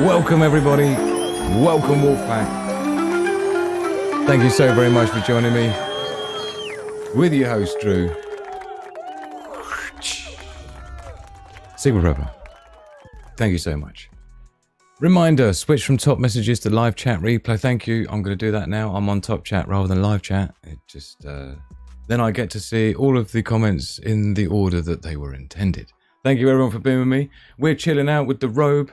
Welcome everybody, welcome Wolfpack. Thank you so very much for joining me with your host Drew. Sigma Prepper, thank you so much. Reminder, switch from top messages to live chat replay. Thank you, I'm going to do that now. I'm on top chat rather than live chat. It just, then I get to see all of the comments in the order that they were intended. Thank you everyone for being with me. We're chilling out with the robe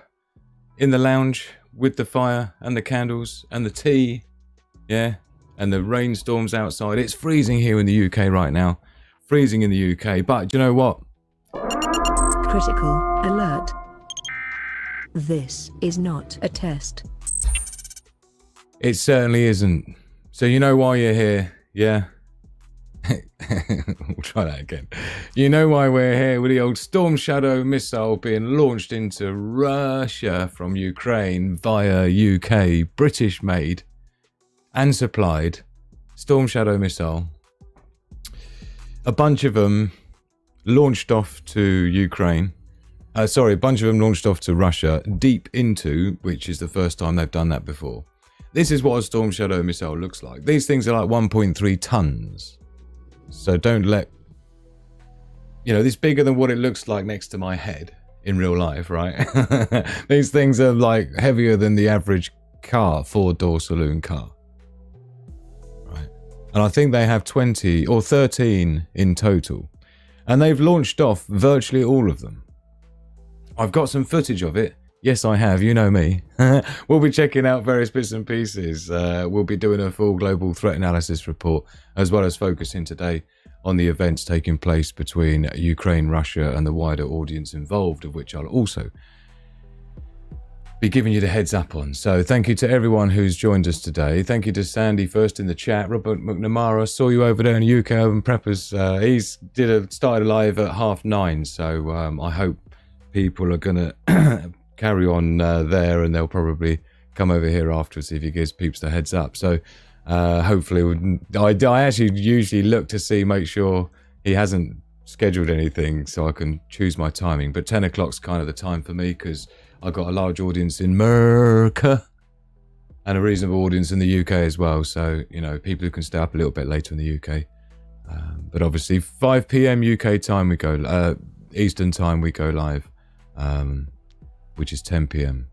in the lounge with the fire and the candles and the tea, yeah, and the rainstorms outside. It's freezing here in the UK right now, freezing in the UK, but you know what? Critical alert. This is not a test. It certainly isn't. So you know why you're here, yeah? We'll try that again. You know why we're here with the old Storm Shadow missile being launched into Russia from Ukraine via UK, British made and supplied Storm Shadow missile. A bunch of them launched off to Ukraine. A bunch of them launched off to Russia deep into, which is the first time they've done that before. This is what a Storm Shadow missile looks like. These things are like 1.3 tons. So don't let, you know, this bigger than what it looks like next to my head in real life, right? These things are like heavier than the average car, 4-door saloon car. Right. And I think they have 20 or 13 in total. And they've launched off virtually all of them. I've got some footage of it. Yes, I have. You know me. We'll be checking out various bits and pieces. We'll be doing a full global threat analysis report, as well as focusing today on the events taking place between Ukraine, Russia, and the wider audience involved, of which I'll also be giving you the heads up on. So thank you to everyone who's joined us today. Thank you to Sandy first in the chat. Robert McNamara, saw you over there in UK Urban Preppers. He's started live at 9:30, so I hope people are going to carry on there, and they'll probably come over here afterwards if he gives peeps the heads up. So hopefully, I actually usually look to make sure he hasn't scheduled anything so I can choose my timing. But 10 o'clock's kind of the time for me because I've got a large audience in America and a reasonable audience in the UK as well. So, you know, people who can stay up a little bit later in the UK. But obviously 5 p.m. UK time we go, Eastern time we go live. Which is 10 p.m.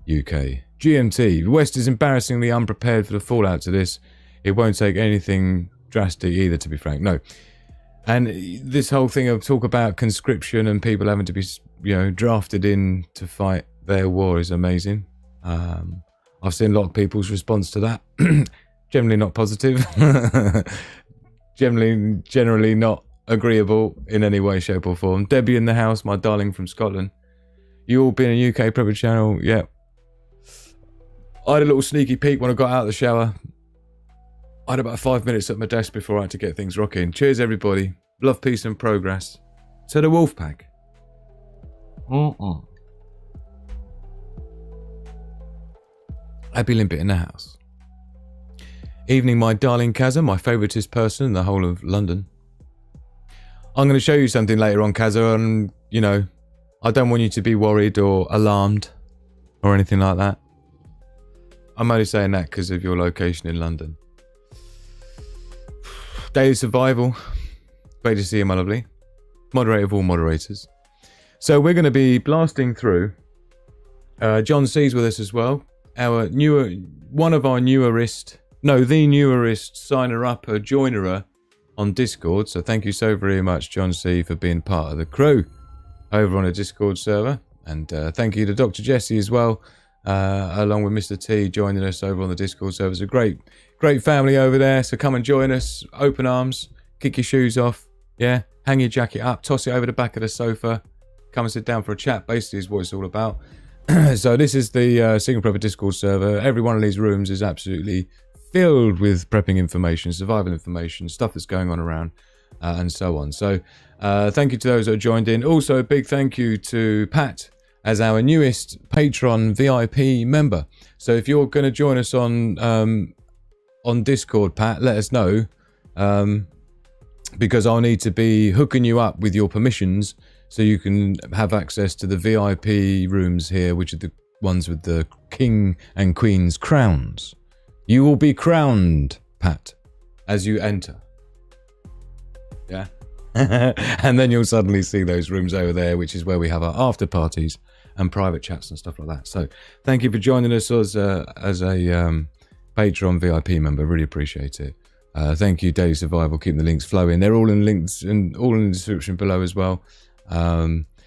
UK. GMT. The West is embarrassingly unprepared for the fallout to this. It won't take anything drastic either, to be frank. No. And this whole thing of talk about conscription and people having to be, you know, drafted in to fight their war is amazing. I've seen a lot of people's response to that. Generally not positive. Generally not agreeable in any way, shape or form. Debbie in the house, my darling from Scotland. You all been a UK Prepper channel? Yeah. I had a little sneaky peek when I got out of the shower. I had about 5 minutes at my desk before I had to get things rocking. Cheers everybody. Love, peace and progress. To the Wolfpack. Abby Limpet in the house. Evening, my darling Kazza, my favouriteest person in the whole of London. I'm going to show you something later on, Kazza, and, you know, I don't want you to be worried or alarmed or anything like that. I'm only saying that because of your location in London. Daily Survival. Great to see you, my lovely. Moderator of all moderators. So we're going to be blasting through. John C's with us as well. The newerest signer-upper, joiner on Discord. So thank you so very much, John C, for being part of the crew over on a Discord server, and thank you to Dr. Jesse as well, along with Mr. T joining us over on the Discord server. It's a great family over there, so come and join us, open arms, kick your shoes off, yeah, hang your jacket up, toss it over the back of the sofa, come and sit down for a chat, basically is what it's all about. So this is the Sigma Prepper Discord server. Every one of these rooms is absolutely filled with prepping information, survival information, stuff that's going on around, and so on. So thank you to those that have joined in. Also, a big thank you to Pat as our newest Patreon VIP member. So if you're going to join us on Discord, Pat, let us know, because I'll need to be hooking you up with your permissions so you can have access to the VIP rooms here, which are ones with the king and queen's crowns. You will be crowned, Pat, as you enter. Yeah. And then you'll suddenly see those rooms over there, which is where we have our after parties and private chats and stuff like that. So thank you for joining us as a Patreon VIP member. Really appreciate it. Thank you, Daily Survival, keeping the links flowing. They're all in links and all in the description below as well.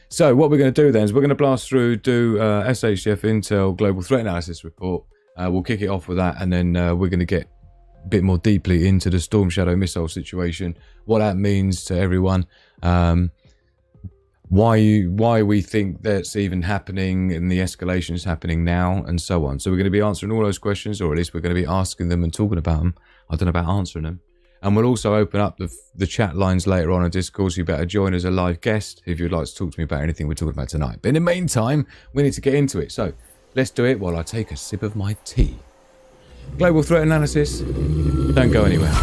So what we're going to do then is we're going to blast through, do SHTF Intel Global Threat Analysis Report. We'll kick it off with that, and then we're going to get a bit more deeply into the Storm Shadow missile situation, what that means to everyone, why we think that's even happening and the escalation is happening now, and so on. So we're going to be answering all those questions, or at least we're going to be asking them and talking about them. I don't know about answering them. And we'll also open up the chat lines later on in Discord, so you better join as a live guest if you'd like to talk to me about anything we're talking about tonight. But in the meantime, we need to get into it. So let's do it while I take a sip of my tea. Global Threat Analysis. Don't go anywhere.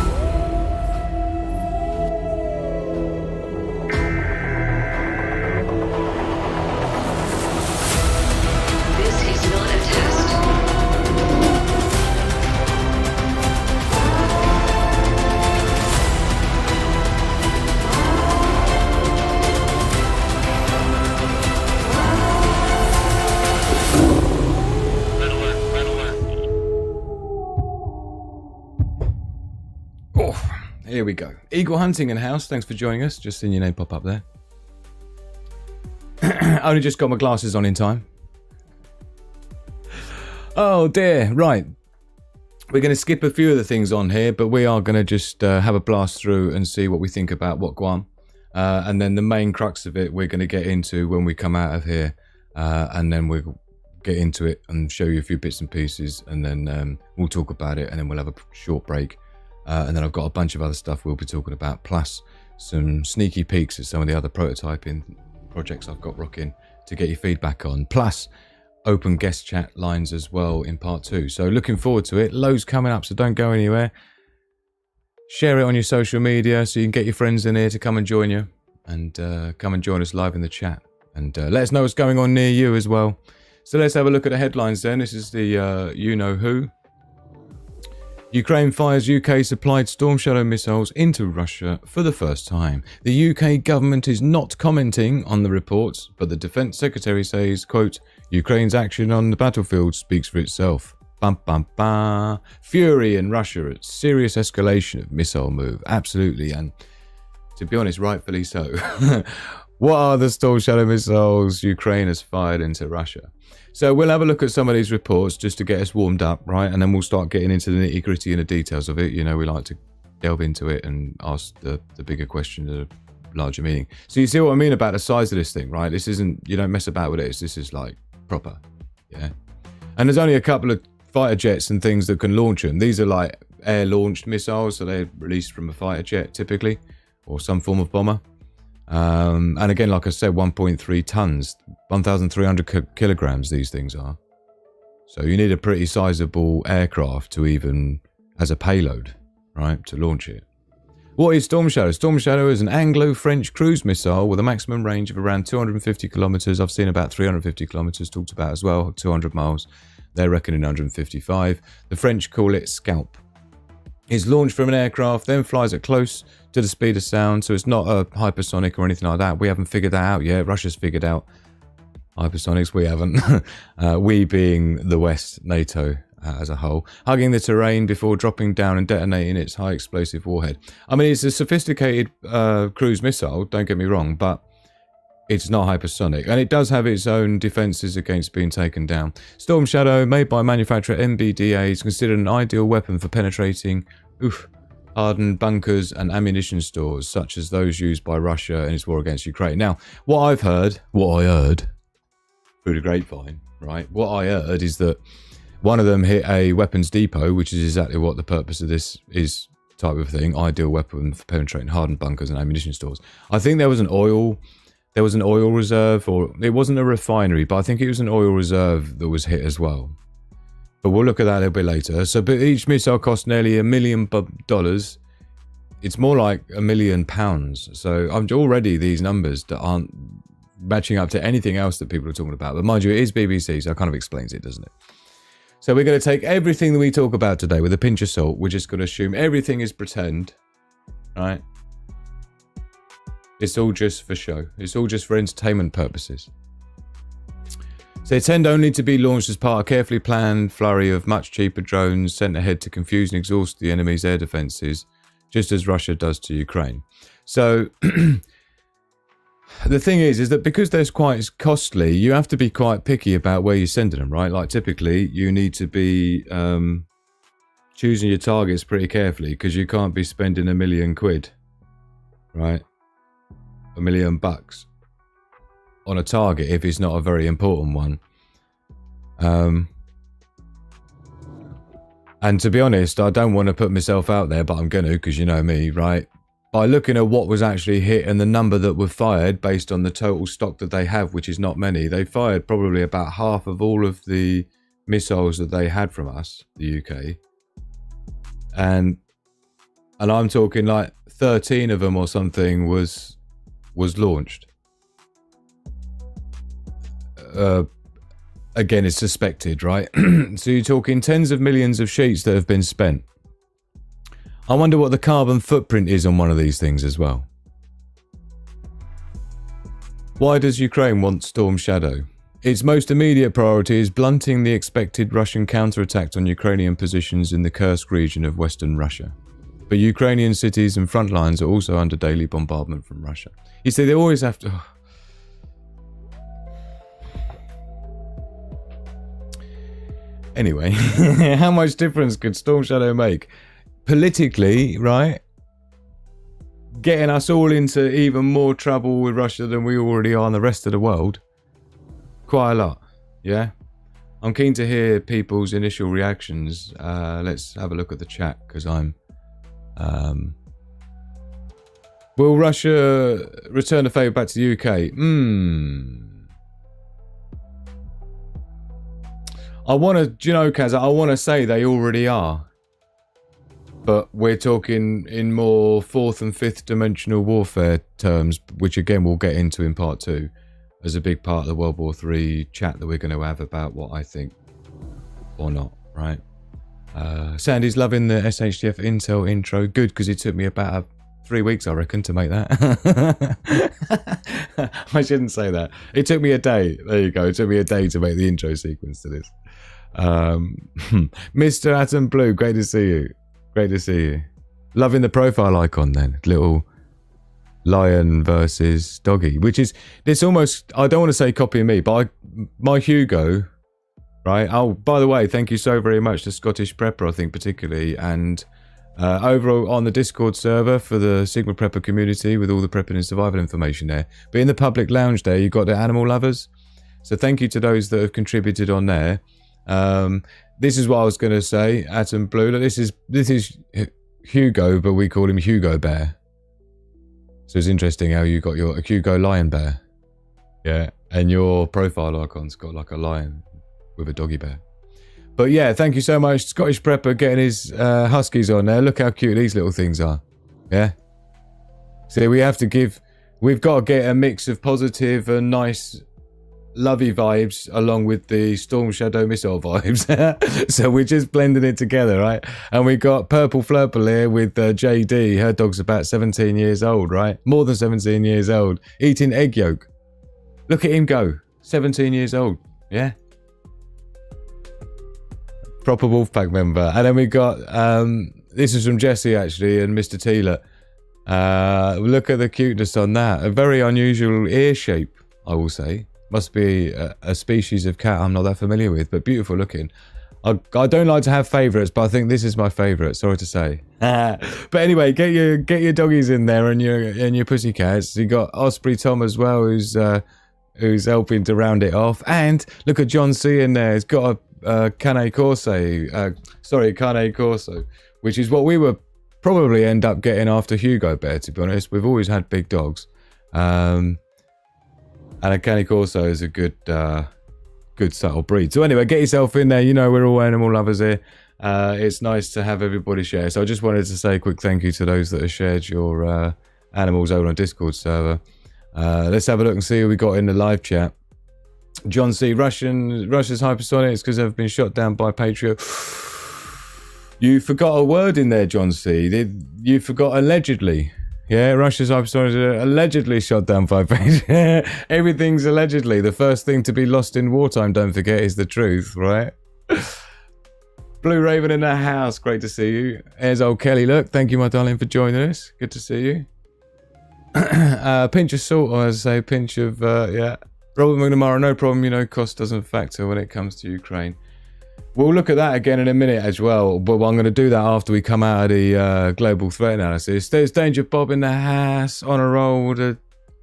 Here we go. Eagle Hunting in house. Thanks for joining us. Just seeing your name pop up there. Only just got my glasses on in time. Oh dear. Right. We're going to skip a few of the things on here, but we are going to just have a blast through and see what we think about what Guam. And then the main crux of it we're going to get into when we come out of here. And then we'll get into it and show you a few bits and pieces. And then we'll talk about it, and then we'll have a short break. And then I've got a bunch of other stuff we'll be talking about, plus some sneaky peeks at some of the other prototyping projects I've got rocking to get your feedback on, plus open guest chat lines as well in part 2. So looking forward to it. Loads coming up, so don't go anywhere. Share it on your social media so you can get your friends in here to come and join you, and come and join us live in the chat. And let us know what's going on near you as well. So let's have a look at the headlines then. This is the you-know-who. Ukraine fires UK-supplied Storm Shadow missiles into Russia for the first time. The UK government is not commenting on the reports, but the Defence Secretary says, quote, Ukraine's action on the battlefield speaks for itself. Bum, bum, bum. Fury in Russia at serious escalation of missile move. Absolutely, and to be honest, rightfully so. What are the Storm Shadow missiles Ukraine has fired into Russia? So we'll have a look at some of these reports just to get us warmed up, right? And then we'll start getting into the nitty-gritty and the details of it. You know, we like to delve into it and ask the bigger questions of larger meaning. So you see what I mean about the size of this thing, right? This isn't, you don't mess about with it. This is like proper, yeah? And there's only a couple of fighter jets and things that can launch them. These are like air-launched missiles, so they're released from a fighter jet typically, or some form of bomber. And again, like I said, 1.3 tons, 1,300 kilograms these things are. So you need a pretty sizable aircraft to even, as a payload, right, to launch it. What is Storm Shadow? Storm Shadow is an Anglo-French cruise missile with a maximum range of around 250 kilometers. I've seen about 350 kilometers talked about as well, 200 miles. They're reckoning 155. The French call it Scalp. It's launched from an aircraft, then flies at close to the speed of sound, so it's not a hypersonic or anything like that. We haven't figured that out yet. Russia's figured out hypersonics. We haven't. We being the West, NATO as a whole. Hugging the terrain before dropping down and detonating its high explosive warhead. I mean, it's a sophisticated cruise missile, don't get me wrong, but it's not hypersonic, and it does have its own defenses against being taken down. Storm Shadow, made by manufacturer MBDA, is considered an ideal weapon for penetrating hardened bunkers and ammunition stores, such as those used by Russia in its war against Ukraine. Now, what I heard through the grapevine, right? What I heard is that one of them hit a weapons depot, which is exactly what the purpose of this is, type of thing. Ideal weapon for penetrating hardened bunkers and ammunition stores. I think there was an oil reserve, or it wasn't a refinery, but I think it was an oil reserve that was hit as well. But we'll look at that a little bit later. So, but each missile cost nearly $1 million. It's more like £1 million. So I'm already these numbers that aren't matching up to anything else that people are talking about. But mind you, it is BBC, so it kind of explains it, doesn't it? So we're going to take everything that we talk about today with a pinch of salt. We're just going to assume everything is pretend, right? It's all just for show. It's all just for entertainment purposes. So they tend only to be launched as part of a carefully planned flurry of much cheaper drones sent ahead to confuse and exhaust the enemy's air defences, just as Russia does to Ukraine. So the thing is that because they're quite costly, you have to be quite picky about where you're sending them, right? Like typically you need to be choosing your targets pretty carefully, because you can't be spending £1 million, right? $1 million on a target if it's not a very important one. And to be honest, I don't want to put myself out there, but I'm going to, because you know me, right? By looking at what was actually hit and the number that were fired based on the total stock that they have, which is not many, they fired probably about half of all of the missiles that they had from us, the UK. And I'm talking like 13 of them or something was launched. Again, it's suspected, right? So you're talking tens of millions of sheets that have been spent. I wonder what the carbon footprint is on one of these things as well. Why does Ukraine want Storm Shadow? Its most immediate priority is blunting the expected Russian counterattack on Ukrainian positions in the Kursk region of western Russia. But Ukrainian cities and front lines are also under daily bombardment from Russia. You see, they always have to... Anyway, how much difference could Storm Shadow make? Politically, right? Getting us all into even more trouble with Russia than we already are in the rest of the world. Quite a lot, yeah? I'm keen to hear people's initial reactions. Let's have a look at the chat, because I'm... Will Russia return the favour back to the UK? I want to, do you know, Kaz, I want to say they already are. But we're talking in more fourth and fifth dimensional warfare terms, which again we'll get into in part 2 as a big part of the World War III chat that we're going to have about what I think or not, right? Sandy's loving the SHTF Intel intro. Good, because it took me about 3 weeks, I reckon, to make that. I shouldn't say that. It took me a day. There you go. It took me a day to make the intro sequence to this. Mr. Atom Blue, great to see you. Great to see you. Loving the profile icon then. Little lion versus doggy, which is, it's almost, I don't want to say copy me, but my Hugo, right? Oh, by the way, thank you so very much to Scottish Prepper, I think particularly, and over on the Discord server for the Sigma Prepper community with all the prepping and survival information there. But in the public lounge there, you've got the animal lovers. So thank you to those that have contributed on there. This is what I was going to say, Atom Blue. Look, this is Hugo, but we call him Hugo Bear. So it's interesting how you got your Hugo Lion Bear. Yeah, and your profile icon's got like a lion with a doggy bear. But yeah, thank you so much, Scottish Prepper, getting his huskies on there. Look how cute these little things are. Yeah. See, we've got to get a mix of positive and nice, lovey vibes along with the Storm Shadow missile vibes. So we're just blending it together, right? And we got Purple Flurple here with JD. Her dog's about 17 years old, right? More than 17 years old. Eating egg yolk. Look at him go. 17 years old. Yeah. Proper Wolfpack member. And then we got, this is from Jesse actually and Mr. Teeler. Look at the cuteness on that. A very unusual ear shape, I will say. Must be a species of cat I'm not that familiar with, but beautiful looking. I don't like to have favourites, but I think this is my favourite. Sorry to say. But anyway, get your doggies in there and your pussycats. You got Osprey Tom as well, who's helping to round it off. And look at John C in there. He's got a Cane Corso, which is what we would probably end up getting after Hugo Bear. To be honest, we've always had big dogs. And a Cane Corso is a good subtle breed. So anyway, get yourself in there. You know, we're all animal lovers here. It's nice to have everybody share. So I just wanted to say a quick thank you to those that have shared your animals over on Discord server. Let's have a look and see who we got in the live chat. John C. Russia's hypersonics because they've been shot down by Patriot. You forgot a word in there, John C. You forgot allegedly. Yeah, Russia's hypersonics are allegedly shot down by Patriot. Everything's allegedly. The first thing to be lost in wartime, don't forget, is the truth, right? Blue Raven in the house. Great to see you. There's old Kelly. Look, thank you, my darling, for joining us. Good to see you. Pinch of salt, or as I say, pinch of, yeah. Robert McNamara, no problem. You know, cost doesn't factor when it comes to Ukraine. We'll look at that again in a minute as well, but I'm going to do that after we come out of the global threat analysis. There's Danger Bob in the house, on a roll, the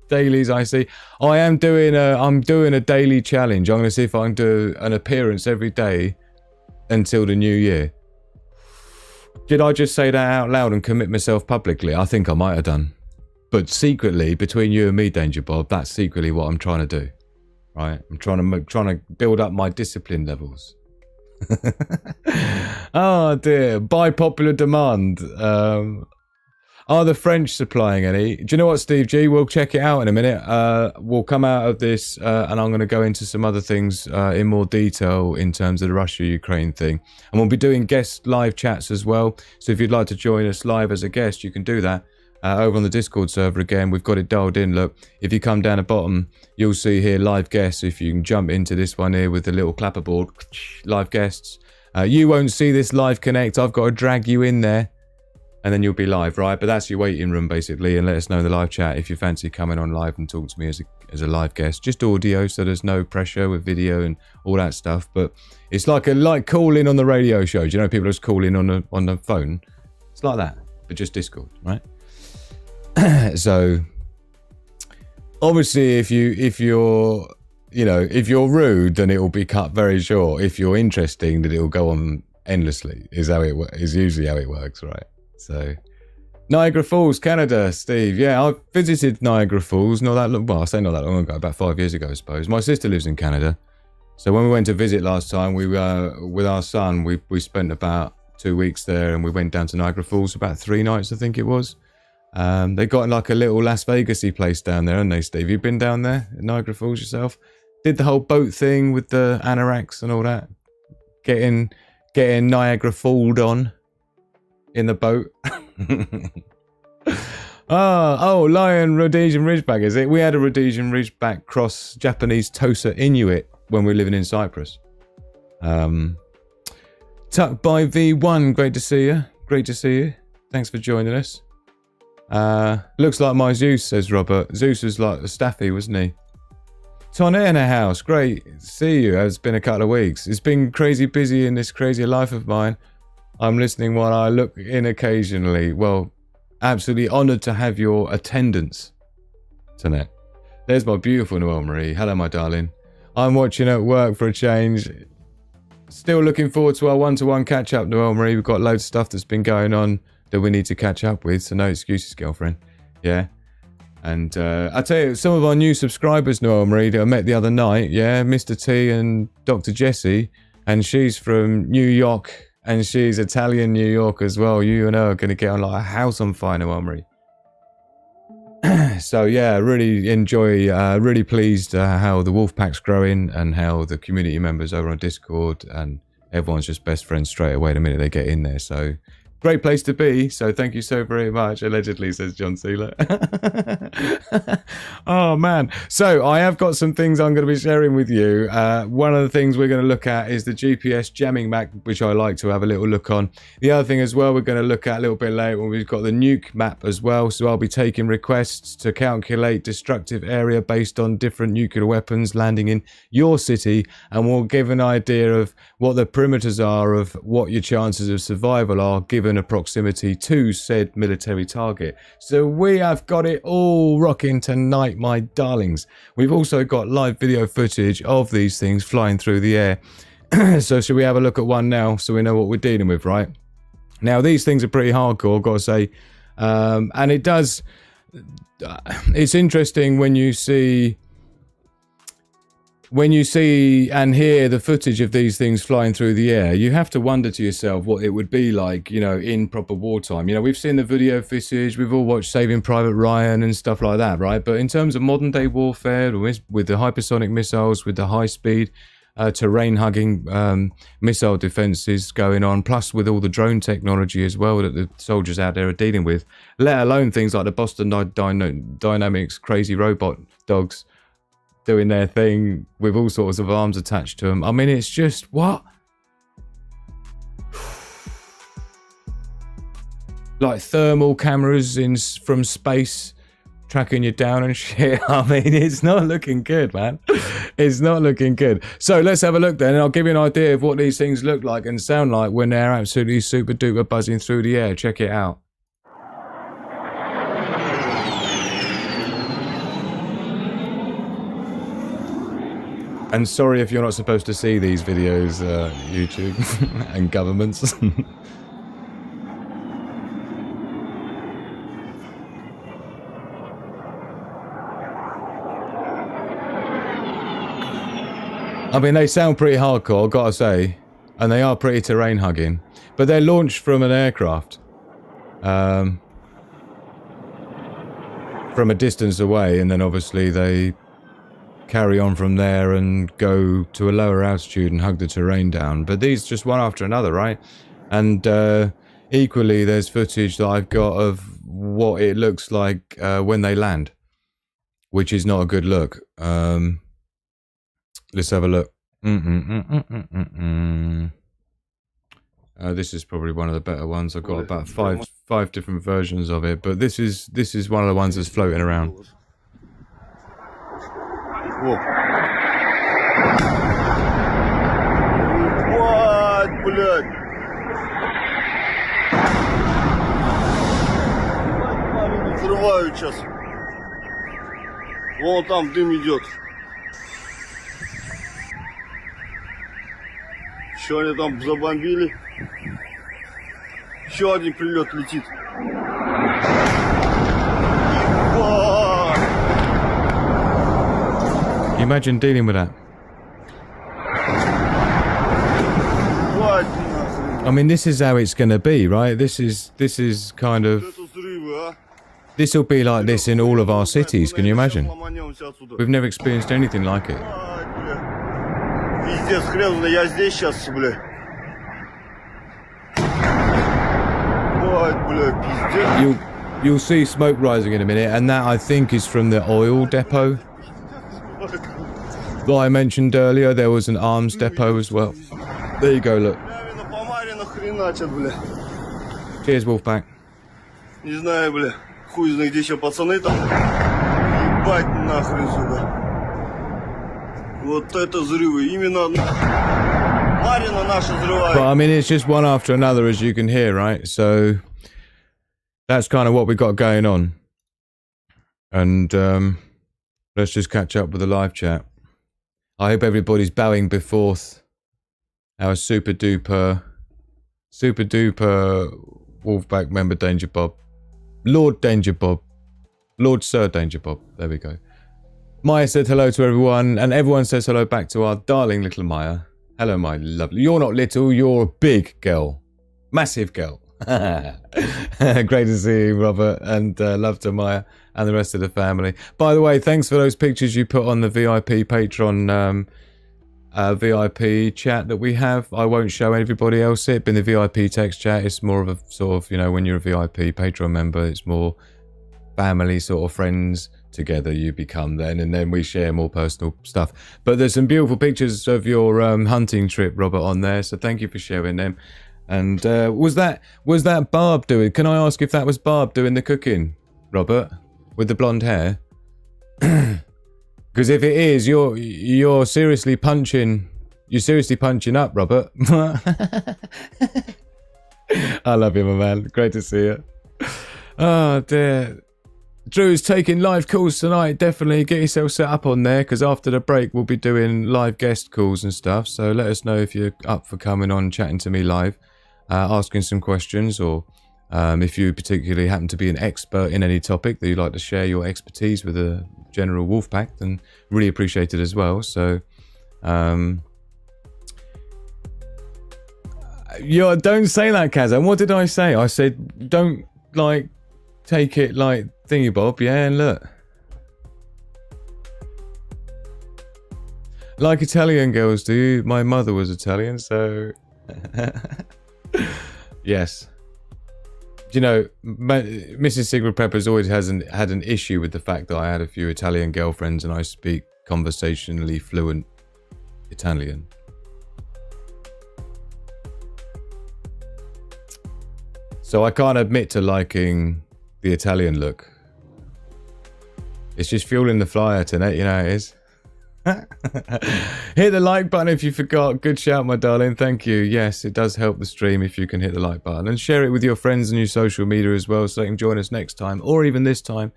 dailies I see. I'm doing a daily challenge. I'm going to see if I can do an appearance every day until the new year. Did I just say that out loud and commit myself publicly? I think I might have done. But secretly, between you and me, Danger Bob, that's secretly what I'm trying to do. Right? I'm trying to build up my discipline levels. Oh dear. By popular demand. Are the French supplying any? Do you know what, Steve G? We'll check it out in a minute. We'll come out of this and I'm going to go into some other things in more detail in terms of the Russia-Ukraine thing. And we'll be doing guest live chats as well. So if you'd like to join us live as a guest, you can do that. Over on the Discord server again, we've got it dialed in. Look, if you come down the bottom, you'll see here live guests. If you can jump into this one here with the little clapperboard, live guests. You won't see this live connect. I've got to drag you in there and then you'll be live, right? But that's your waiting room basically. And let us know in the live chat if you fancy coming on live and talk to me as a live guest. Just audio, so there's no pressure with video and all that stuff. But it's like calling on the radio shows. You know, people just call in on the phone. It's like that, but just Discord, right? So obviously if you're rude, then it will be cut very short. If you're interesting, then it will go on endlessly is usually how it works, right? So Niagara Falls, Canada, Steve. Yeah, I visited Niagara Falls not that long, well, I say not that long ago, about 5 years ago, I suppose. My sister lives in Canada. So when we went to visit last time, we were with our son, we spent about 2 weeks there and we went down to Niagara Falls about 3 nights, I think it was. They got like a little Las Vegas-y place down there, haven't they, Steve? You been down there at Niagara Falls yourself? Did the whole boat thing with the anoraks and all that? Getting Niagara Falled on in the boat. Oh, Lion Rhodesian Ridgeback, is it? We had a Rhodesian Ridgeback cross Japanese Tosa Inuit when we were living in Cyprus. Tuck by V1, great to see you. Great to see you. Thanks for joining us. Looks like my Zeus, says Robert. Zeus was like a staffy, wasn't he? Tonnet in a house, great to see you. It's been a couple of weeks. It's been crazy busy in this crazy life of mine. I'm listening while I look in occasionally. Well, absolutely honoured to have your attendance, Tonnet. There's my beautiful Noelle Marie. Hello, my darling. I'm watching at work for a change. Still looking forward to our one-to-one catch-up, Noelle Marie. We've got loads of stuff that's been going on that we need to catch up with, so no excuses, girlfriend. Yeah. And I tell you, some of our new subscribers, Noelle Marie, that I met the other night, yeah, Mr. T and Dr. Jessie, and she's from New York, and she's Italian New York as well. You and her are going to get on like a house on fire, Noelle Marie. So yeah, really enjoy, really pleased how the Wolfpack's growing and how the community members over on Discord and everyone's just best friends straight away the minute they get in there. So great place to be, so thank you so very much. Allegedly, says John Sealer. Oh, man. So I have got some things I'm going to be sharing with you. One of the things we're going to look at is the GPS jamming map, which I like to have a little look on. The other thing as well we're going to look at a little bit later when we've got the nuke map as well. So I'll be taking requests to calculate destructive area based on different nuclear weapons landing in your city, and we'll give an idea of what the perimeters are of what your chances of survival are given a proximity to said military target. So we have got it all rocking tonight, my darlings. We've also got live video footage of these things flying through the air. So should we have a look at one now so we know what we're dealing with, right? Now these things are pretty hardcore, I've got to say. And it does, it's interesting when you see when you see and hear the footage of these things flying through the air, you have to wonder to yourself what it would be like, you know, in proper wartime. You know, we've seen the video footage, we've all watched Saving Private Ryan and stuff like that, right? But in terms of modern day warfare, with the hypersonic missiles, with the high speed, terrain hugging missile defenses going on, plus with all the drone technology as well that the soldiers out there are dealing with, let alone things like the Boston Dynamics crazy robot dogs doing their thing with all sorts of arms attached to them. I mean, it's just, what? Like thermal cameras from space tracking you down and shit. I mean, it's not looking good, man. It's not looking good. So let's have a look then, and I'll give you an idea of what these things look like and sound like when they're absolutely super duper buzzing through the air. Check it out. And sorry if you're not supposed to see these videos, YouTube and governments. I mean, they sound pretty hardcore, gotta say, and they are pretty terrain hugging, but they're launched from an aircraft, from a distance away, and then obviously they carry on from there and go to a lower altitude and hug the terrain down. But these just one after another, right? And equally, there's footage that I've got of what it looks like when they land, which is not a good look. Let's have a look. This is probably one of the better ones. I've got about five different versions of it, but this is one of the ones that's floating around. Вот, блядь. Взрывают сейчас. Вон там дым идет. Еще они там забомбили. Еще один прилет летит. Can you imagine dealing with that? I mean, this is how it's going to be, right? This is kind of... This will be like this in all of our cities, can you imagine? We've never experienced anything like it. You'll see smoke rising in a minute, and that I think is from the oil depot that I mentioned earlier. There was an arms depot as well. There you go, look. Cheers, Wolfpack. Не знаю, бля, хуй знает, где еще пацаны там. Ебать нахрен сюда. Вот это взрывы, именно Марина наша взрывает. But I mean, it's just one after another, as you can hear, right? So that's kind of what we got going on. And let's just catch up with the live chat. I hope everybody's bowing before our super duper Wolfpack member Danger Bob. Lord Danger Bob. Lord Sir Danger Bob. There we go. Maya said hello to everyone, and everyone says hello back to our darling little Maya. Hello, my lovely. You're not little, you're a big girl. Massive girl. Great to see you, Robert, and love to Maya and the rest of the family. By the way, thanks for those pictures you put on the VIP Patreon VIP chat that we have. I won't show everybody else it, but in the VIP text chat, it's more of a sort of, you know, when you're a VIP Patreon member, it's more family sort of friends together you become then, and then we share more personal stuff. But there's some beautiful pictures of your hunting trip, Robert, on there, so thank you for sharing them. And was that Barb doing? Can I ask if that was Barb doing the cooking, Robert, with the blonde hair? Because if it is, you're seriously punching. You're seriously punching up, Robert. I love you, my man. Great to see you. Oh dear. Drew's taking live calls tonight. Definitely get yourself set up on there, because after the break we'll be doing live guest calls and stuff. So let us know if you're up for coming on, chatting to me live, asking some questions, or if you particularly happen to be an expert in any topic that you'd like to share your expertise with the general Wolfpack, then really appreciate it as well. So Don't say that, Kazan. What did I say? I said don't like take it like thingy bob. Yeah, and look, like Italian girls do. My mother was Italian, so yes. You know, Mrs. Sigrid Peppers always had an issue with the fact that I had a few Italian girlfriends and I speak conversationally fluent Italian. So I can't admit to liking the Italian look. It's just fueling the flyer tonight, you know how it is. Hit the like button if you forgot. Good shout, my darling. Thank you. Yes, it does help the stream if you can hit the like button. And share it with your friends and your social media as well, so they can join us next time, or even this time,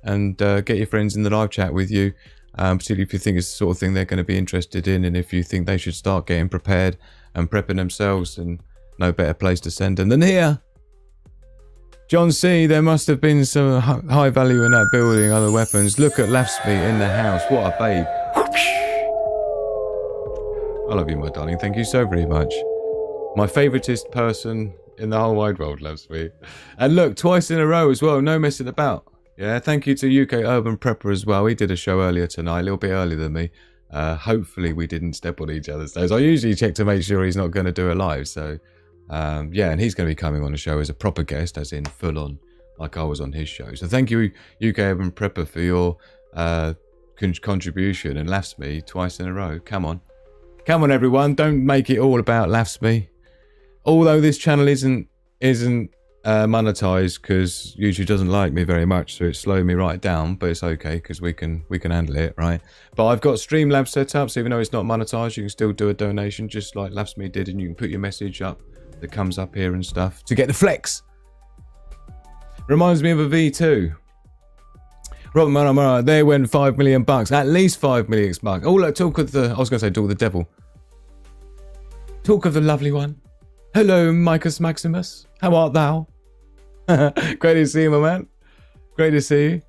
and get your friends in the live chat with you, particularly if you think it's the sort of thing they're going to be interested in, and if you think they should start getting prepared and prepping themselves, and no better place to send them than here. John C, there must have been some high value in that building, other weapons. Look at Lafsme in the house. What a babe. I love you, my darling. Thank you so very much. My favouriteest person in the whole wide world loves me. And look, twice in a row as well. No messing about. Yeah, thank you to UK Urban Prepper as well. He did a show earlier tonight, a little bit earlier than me. Hopefully we didn't step on each other's toes. I usually check to make sure he's not going to do a live. So, yeah, and he's going to be coming on the show as a proper guest, as in full on, like I was on his show. So thank you, UK Urban Prepper, for your contribution, and laughs me twice in a row. Come on everyone, don't make it all about laughs me. Although this channel isn't monetized because YouTube doesn't like me very much, so it's slowing me right down, but it's okay because we can handle it, right? But I've got Streamlabs set up, so even though it's not monetized, you can still do a donation just like laughs me did, and you can put your message up that comes up here and stuff to get the flex. Reminds me of a V2. Robert Mara, there went $5 million. At least $5 million. Oh, look, talk of the... I was going to say talk of the devil. Talk of the lovely one. Hello, Micus Maximus. How art thou? Great to see you, my man. Great to see you.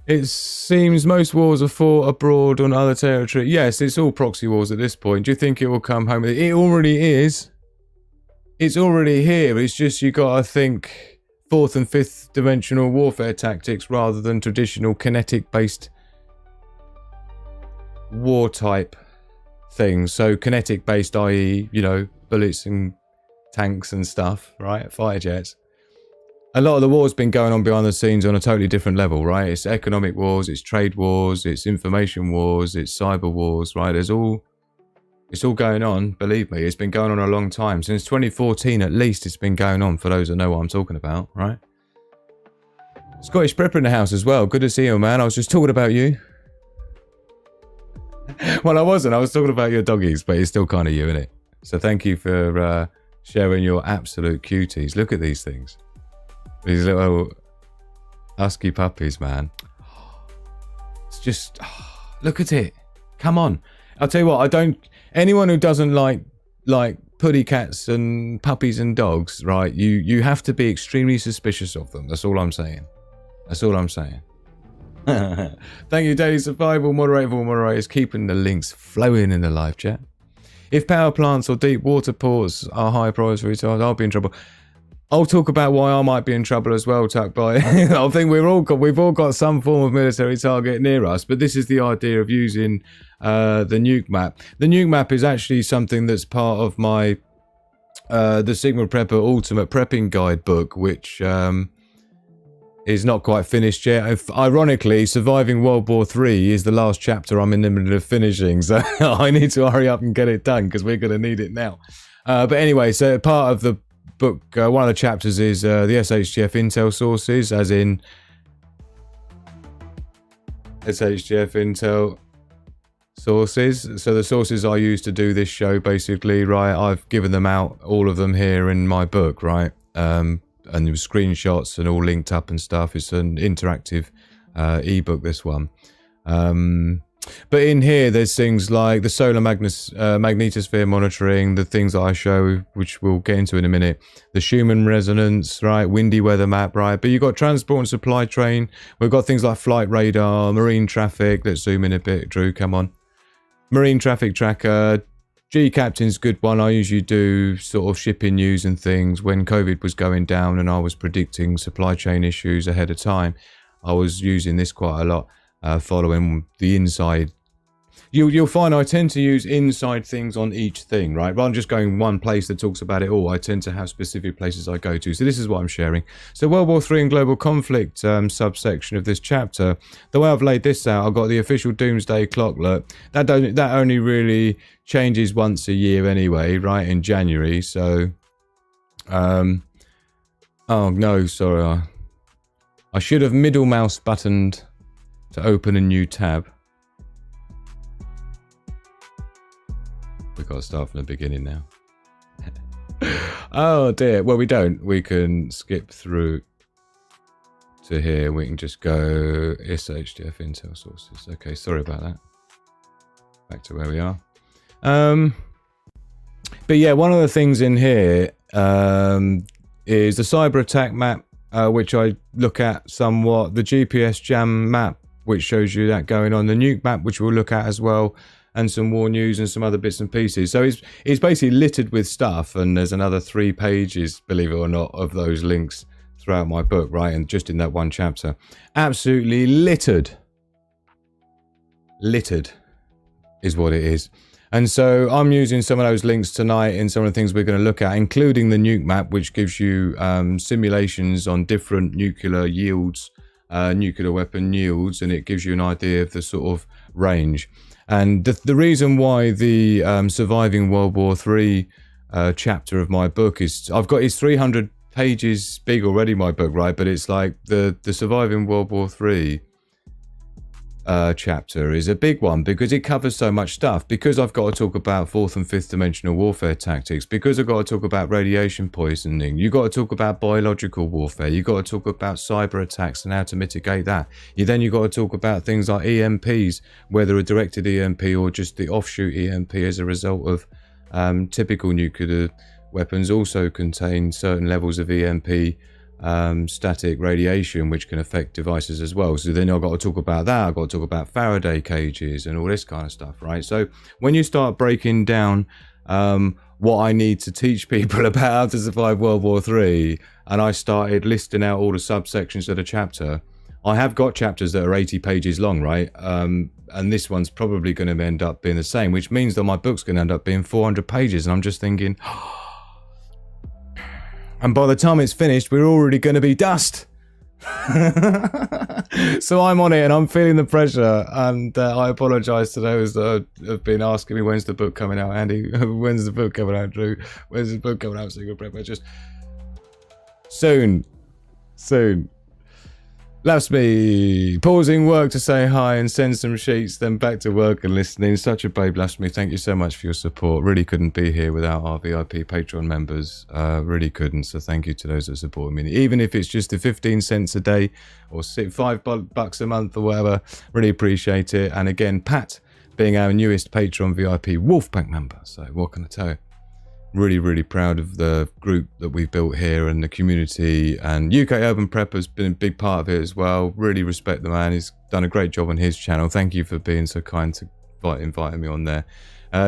It seems most wars are fought abroad on other territory. Yes, it's all proxy wars at this point. Do you think it will come home? It already is. It's already here. It's just you got to think... fourth and fifth dimensional warfare tactics rather than traditional kinetic based war type things. So kinetic based, i.e., you know, bullets and tanks and stuff, right? Fighter jets. A lot of the war's been going on behind the scenes on a totally different level, right? It's economic wars, it's trade wars, it's information wars, it's cyber wars, right? It's all going on, believe me. It's been going on a long time. Since 2014, at least, it's been going on, for those that know what I'm talking about, right? Scottish Prepper in the house as well. Good to see you, man. I was just talking about you. Well, I wasn't. I was talking about your doggies, but it's still kind of you, innit? So thank you for sharing your absolute cuties. Look at these things. These little husky puppies, man. It's just... look at it. Come on. I'll tell you what, anyone who doesn't like putty cats and puppies and dogs, right? You have to be extremely suspicious of them. That's all I'm saying. That's all I'm saying. Thank you, Daily Survival, moderator of all moderators, keeping the links flowing in the live chat. If power plants or deep water ports are high priority for retards, I'll be in trouble. I'll talk about why I might be in trouble as well, Tuck Boy. I think we've all got some form of military target near us, but this is the idea of using the nuke map. The nuke map is actually something that's part of my the Sigma Prepper Ultimate Prepping Guide book, which is not quite finished yet. Ironically, surviving World War III is the last chapter I'm in the middle of finishing, so I need to hurry up and get it done because we're going to need it now. But anyway, so part of the book, one of the chapters is the SHTF Intel sources, as in SHTF Intel sources. So the sources I use to do this show, basically, right, I've given them out, all of them here in my book, right, and there was screenshots and all linked up and stuff. It's an interactive ebook, this one. But in here, there's things like the solar magnetosphere monitoring, the things that I show, which we'll get into in a minute, the Schumann resonance, right, windy weather map, right, but you've got transport and supply train. We've got things like flight radar, marine traffic. Let's zoom in a bit, Drew, come on. Marine Traffic Tracker, G-Captain's good one. I usually do sort of shipping news and things. When COVID was going down and I was predicting supply chain issues ahead of time, I was using this quite a lot, following the inside. You'll find I tend to use inside things on each thing, right? Rather than just going one place that talks about it all, I tend to have specific places I go to. So this is what I'm sharing. So World War III and global conflict subsection of this chapter. The way I've laid this out, I've got the official doomsday clock. Look, that only really changes once a year anyway, right? In January. So, oh no, sorry. I should have middle mouse buttoned to open a new tab. We've got to start from the beginning now. Oh dear. Well, we don't. We can skip through to here. We can just go SHTF Intel sources. Okay, sorry about that. Back to where we are. But yeah, one of the things in here is the cyber attack map, which I look at somewhat. The GPS jam map, which shows you that going on. The nuke map, which we'll look at as well. And some war news and some other bits and pieces. So it's basically littered with stuff, and there's another 3 pages, believe it or not, of those links throughout my book, right? And just in that one chapter. Absolutely littered. Littered is what it is. And so I'm using some of those links tonight in some of the things we're going to look at, including the nuke map, which gives you simulations on different nuclear yields, nuclear weapon yields, and it gives you an idea of the sort of range. And the reason why the Surviving World War III chapter of my book is, I've got, it's 300 pages big already, my book, right? But it's like the Surviving World War III chapter is a big one because it covers so much stuff. Because I've got to talk about 4th and 5th dimensional warfare tactics, because I've got to talk about radiation poisoning, you've got to talk about biological warfare, you've got to talk about cyber attacks and how to mitigate that. You've got to talk about things like EMPs, whether a directed EMP or just the offshoot EMP as a result of typical nuclear weapons also contain certain levels of EMP static radiation, which can affect devices as well. So then I've got to talk about that. I've got to talk about Faraday cages and all this kind of stuff, right? So when you start breaking down what I need to teach people about how to survive World War III, and I started listing out all the subsections of the chapter, I have got chapters that are 80 pages long, right? And this one's probably going to end up being the same, which means that my book's going to end up being 400 pages. And I'm just thinking, and by the time it's finished, we're already going to be dust. So I'm on it and I'm feeling the pressure. And I apologise to those that have been asking me, when's the book coming out, Andy? When's the book coming out, Drew? When's the book coming out, Single Prepper? Just soon. Soon. Loves me. Pausing work to say hi and send some sheets, then back to work and listening. Such a babe, loves me. Thank you so much for your support. Really couldn't be here without our VIP Patreon members. Really couldn't. So thank you to those that support me. Even if it's just the 15 cents a day or $5 a month or whatever, really appreciate it. And again, Pat being our newest Patreon VIP Wolfpack member. So what can I tell you? Really, really proud of the group that we've built here and the community, and UK Urban Prepper's been a big part of it as well. Really respect the man. He's done a great job on his channel. Thank you for being so kind to inviting me on there.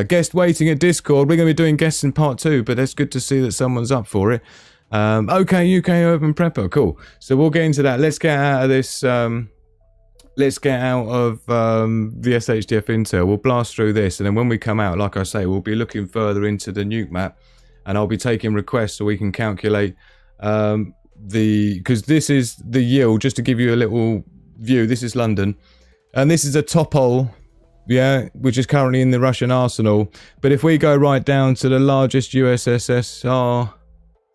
Guest waiting at Discord. We're going to be doing guests in part 2, but it's good to see that someone's up for it. Okay, UK Urban Prepper. Cool. So we'll get into that. Let's get out of this... let's get out of the SHTF Intel. We'll blast through this, and then when we come out, like I say, we'll be looking further into the nuke map, and I'll be taking requests so we can calculate because this is the yield. Just to give you a little view, this is London, and this is a Topol, yeah, which is currently in the Russian arsenal. But if we go right down to the largest USSR,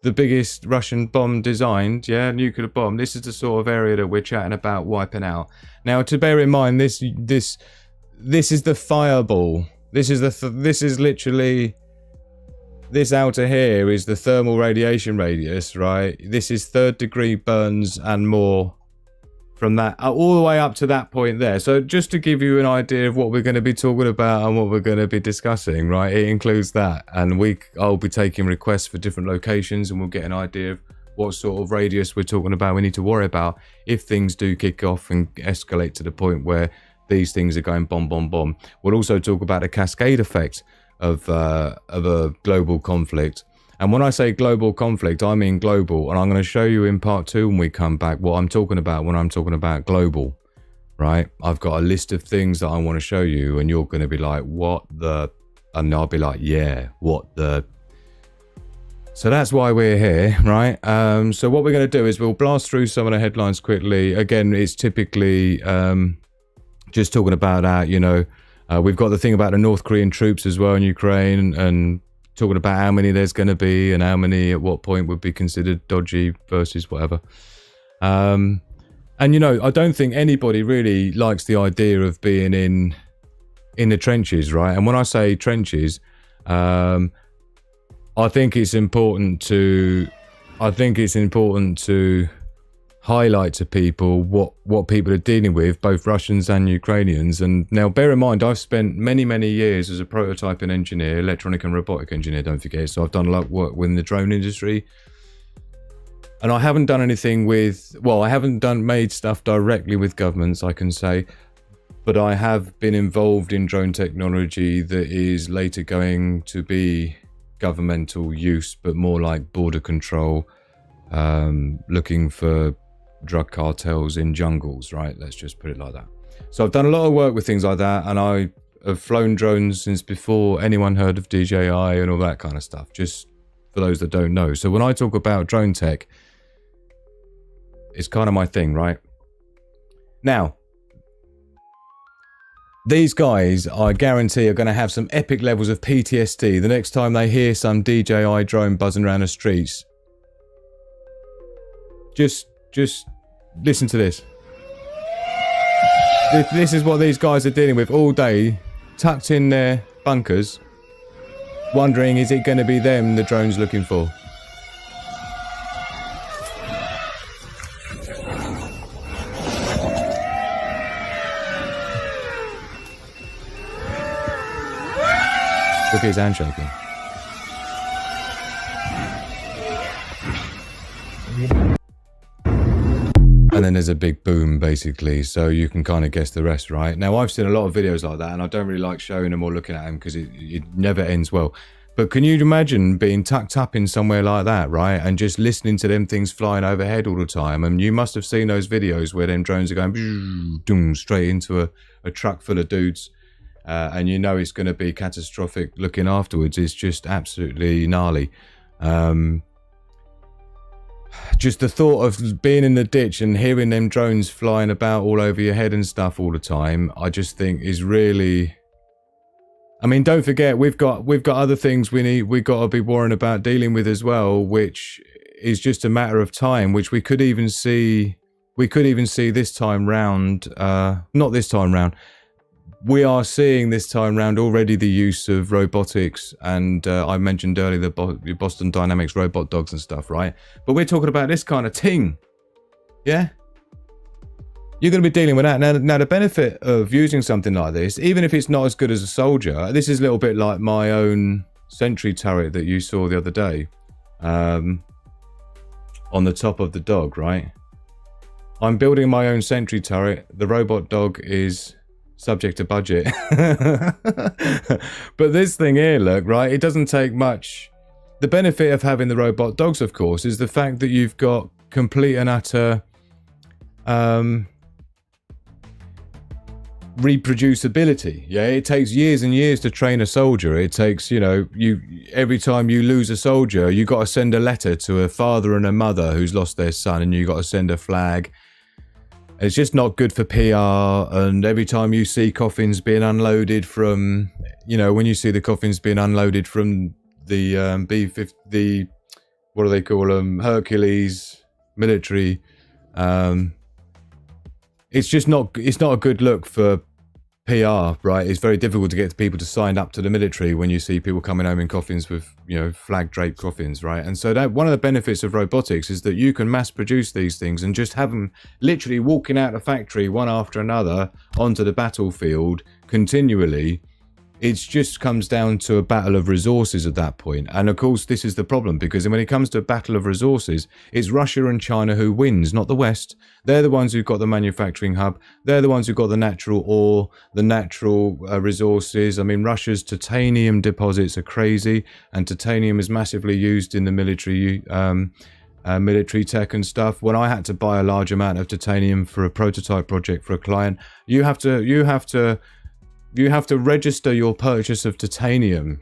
the biggest Russian bomb designed, yeah, nuclear bomb. This is the sort of area that we're chatting about wiping out. Now, to bear in mind, this is the fireball. This is literally, this outer here is the thermal radiation radius, right? This is 3rd degree burns and more from that all the way up to that point there. So just to give you an idea of what we're going to be talking about and what we're going to be discussing, right? It includes that, and I'll be taking requests for different locations, and we'll get an idea of what sort of radius we're talking about we need to worry about if things do kick off and escalate to the point where these things are going bomb, bomb, bomb. We'll also talk about the cascade effect of a global conflict. And when I say global conflict, I mean global. And I'm going to show you in part 2 when we come back what I'm talking about when I'm talking about global, right? I've got a list of things that I want to show you, and you're going to be like, what the... And I'll be like, yeah, what the... So that's why we're here, right? So what we're going to do is we'll blast through some of the headlines quickly. Again, it's typically just talking about that, you know. We've got the thing about the North Korean troops as well in Ukraine, and talking about how many there's going to be and how many at what point would be considered dodgy versus whatever. And, you know, I don't think anybody really likes the idea of being in the trenches, right? And when I say trenches, I think it's important to highlight to people what people are dealing with, both Russians and Ukrainians. And now bear in mind, I've spent many years as a prototyping engineer, electronic and robotic engineer, don't forget. So I've done a lot of work within the drone industry. And I haven't done anything with, well, I haven't made stuff directly with governments, I can say. But I have been involved in drone technology that is later going to be governmental use, but more like border control, looking for drug cartels in jungles, right? Let's just put it like that. So I've done a lot of work with things like that, and I have flown drones since before anyone heard of DJI and all that kind of stuff, just for those that don't know. So when I talk about drone tech, it's kind of my thing, right? Now, these guys, I guarantee, are going to have some epic levels of PTSD the next time they hear some DJI drone buzzing around the streets. Just listen to this. This is what these guys are dealing with all day, tucked in their bunkers, wondering, is it going to be them the drone's looking for? Look at his hand shaking. And then there's a big boom, basically, so you can kind of guess the rest, right? Now, I've seen a lot of videos like that, and I don't really like showing them or looking at them because it never ends well. But can you imagine being tucked up in somewhere like that, right? And just listening to them things flying overhead all the time. And you must have seen those videos where them drones are going straight into a truck full of dudes. And you know it's going to be catastrophic looking afterwards. It's just absolutely gnarly. Just the thought of being in the ditch and hearing them drones flying about all over your head and stuff all the time, I just think is really... I mean, don't forget, we've got other things we've got to be worrying about dealing with as well, which is just a matter of time, which we could even see this time round. Not this time round. We are seeing this time round already the use of robotics, and I mentioned earlier the Boston Dynamics robot dogs and stuff, right? But we're talking about this kind of thing, yeah? You're going to be dealing with that. Now, the benefit of using something like this, even if it's not as good as a soldier, this is a little bit like my own sentry turret that you saw the other day on the top of the dog, right? I'm building my own sentry turret. The robot dog is... subject to budget. But this thing here, look, right, it doesn't take much. The benefit of having the robot dogs, of course, is the fact that you've got complete and utter reproducibility. Yeah, it takes years and years to train a soldier. It takes, you know, every time you lose a soldier, you got to send a letter to a father and a mother who's lost their son, and you got to send a flag. It's just not good for PR, and every time you see coffins being unloaded from, you know, when you see the coffins being unloaded from the B-50, what do they call them, Hercules military, it's just not, it's not a good look for PR, right? It's very difficult to get people to sign up to the military when you see people coming home in coffins with, you know, flag draped coffins, right? And so that one of the benefits of robotics is that you can mass produce these things and just have them literally walking out the factory one after another onto the battlefield continually, It just comes down to a battle of resources at that point. And of course, this is the problem, because when it comes to a battle of resources, it's Russia and China who wins, not the West. They're the ones who've got the manufacturing hub. They're the ones who've got the natural ore, the natural resources. I mean, Russia's titanium deposits are crazy, and titanium is massively used in the military tech and stuff. When I had to buy a large amount of titanium for a prototype project for a client, you have to register your purchase of titanium.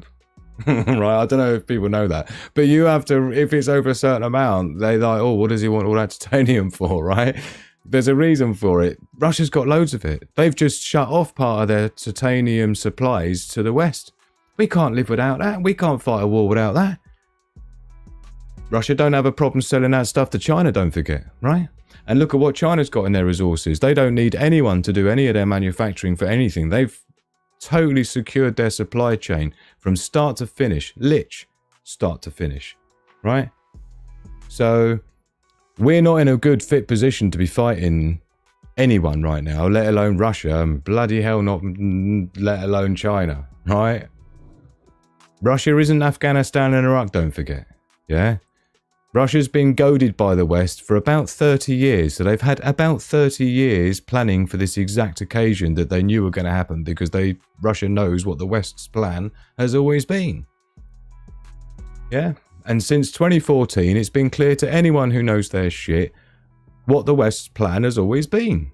Right, I don't know if people know that, but you have to, if it's over a certain amount, they're like, oh, what does he want all that titanium for, right? There's a reason for it. Russia's got loads of it. They've just shut off part of their titanium supplies to the West. We can't live without that. We can't fight a war without that. Russia don't have a problem selling that stuff to China, don't forget, right? And look at what China's got in their resources. They don't need anyone to do any of their manufacturing for anything. They've totally secured their supply chain from start to finish, start to finish, right? So we're not in a good fit position to be fighting anyone right now, let alone Russia, and bloody hell not let alone China, right? Russia isn't Afghanistan and Iraq, don't forget, yeah? Russia's been goaded by the West for about 30 years, so they've had about 30 years planning for this exact occasion that they knew were going to happen, because Russia knows what the West's plan has always been. Yeah, and since 2014, it's been clear to anyone who knows their shit what the West's plan has always been.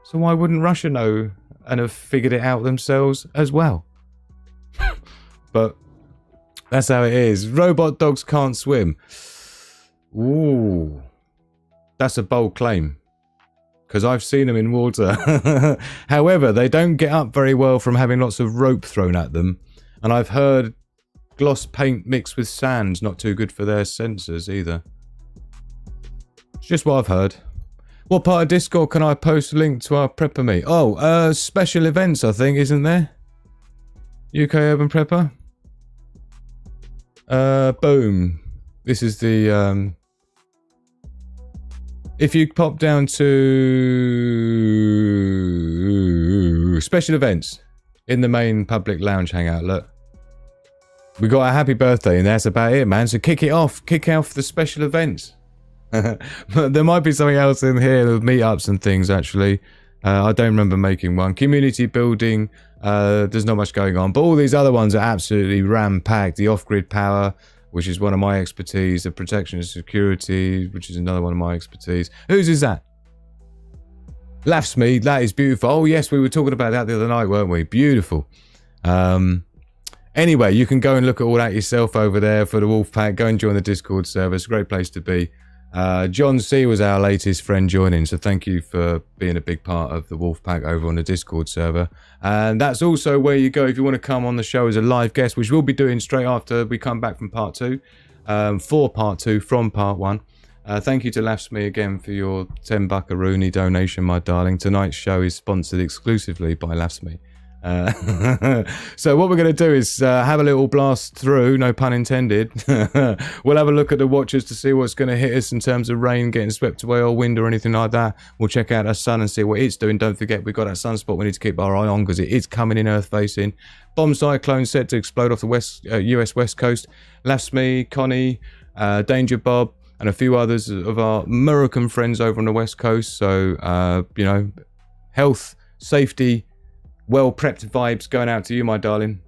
So why wouldn't Russia know and have figured it out themselves as well? But that's how it is. Robot dogs can't swim. Ooh. That's a bold claim, because I've seen them in water. However, they don't get up very well from having lots of rope thrown at them. And I've heard gloss paint mixed with sand's not too good for their sensors either. It's just what I've heard. What part of Discord can I post a link to our prepper meet? Oh, special events, I think, isn't there? UK Urban Prepper? Boom. This is the, if you pop down to special events in the main public lounge hangout, look. We got a happy birthday and that's about it, man. So kick it off. Kick off the special events. There might be something else in here with meetups and things, actually. I don't remember making one. Community building. There's not much going on, but all these other ones are absolutely ram-packed. The off-grid power, which is one of my expertise. The protection and security, which is another one of my expertise. Whose is that? Laughs me. That is beautiful. Oh yes, we were talking about that the other night, weren't we? Beautiful. Anyway, you can go and look at all that yourself over there for the Wolfpack. Go and join the Discord server. It's a great place to be. John C was our latest friend joining, so thank you for being a big part of the Wolfpack over on the Discord server. And that's also where you go if you want to come on the show as a live guest, which we'll be doing straight after we come back from part 2, for part 2 from part 1. Thank you to Laughs Me again for your 10 buckaroonie donation, my darling. Tonight's show is sponsored exclusively by Laughs Me. So what we're going to do is have a little blast through, no pun intended. We'll have a look at the watches to see what's going to hit us in terms of rain getting swept away or wind or anything like that. We'll check out our sun and see what it's doing. Don't forget, we've got that sunspot we need to keep our eye on because it is coming in earth facing. Bomb cyclone set to explode off the US West Coast. Laughs Me, Connie, Danger Bob and a few others of our American friends over on the West Coast. So, you know, health, safety, well-prepped vibes going out to you, my darling,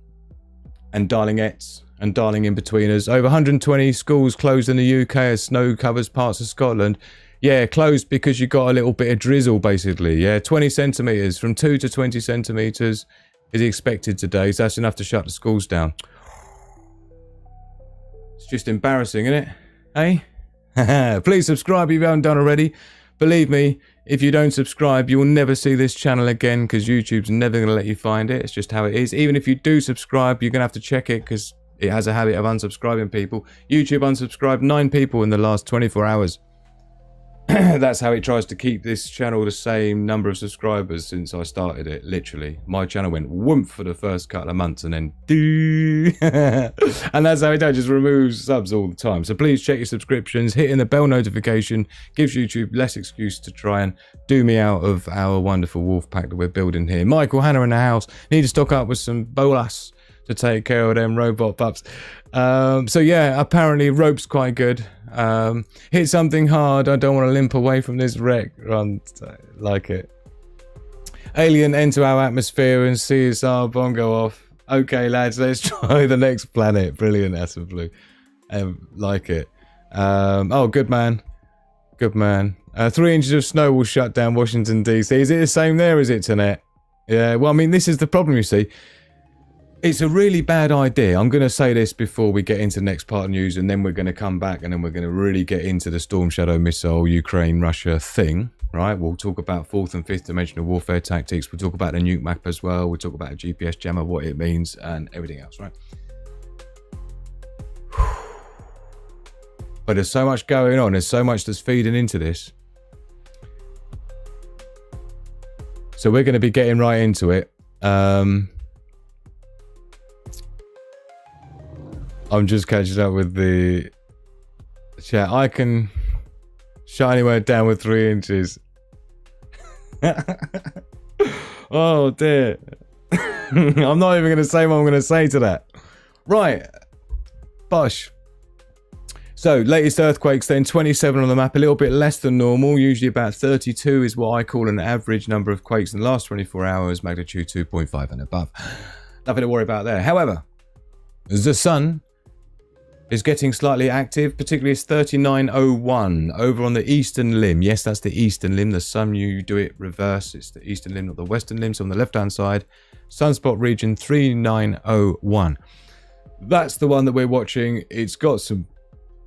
and darlingettes, and darling in-betweeners. Over 120 schools closed in the UK as snow covers parts of Scotland. Yeah, closed because you got a little bit of drizzle, basically. Yeah, 20 centimetres, from 2 to 20 centimetres is expected today, so that's enough to shut the schools down. It's just embarrassing, isn't it? Eh? Please subscribe if you haven't done already. Believe me, if you don't subscribe, you will never see this channel again because YouTube's never going to let you find it. It's just how it is. Even if you do subscribe, you're going to have to check it because it has a habit of unsubscribing people. YouTube unsubscribed 9 people in the last 24 hours. That's how it tries to keep this channel the same number of subscribers since I started it, literally. My channel went whoomp for the first couple of months and then doo. And that's how it does, just removes subs all the time. So please check your subscriptions. Hitting the bell notification gives YouTube less excuse to try and do me out of our wonderful wolf pack that we're building here. Michael, Hannah in the house. Need to stock up with some bolas to take care of them robot pups. So yeah, apparently rope's quite good. Hit something hard. I don't want to limp away from this wreck. Run, like it. Alien enter our atmosphere and CSR bomb go off. Okay, lads, let's try the next planet. Brilliant, Acid Blue. Like it. Oh, good man. Good man. 3 inches of snow will shut down Washington, D.C. Is it the same there, is it, Tanet? Yeah, well, I mean, this is the problem, you see. It's a really bad idea. I'm going to say this before we get into the next part of news, and then we're going to come back and then we're going to really get into the Storm Shadow missile, Ukraine, Russia thing, right? We'll talk about 4th and 5th dimensional warfare tactics. We'll talk about the nuke map as well. We'll talk about a GPS jammer, what it means, and everything else, right? But there's so much going on. There's so much that's feeding into this. So we're going to be getting right into it. I'm just catching up with the chat. I can shiny word down with 3 inches. Oh dear. I'm not even going to say what I'm going to say to that. Right. Bosh. So, latest earthquakes then, 27 on the map, a little bit less than normal. Usually about 32 is what I call an average number of quakes in the last 24 hours, magnitude 2.5 and above. Nothing to worry about there. However, the sun is getting slightly active, particularly it's 3901 over on the eastern limb. Yes, that's the eastern limb. The sun, you do it reverse. It's the eastern limb, not the western limb. So on the left-hand side, sunspot region 3901. That's the one that we're watching. It's got some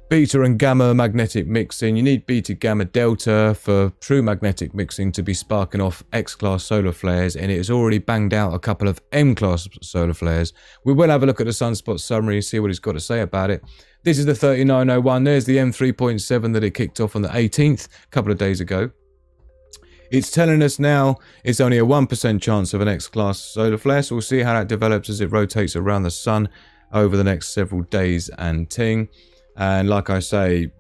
beta and gamma magnetic mixing. You need beta, gamma, delta for true magnetic mixing to be sparking off X-class solar flares, and it has already banged out a couple of M-class solar flares. We will have a look at the sunspot summary and see what it's got to say about it. This is the 3901. There's the M3.7 that it kicked off on the 18th, a couple of days ago. It's telling us now it's only a 1% chance of an X-class solar flare, so we'll see how that develops as it rotates around the sun over the next several days and ting. And like I say,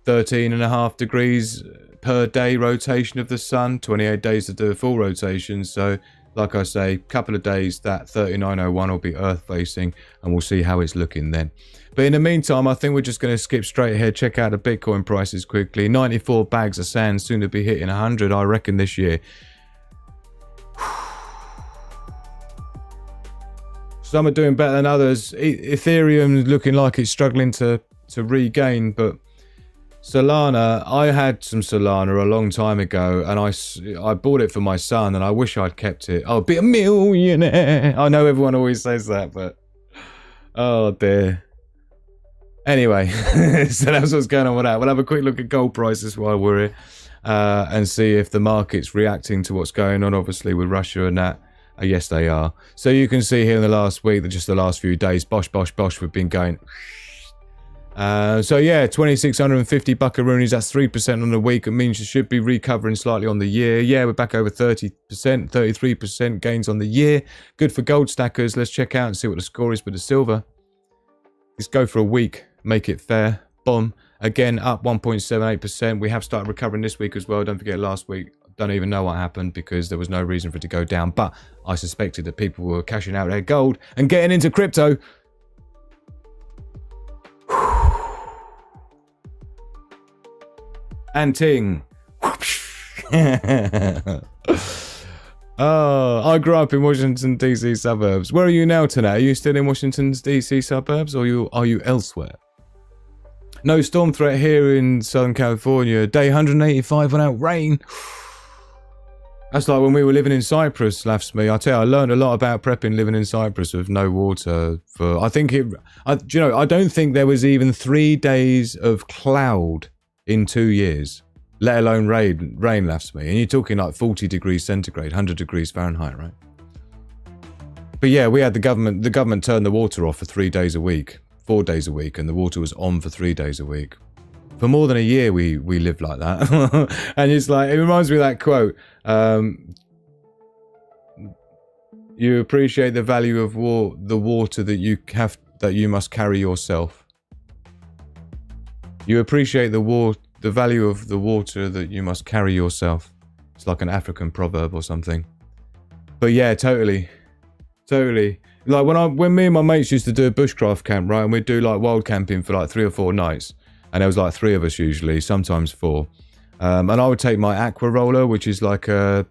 13.5 degrees per day rotation of the sun, 28 days to do a full rotation. So like I say, couple of days, that 3901 will be Earth facing, and we'll see how it's looking then. But in the meantime, I think we're just going to skip straight ahead, check out the Bitcoin prices quickly. 94 bags of sand, soon to be hitting 100, I reckon, this year. Some are doing better than others. Ethereum looking like it's struggling to regain, but Solana, I had some Solana a long time ago, and I bought it for my son, and I wish I'd kept it. I'll be a millionaire. I know everyone always says that, but oh dear. Anyway, so that's what's going on with that. We'll have a quick look at gold prices while we're here, and see if the market's reacting to what's going on, obviously, with Russia and that. Yes, they are. So you can see here in the last week, that just the last few days, bosh, bosh, bosh, we've been going. So yeah, 2,650 buckaroonies, that's 3% on the week. It means you should be recovering slightly on the year. Yeah, we're back over 30%, 33% gains on the year. Good for gold stackers. Let's check out and see what the score is with the silver. Let's go for a week, make it fair. Boom. Again, up 1.78%. We have started recovering this week as well. Don't forget last week. Don't even know what happened because there was no reason for it to go down. But I suspected that people were cashing out their gold and getting into crypto. And ting. Oh, I grew up in Washington, D.C. suburbs. Where are you now tonight? Are you still in Washington's D.C. suburbs, or are you elsewhere? No storm threat here in Southern California. Day 185 without rain. That's like when we were living in Cyprus, laughs me. I tell you, I learned a lot about prepping living in Cyprus with no water. I don't think there was even 3 days of cloud in 2 years, let alone rain, laughs me. And you're talking like 40 degrees centigrade, 100 degrees Fahrenheit, right? But yeah, we had the government turned the water off for 3 days a week, 4 days a week, and the water was on for 3 days a week. For more than a year, we lived like that. And it's like, it reminds me of that quote. You appreciate the value of the water that you must carry yourself. You appreciate the value of the water that you must carry yourself. It's like an African proverb or something. But yeah, totally. Like when me and my mates used to do a bushcraft camp, right, and we'd do like wild camping for like 3 or 4 nights, and there was like 3 of us usually, sometimes 4. And I would take my aqua roller, which is like a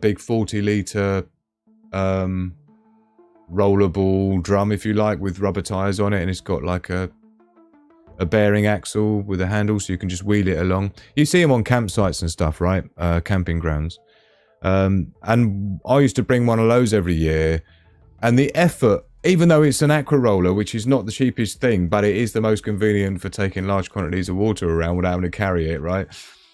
big 40-litre rollerball drum, if you like, with rubber tires on it, and it's got like a bearing axle with a handle, so you can just wheel it along. You see them on campsites and stuff, right? Camping grounds. And I used to bring one of those every year, and the effort, even though it's an aqua roller, which is not the cheapest thing, but it is the most convenient for taking large quantities of water around without having to carry it, right?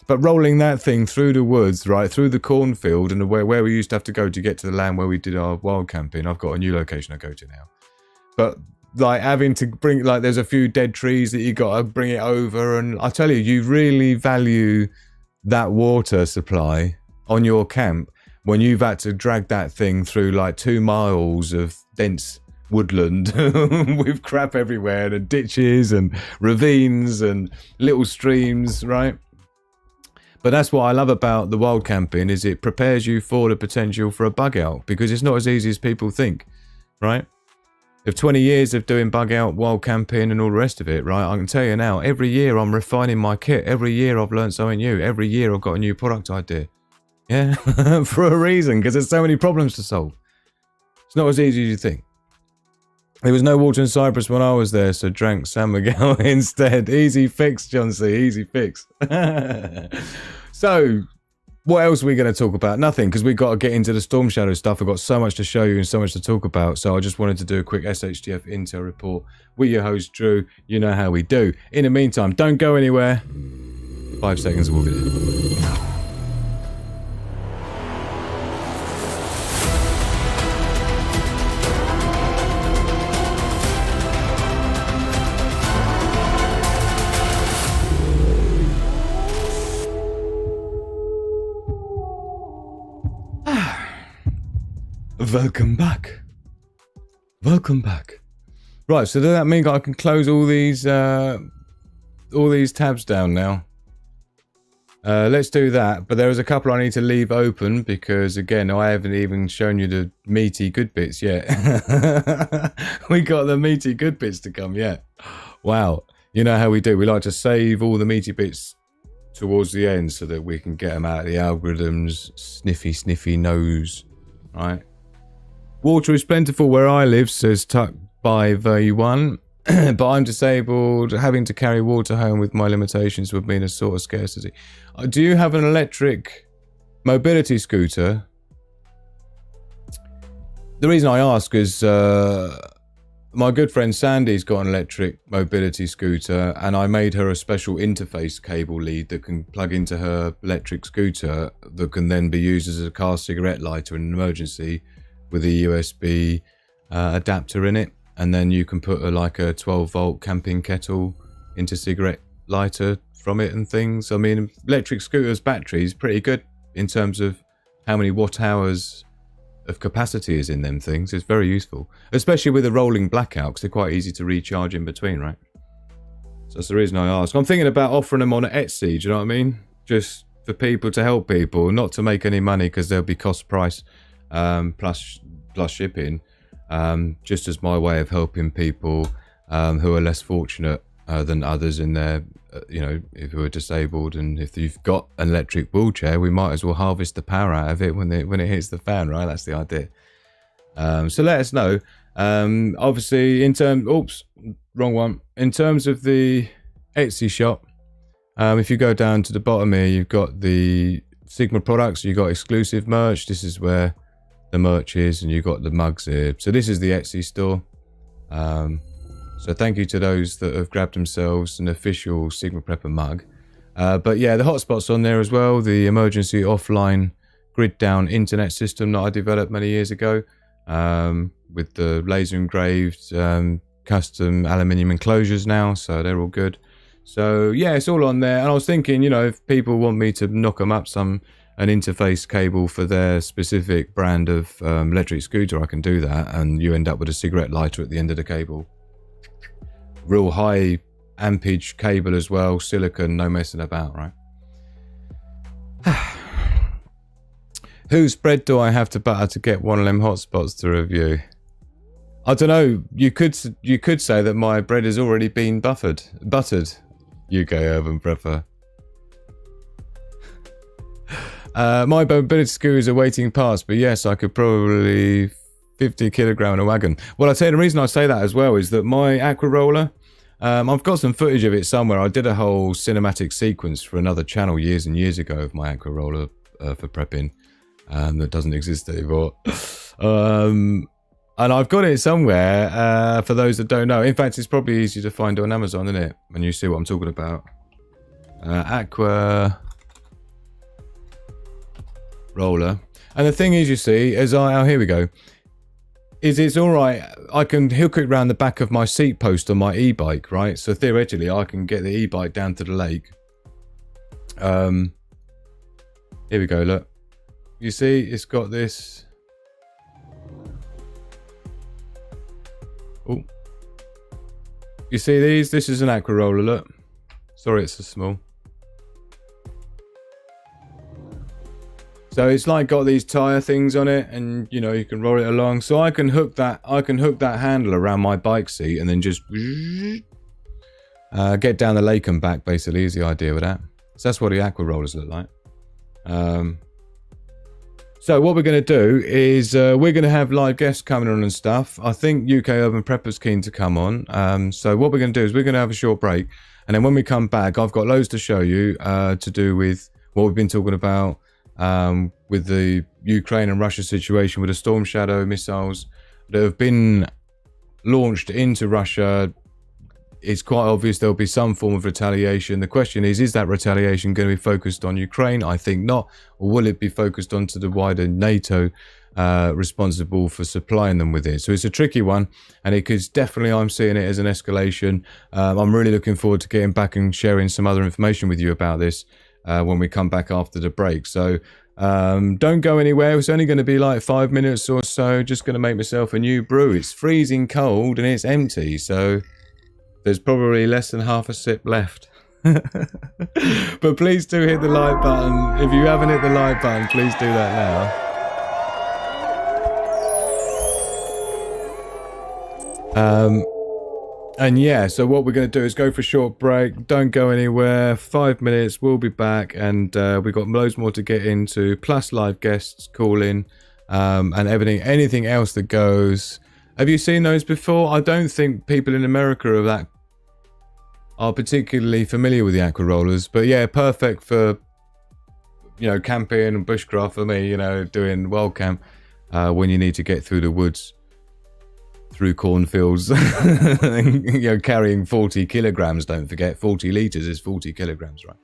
But rolling that thing through the woods, right, through the cornfield, and where we used to have to go to get to the land where we did our wild camping. I've got a new location I go to now. But like having to bring, like there's a few dead trees that you got to bring it over. And I tell you really value that water supply on your camp when you've had to drag that thing through like 2 miles of dense woodland with crap everywhere and ditches and ravines and little streams, right? But that's what I love about the wild camping, is it prepares you for the potential for a bug out, because it's not as easy as people think, right? Of 20 years of doing bug out, wild camping and all the rest of it, right? I can tell you now, every year I'm refining my kit. Every year I've learned something new. Every year I've got a new product idea. Yeah, for a reason, because there's so many problems to solve. It's not as easy as you think. There was no water in Cyprus when I was there, so drank San Miguel instead. Easy fix, John C. Easy fix. So, what else are we going to talk about? Nothing, because we've got to get into the Storm Shadow stuff. I've got so much to show you and so much to talk about. So I just wanted to do a quick SHTF Intel report with your host, Drew. You know how we do. In the meantime, don't go anywhere. 5 seconds and we'll be there. Welcome back. Right, so does that mean I can close all these tabs down now? Let's do that, but there is a couple I need to leave open because, again, I haven't even shown you the meaty good bits yet. We got the meaty good bits to come yet. Wow. You know how we do. We like to save all the meaty bits towards the end so that we can get them out of the algorithm's sniffy nose, right? Water is plentiful where I live, says Tuck by V1, but I'm disabled. Having to carry water home with my limitations would mean a sort of scarcity. Do you have an electric mobility scooter? The reason I ask is my good friend Sandy's got an electric mobility scooter, and I made her a special interface cable lead that can plug into her electric scooter that can then be used as a car cigarette lighter in an emergency, with a USB adapter in it, and then you can put like a 12-volt camping kettle into cigarette lighter from it and things. I mean, electric scooters' battery is pretty good in terms of how many watt hours of capacity is in them things. It's very useful, especially with a rolling blackout, because they're quite easy to recharge in between, right? So that's the reason I ask. I'm thinking about offering them on Etsy, do you know what I mean? Just for people, to help people, not to make any money, because there'll be cost price plus shipping, just as my way of helping people who are less fortunate than others in their, who are disabled. And if you've got an electric wheelchair, we might as well harvest the power out of it when it hits the fan, right? That's the idea. So let us know. Obviously, in terms of the Etsy shop, if you go down to the bottom here, you've got the Sigma products, you've got exclusive merch. This is where the merch is, and you got the mugs here. So this is the Etsy store. So thank you to those that have grabbed themselves an official Sigma Prepper mug. But yeah, the hotspot's on there as well. The emergency offline grid down internet system that I developed many years ago, with the laser engraved custom aluminium enclosures now. So they're all good. So yeah, it's all on there. And I was thinking, you know, if people want me to knock them up an interface cable for their specific brand of electric scooter, I can do that, and you end up with a cigarette lighter at the end of the cable. Real high ampage cable as well, silicon, no messing about, right? Whose bread do I have to butter to get one of them hotspots to review? I don't know. You could say that my bread has already been buttered. UK Urban Prepper. My mobility screw is awaiting parts, but yes, I could probably 50 kilogram in a wagon. Well, I tell you, the reason I say that as well is that my aqua roller, I've got some footage of it somewhere. I did a whole cinematic sequence for another channel years and years ago of my aqua roller for prepping. That doesn't exist anymore. And I've got it somewhere for those that don't know. In fact, it's probably easy to find on Amazon, isn't it? When you see what I'm talking about. Aqua roller. And the thing is, you see, here we go. It's all right. I can hook it around the back of my seat post on my e-bike, right? So theoretically, I can get the e-bike down to the lake. Here we go, look. You see, it's got this. Oh. You see these? This is an aqua roller, look. Sorry, it's so small. So it's like got these tire things on it, and you know, you can roll it along. So I can hook that handle around my bike seat and then just get down the lake and back, basically, is the idea with that. So that's what the aqua rollers look like. So what we're going to do is we're going to have live guests coming on and stuff. I think UK Urban Prepper's keen to come on. So what we're going to do is we're going to have a short break. And then when we come back, I've got loads to show you to do with what we've been talking about with the Ukraine and Russia situation with the Storm Shadow missiles that have been launched into Russia. It's quite obvious there'll be some form of retaliation. The question is that retaliation going to be focused on Ukraine? I think not. Or will it be focused onto the wider NATO responsible for supplying them with it? So it's a tricky one, and it is definitely, I'm seeing it as an escalation. I'm really looking forward to getting back and sharing some other information with you about this when we come back after the break. So don't go anywhere. It's only going to be like 5 minutes or so. Just going to make myself a new brew. It's freezing cold and it's empty, so there's probably less than half a sip left. But please do hit the like button. If you haven't hit the like button, please do that now. And yeah, so what we're going to do is go for a short break. Don't go anywhere. 5 minutes, we'll be back. And we've got loads more to get into, plus live guests calling and anything else that goes. Have you seen those before? I don't think people in America are particularly familiar with the aqua rollers, but yeah, perfect for, you know, camping and bushcraft for me, you know, doing wild camp when you need to get through the woods, through cornfields, you know, carrying 40 kilograms, don't forget, 40 litres is 40 kilograms, right?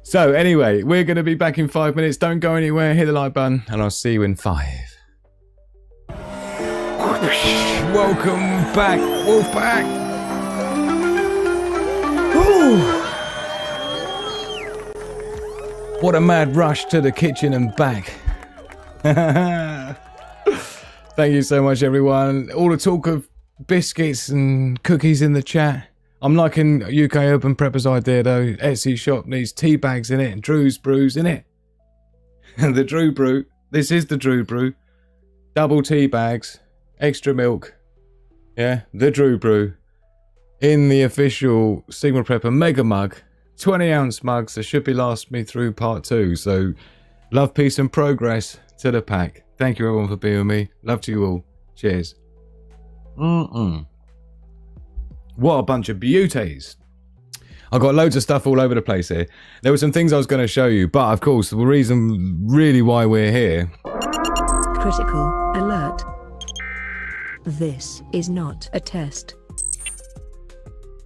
So anyway, we're going to be back in 5 minutes. Don't go anywhere, hit the like button, and I'll see you in 5. Welcome back, Wolfpack. Ooh. What a mad rush to the kitchen and back. Thank you so much, everyone. All the talk of biscuits and cookies in the chat. I'm liking UK Urban Prepper's idea, though. Etsy shop needs tea bags in it and Drew's brews in it. The Drew brew. This is the Drew brew. Double tea bags. Extra milk. Yeah, the Drew brew. In the official Sigma Prepper mega mug. 20-ounce mugs that should be last me through part 2. So, love, peace and progress to the pack. Thank you everyone for being with me. Love to you all. Cheers. What a bunch of beauties. I've got loads of stuff all over the place here. There were some things I was going to show you, but of course the reason really why we're here. Critical alert. This is not a test.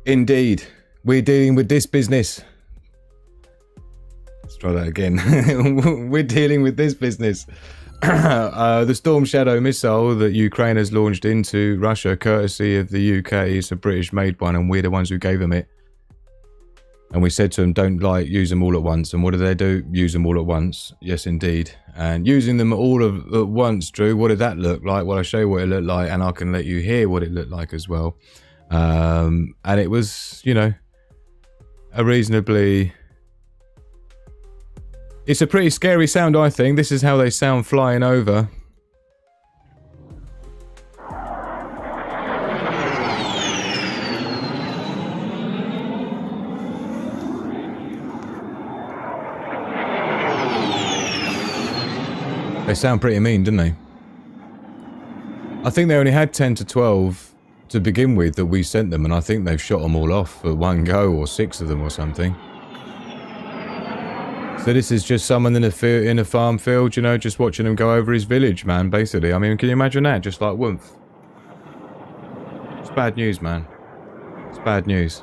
Indeed. We're dealing with this business. Let's try that again. We're dealing with this business. The Storm Shadow missile that Ukraine has launched into Russia, courtesy of the UK, is a British-made one, and we're the ones who gave them it. And we said to them, don't like use them all at once. And what did they do? Use them all at once. Yes, indeed. And using them all at once, Drew, what did that look like? Well, I'll show you what it looked like, and I can let you hear what it looked like as well. And it was, you know, a reasonably... It's a pretty scary sound, I think. This is how they sound flying over. They sound pretty mean, don't they? I think they only had 10 to 12 to begin with that we sent them, and I think they've shot them all off at one go, or 6 of them or something. So this is just someone in a farm field, you know, just watching him go over his village, man, basically. I mean, can you imagine that? Just like woof. It's bad news, man. It's bad news.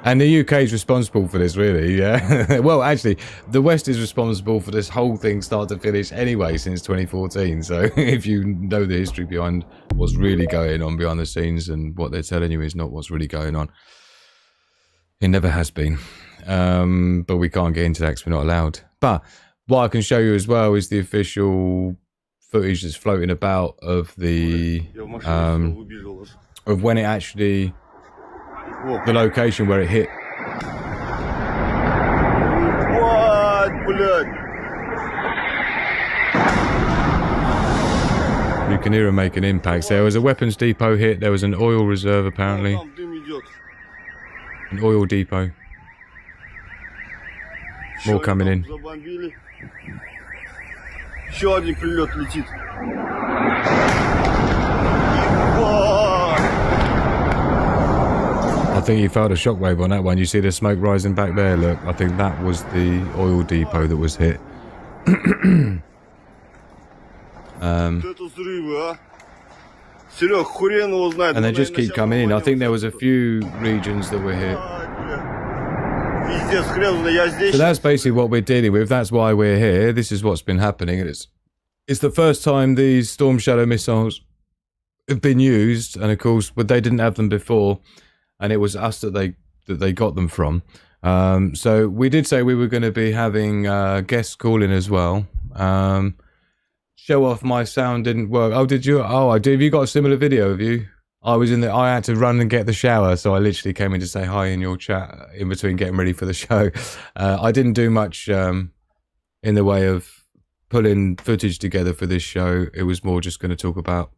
And the UK is responsible for this, really, yeah. Well, actually, the West is responsible for this whole thing start to finish anyway since 2014. So if you know the history behind what's really going on behind the scenes, and what they're telling you is not what's really going on. It never has been. But we can't get into that because we're not allowed. But what I can show you as well is the official footage that's floating about of the of when it actually, the location where it hit. You can hear him make an impact. So there was a weapons depot hit. There was an oil reserve apparently. An oil depot. More coming in. Еще один прилет летит. I think you felt a shockwave on that one. You see the smoke rising back there, look. I think that was the oil depot that was hit. Это взрывы, а? Серег, хрен его знает. And they just keep coming in. I think there was a few regions that were hit. So that's basically what we're dealing with. That's why we're here. This is what's been happening. And it's the first time these Storm Shadow missiles have been used. And of course, but they didn't have them before. And it was us that they got them from. So we did say we were going to be having guests call in as well. Show off my sound didn't work. Oh, did you? Oh, I did. Have you got a similar video of you? I was in the. I had to run and get the shower, so I literally came in to say hi in your chat in between getting ready for the show. I didn't do much in the way of pulling footage together for this show. It was more just going to talk about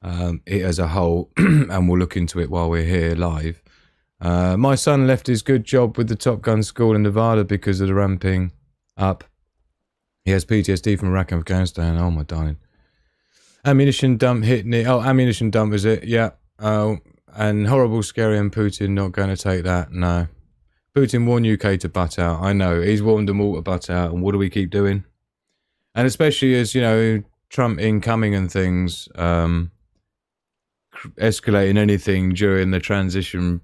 it as a whole, and we'll look into it while we're here live. My son left his good job with the Top Gun school in Nevada because of the ramping up. He has PTSD from Iraq and Afghanistan. Oh my darling. Ammunition dump hit near... Oh, ammunition dump is it? Yeah. Oh, and horrible, scary, and Putin not going to take that. No. Putin warned UK to butt out. I know. He's warned them all to butt out. And what do we keep doing? And especially as, you know, Trump incoming and things, escalating anything during the transition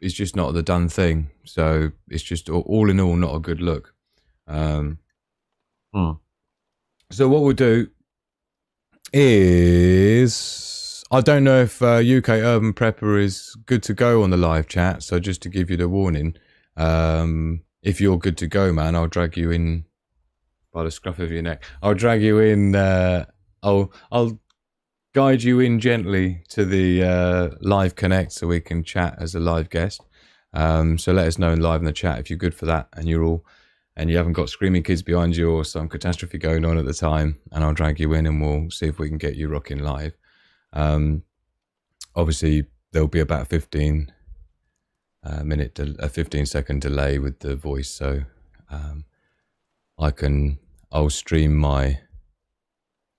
is just not the done thing. So it's just all in all not a good look. So what we'll do is, I don't know if UK Urban Prepper is good to go on the live chat, so just to give you the warning, if you're good to go, man, I'll drag you in by the scruff of your neck. I'll drag you in, I'll guide you in gently to the live connect so we can chat as a live guest. So let us know live in the chat if you're good for that and you haven't got screaming kids behind you or some catastrophe going on at the time, and I'll drag you in and we'll see if we can get you rocking live. Obviously, there'll be about a 15 second delay with the voice, so I'll stream my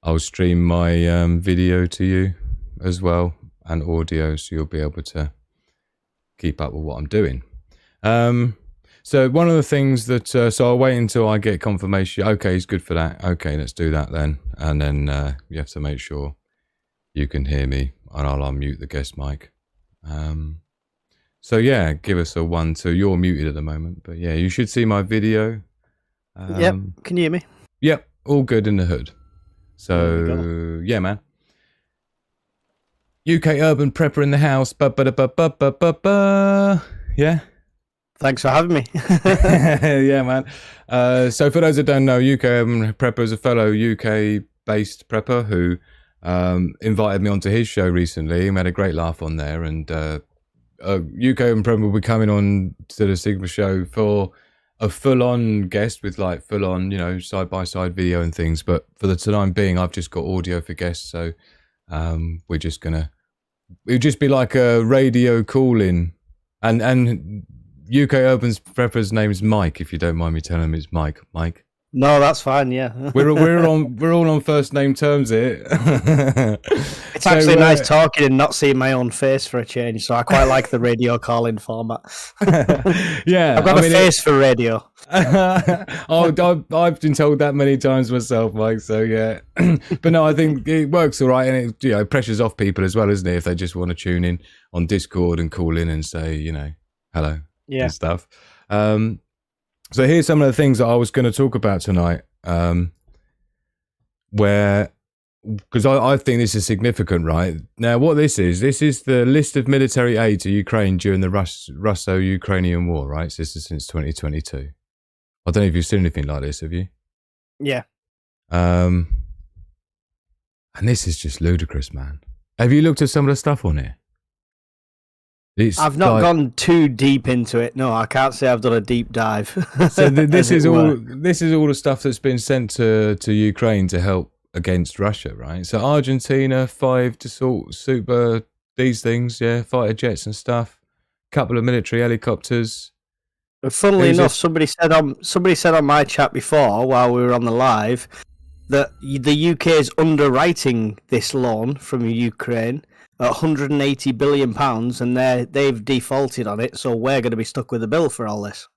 video to you as well, and audio, so you'll be able to keep up with what I'm doing. So one of the things that, so I'll wait until I get confirmation. Okay, he's good for that. Okay, let's do that then. And then you have to make sure you can hear me, and I'll unmute the guest mic. So yeah, give us a 1, 2. You're muted at the moment, but yeah, you should see my video. Yep, can you hear me? Yep, all good in the hood. So yeah, man. UK Urban Prepper in the house. Yeah. Thanks for having me. Yeah, man. So for those that don't know, UK Urban Prepper is a fellow UK-based prepper who invited me onto his show recently. We had a great laugh on there, and UK Urban Prepper will be coming on to the Sigma show for a full-on guest with like full-on, you know, side-by-side video and things. But for the time being, I've just got audio for guests, so we're just gonna. It'll just be like a radio call-in, and UK Urban's Prepper's name is Mike. If you don't mind me telling him, it's Mike. Mike. No, that's fine. Yeah, we're all on first name terms here. It's actually nice talking and not seeing my own face for a change. So I quite like the radio call-in format. Yeah, I've got a face for radio. I've been told that many times myself, Mike. So yeah, but no, I think it works all right, and it pressures off people as well, isn't it? If they just want to tune in on Discord and call in and say, hello, and stuff. So here's some of the things that I was going to talk about tonight, because I think this is significant, right? Now, what this is the list of military aid to Ukraine during the Russo-Ukrainian war, right? So this is since 2022. I don't know if you've seen anything like this, have you? Yeah. And this is just ludicrous, man. Have you looked at some of the stuff on here? I've not gone too deep into it. No, I can't say I've done a deep dive. So this is all the stuff that's been sent to Ukraine to help against Russia, right? So Argentina, 5 Dassault Super, these things, fighter jets and stuff, couple of military helicopters. But funnily enough, somebody said on my chat before while we were on the live that the UK is underwriting this loan from Ukraine at £180 billion, and they've defaulted on it, so we're going to be stuck with the bill for all this.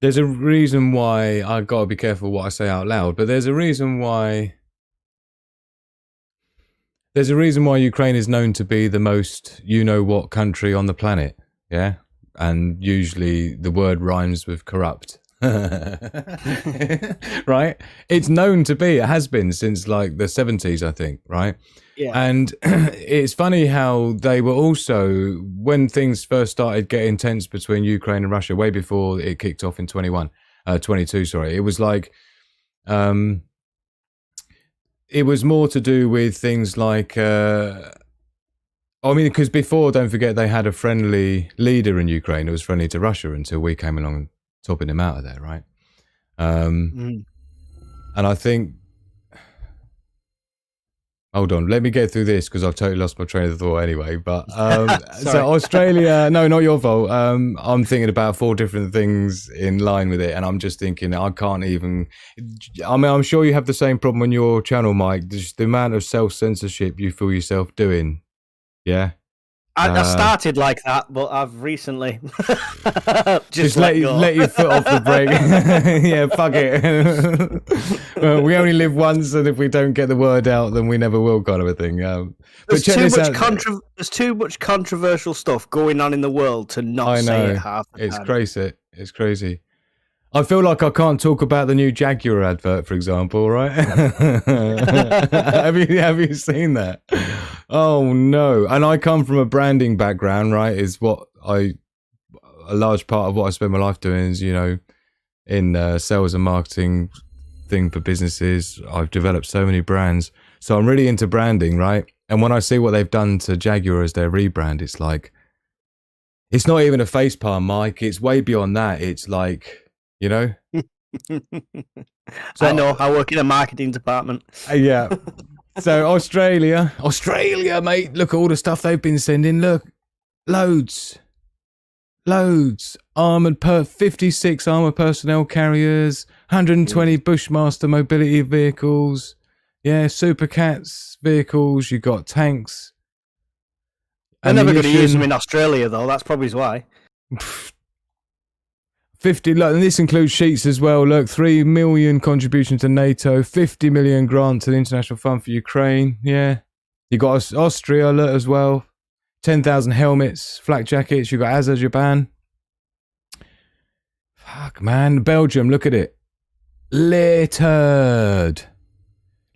There's a reason why I've got to be careful what I say out loud, but there's a reason why Ukraine is known to be the most you-know-what country on the planet, yeah? And usually the word rhymes with corrupt. Right? It's known to be, it has been since like the 70s, I think, right? Yeah. And it's funny how they were also, when things first started getting tense between Ukraine and Russia, way before it kicked off in 22, it was like, it was more to do with things like, because before, don't forget, they had a friendly leader in Ukraine who was friendly to Russia until we came along topping him out of there, right? And I think, hold on, let me get through this because I've totally lost my train of thought anyway. But so Australia, no, not your fault. I'm thinking about 4 different things in line with it, and I'm just thinking I can't even. I mean, I'm sure you have the same problem on your channel, Mike. Just the amount of self-censorship you feel yourself doing. Yeah. I started like that, but I've recently just let your foot off the brake. Yeah, fuck it. Well, we only live once, and if we don't get the word out, then we never will, kind of a thing. There's too much controversial stuff going on in the world to not say it half the time. Crazy. It's crazy. I feel like I can't talk about the new Jaguar advert, for example, right? Have you seen that? Oh no! And I come from a branding background, right? Is a large part of what I spend my life doing is, in sales and marketing thing for businesses. I've developed so many brands, so I'm really into branding, right? And when I see what they've done to Jaguar as their rebrand, it's like, it's not even a face palm, Mike. It's way beyond that. It's like, So I know. I work in a marketing department. Yeah. So Australia, mate. Look at all the stuff they've been sending. Look, loads. Armored 56 armored personnel carriers, 120 Bushmaster mobility vehicles. Yeah, Super Cats vehicles. You got tanks. They're never going to use them in Australia, though. That's probably why. 50, look, and this includes sheets as well. Look, 3 million contribution to NATO, 50 million grant to the International Fund for Ukraine. Yeah. You got Austria, look, as well. 10,000 helmets, flak jackets. You got Azerbaijan. Fuck, man. Belgium, look at it. Littered.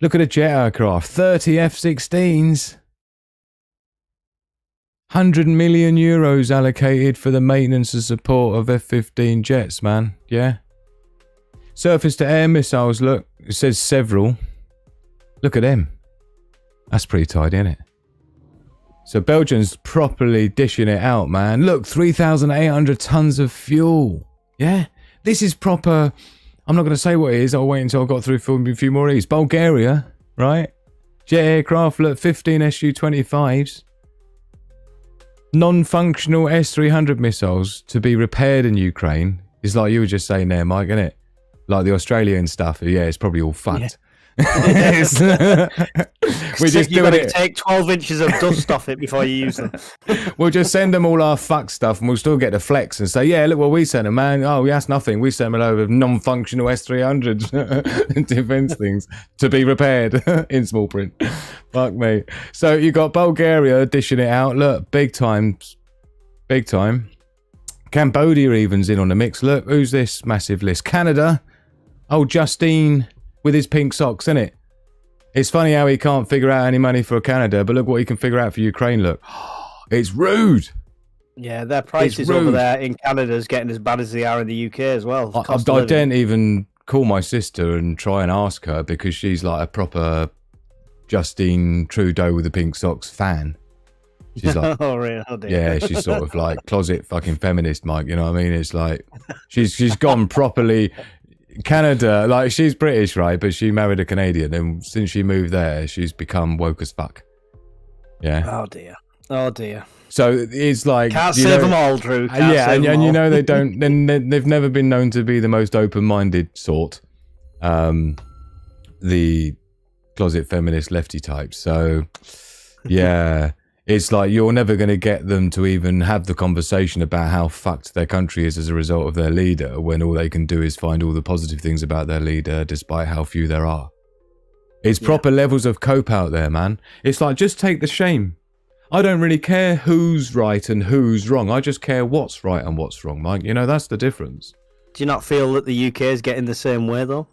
Look at the jet aircraft. 30 F-16s. 100 million euros allocated for the maintenance and support of F-15 jets, man. Yeah. Surface-to-air missiles, look, it says several. Look at them. That's pretty tidy, isn't it? So Belgium's properly dishing it out, man. Look, 3,800 tons of fuel. Yeah? This is proper... I'm not going to say what it is. I'll wait until I've got through a few more of these. Bulgaria, right? Jet aircraft, look, 15 Su-25s. Non-functional S-300 missiles to be repaired in Ukraine. It's like you were just saying there, Mike, isn't it? Like the Australian stuff. Yeah, it's probably all fucked. Yeah. We're just You've doing got to it. take 12 inches of dust off it before you use them. We'll just send them all our fuck stuff and we'll still get the flex and say, yeah, look what we sent them, man. Oh, that's nothing. We sent them a load of non-functional S-300 defense things to be repaired in small print. Fuck me. So you got Bulgaria dishing it out. Look, big time. Big time. Cambodia even's in on the mix. Look, who's this massive list? Canada. Oh, Justine with his pink socks, isn't it? It's funny how he can't figure out any money for Canada, but look what he can figure out for Ukraine, look. It's rude. Yeah, their prices over there in Canada is getting as bad as they are in the UK as well. I don't even call my sister and try and ask her because she's like a proper Justine Trudeau with the pink socks fan. She's like, oh, really? Oh, yeah, she's sort of like closet fucking feminist, Mike. You know what I mean? It's like she's gone properly... Canada, like she's British, right? But she married a Canadian, and since she moved there, she's become woke as fuck. Yeah. Oh dear. Oh dear. So it's like can't save them all, Drew. And you know they don't. They've never been known to be the most open-minded sort. The closet feminist lefty types. So yeah. It's like you're never going to get them to even have the conversation about how fucked their country is as a result of their leader when all they can do is find all the positive things about their leader despite how few there are. It's proper levels of cope out there, man. It's like, just take the shame. I don't really care who's right and who's wrong. I just care what's right and what's wrong, Mike. You know, that's the difference. Do you not feel that the UK is getting the same way, though?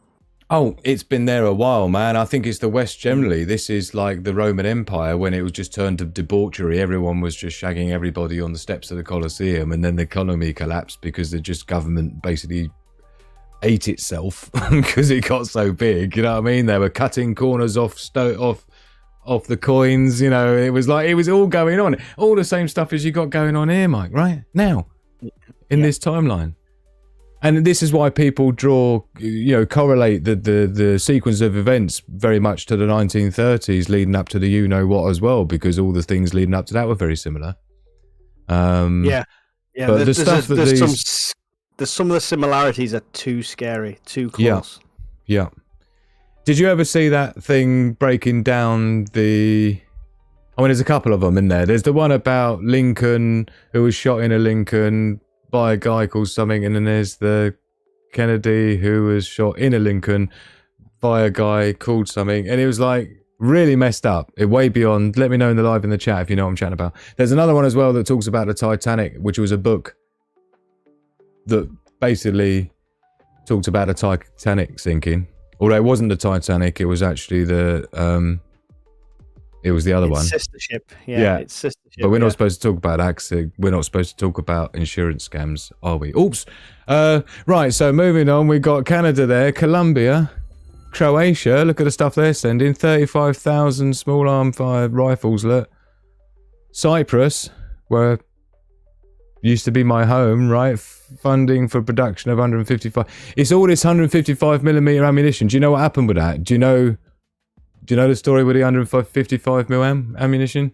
Oh, it's been there a while, man. I think it's the West generally. This is like the Roman Empire when it was just turned to debauchery. Everyone was just shagging everybody on the steps of the Colosseum, and then the economy collapsed because the just government basically ate itself because it got so big. You know what I mean? They were cutting corners off the coins. You know, it was like it was all going on, all the same stuff as you got going on here, Mike. Right now, in this timeline. And this is why people draw, correlate the sequence of events very much to the 1930s leading up to the you-know-what as well, because all the things leading up to that were very similar. Yeah. But there's some of the similarities are too scary, too close. Yeah. Did you ever see that thing breaking down the... I mean, there's a couple of them in there. There's the one about Lincoln, who was shot in a Lincoln... by a guy called something, and then there's the Kennedy who was shot in a Lincoln by a guy called something, and it was like really messed up. It way beyond. Let me know in the live in the chat if you know what I'm chatting about. There's another one as well that talks about the Titanic, which was a book that basically talked about the Titanic sinking. Although it wasn't the Titanic, it was actually the it was the other one. Sister ship. Yeah. It's sister ship. But we're not supposed to talk about accident. We're not supposed to talk about insurance scams, are we? Oops. Right, so moving on, we got Canada there, Colombia, Croatia. Look at the stuff they're sending. 35,000 small arm fire rifles. Look. Cyprus, where used to be my home, right? Funding for production of 155. It's all this 155mm ammunition. Do you know what happened with that? Do you know the story with the 155mm ammunition?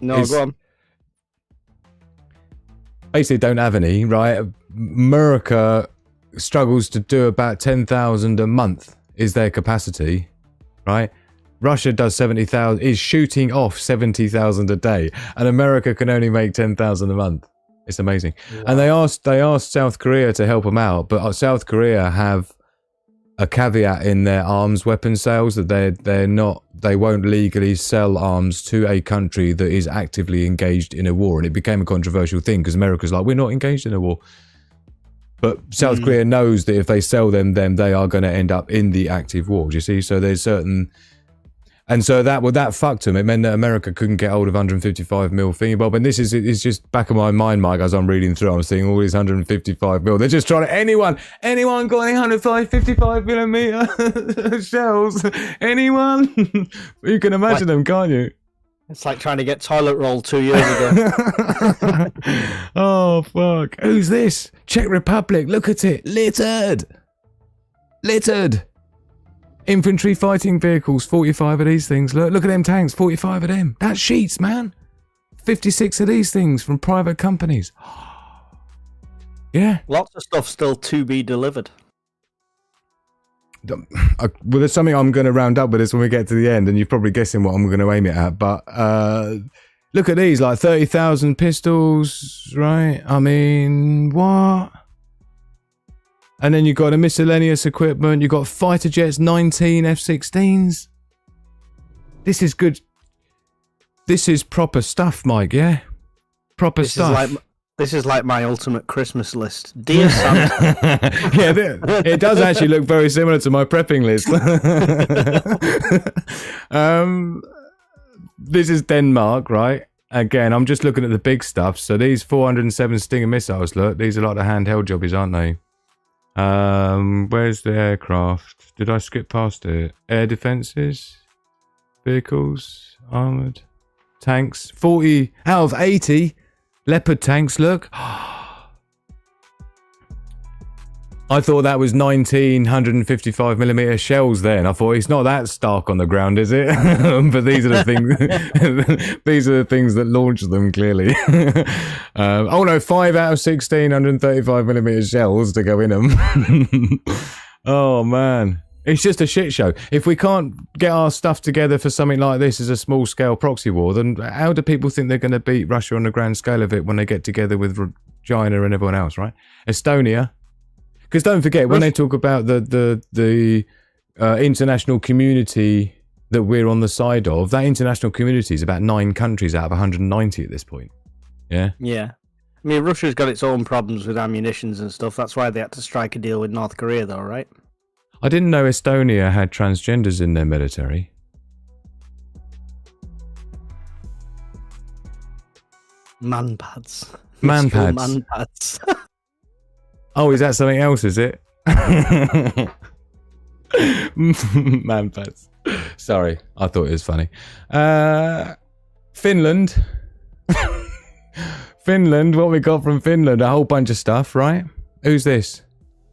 No, go on. Basically, don't have any, right? America struggles to do about 10,000 a month is their capacity, right? Russia does 70,000, is shooting off 70,000 a day, and America can only make 10,000 a month. It's amazing. Wow. And they asked South Korea to help them out, but South Korea have a caveat in their arms weapon sales that they won't legally sell arms to a country that is actively engaged in a war. And it became a controversial thing because America's like, we're not engaged in a war. But South Korea knows that if they sell them, then they are going to end up in the active war. Do you see? So there's certain... And so that fucked them. It meant that America couldn't get hold of 155 mil thingy bob. And this is just back of my mind, Mike, as I'm reading through. I'm seeing all these 155 mil. They're just trying to anyone got any 155 millimeter shells? Anyone? You can imagine them, can't you? It's like trying to get toilet roll 2 years ago. Oh fuck! Who's this? Czech Republic. Look at it, littered. Infantry fighting vehicles, 45 of these things. Look at them tanks, 45 of them. That's sheets, man. 56 of these things from private companies. Yeah. Lots of stuff still to be delivered. Well, there's something I'm going to round up with this when we get to the end, and you're probably guessing what I'm going to aim it at. But look at these, like 30,000 pistols, right? I mean, what? And then you've got a miscellaneous equipment. You've got fighter jets, 19 F-16s. This is good. This is proper stuff, Mike, yeah? Proper stuff. This is like my ultimate Christmas list. Dear Santa. Yeah, it does actually look very similar to my prepping list. This is Denmark, right? Again, I'm just looking at the big stuff. So these 407 Stinger missiles, look, these are like the handheld jobbies, aren't they? Where's the aircraft? Did I skip past it? Air defenses, vehicles, armored, tanks. 40 out of 80 Leopard tanks. Look, I thought that was 1,955 millimeter shells. Then I thought it's not that stark on the ground, is it? But these are the things. These are the things that launch them. Clearly. Oh no, 5 out of 16 135 millimeter shells to go in them. Oh man, it's just a shit show. If we can't get our stuff together for something like this as a small scale proxy war, then how do people think they're going to beat Russia on the grand scale of it when they get together with China and everyone else, right? Estonia. Because don't forget, when they talk about the international community that we're on the side of, that international community is about 9 countries out of 190 at this point. Yeah? Yeah. I mean, Russia's got its own problems with ammunitions and stuff. That's why they had to strike a deal with North Korea, though, right? I didn't know Estonia had transgenders in their military. Man pads. Man pads. Man pads. Oh, is that something else, is it? Man pads. Sorry, I thought it was funny. Finland. Finland, what we got from Finland? A whole bunch of stuff, right? Who's this?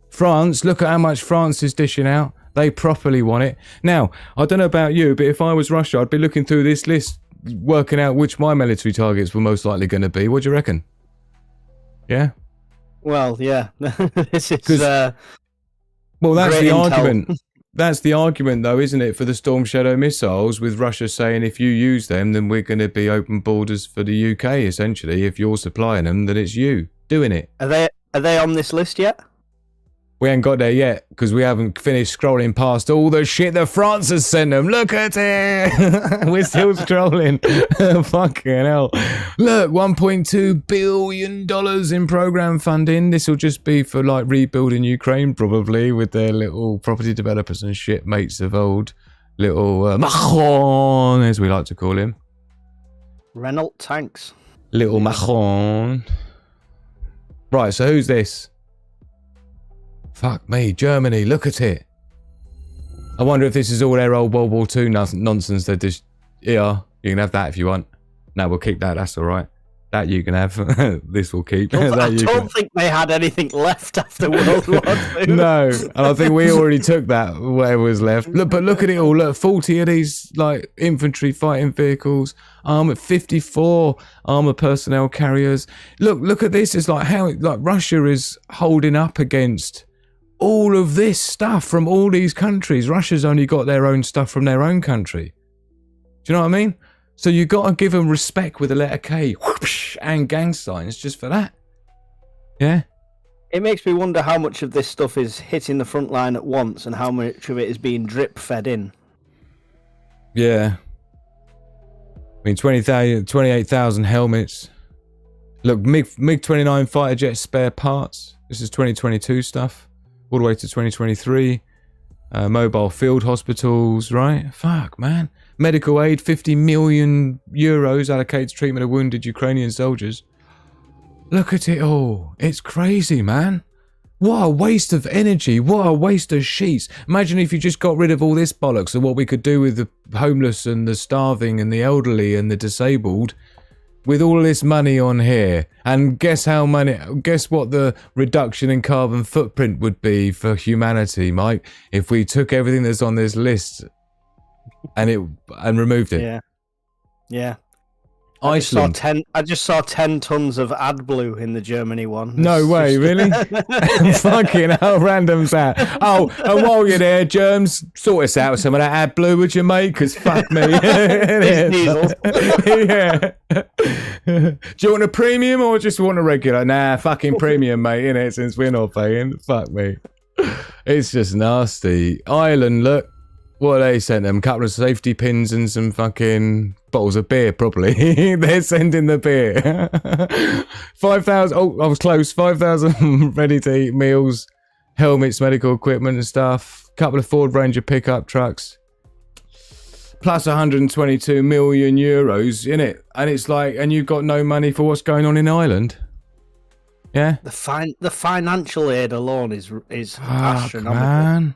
France. Look at how much France is dishing out. They properly want it. Now, I don't know about you, but if I was Russia, I'd be looking through this list, working out which my military targets were most likely going to be. What do you reckon? Yeah? Well, yeah. This is well, that's the intel. argument. That's the argument, though, isn't it, for the Storm Shadow missiles, with Russia saying if you use them, then we're going to be open borders for the UK, essentially. If you're supplying them, then it's you doing it. Are they on this list yet? We ain't got there yet, because we haven't finished scrolling past all the shit that France has sent them. Look at it! We're still scrolling. Fucking hell. Look, $1.2 billion in program funding. This will just be for, like, rebuilding Ukraine, probably, with their little property developers and shit mates of old. Little Macron, as we like to call him. Renault tanks. Little Macron. Right, so who's this? Fuck me, Germany, look at it. I wonder if this is all their old World War II nonsense. They're just, yeah, you can have that if you want. No, we'll keep that, that's alright. That you can have. This will keep. I don't think they had anything left after World War II. No, and I think we already took that, whatever was left. Look, but look at it all. Look, 40 of these, like, infantry fighting vehicles, 54 armor personnel carriers. Look at this. It's like how, like, Russia is holding up against all of this stuff from all these countries. Russia's only got their own stuff from their own country. Do you know what I mean? So you got to give them respect with the letter K, whoosh, and gang signs just for that. Yeah? It makes me wonder how much of this stuff is hitting the front line at once and how much of it is being drip fed in. Yeah. I mean, 28,000 helmets. Look, MiG-29 fighter jet spare parts. This is 2022 stuff. All the way to 2023. Mobile field hospitals, right? Fuck, man. Medical aid, 50 million euros allocated to treatment of wounded Ukrainian soldiers. Look at it all. It's crazy, man. What a waste of energy. What a waste of sheets. Imagine if you just got rid of all this bollocks and what we could do with the homeless and the starving and the elderly and the disabled with all this money on here. And guess what the reduction in carbon footprint would be for humanity, Mike, if we took everything that's on this list and removed it. Yeah. Yeah. Iceland. I just saw 10 tons of AdBlue in the Germany one. No way, really? Fucking how random's that? Oh, and while you're there, Germs, sort us out with some of that AdBlue, would you, mate? Because fuck me. Yeah. Do you want a premium or just want a regular? Nah, fucking premium, mate, innit? Since we're not paying. Fuck me. It's just nasty. Ireland, look. What they sent them? A couple of safety pins and some fucking bottles of beer, probably. They're sending the beer. 5,000. Oh, I was close. 5,000 ready-to-eat meals, helmets, medical equipment and stuff. Couple of Ford Ranger pickup trucks. Plus 122 million euros in it, and it's like, and you've got no money for what's going on in Ireland. Yeah. The financial aid alone is astronomical. Man.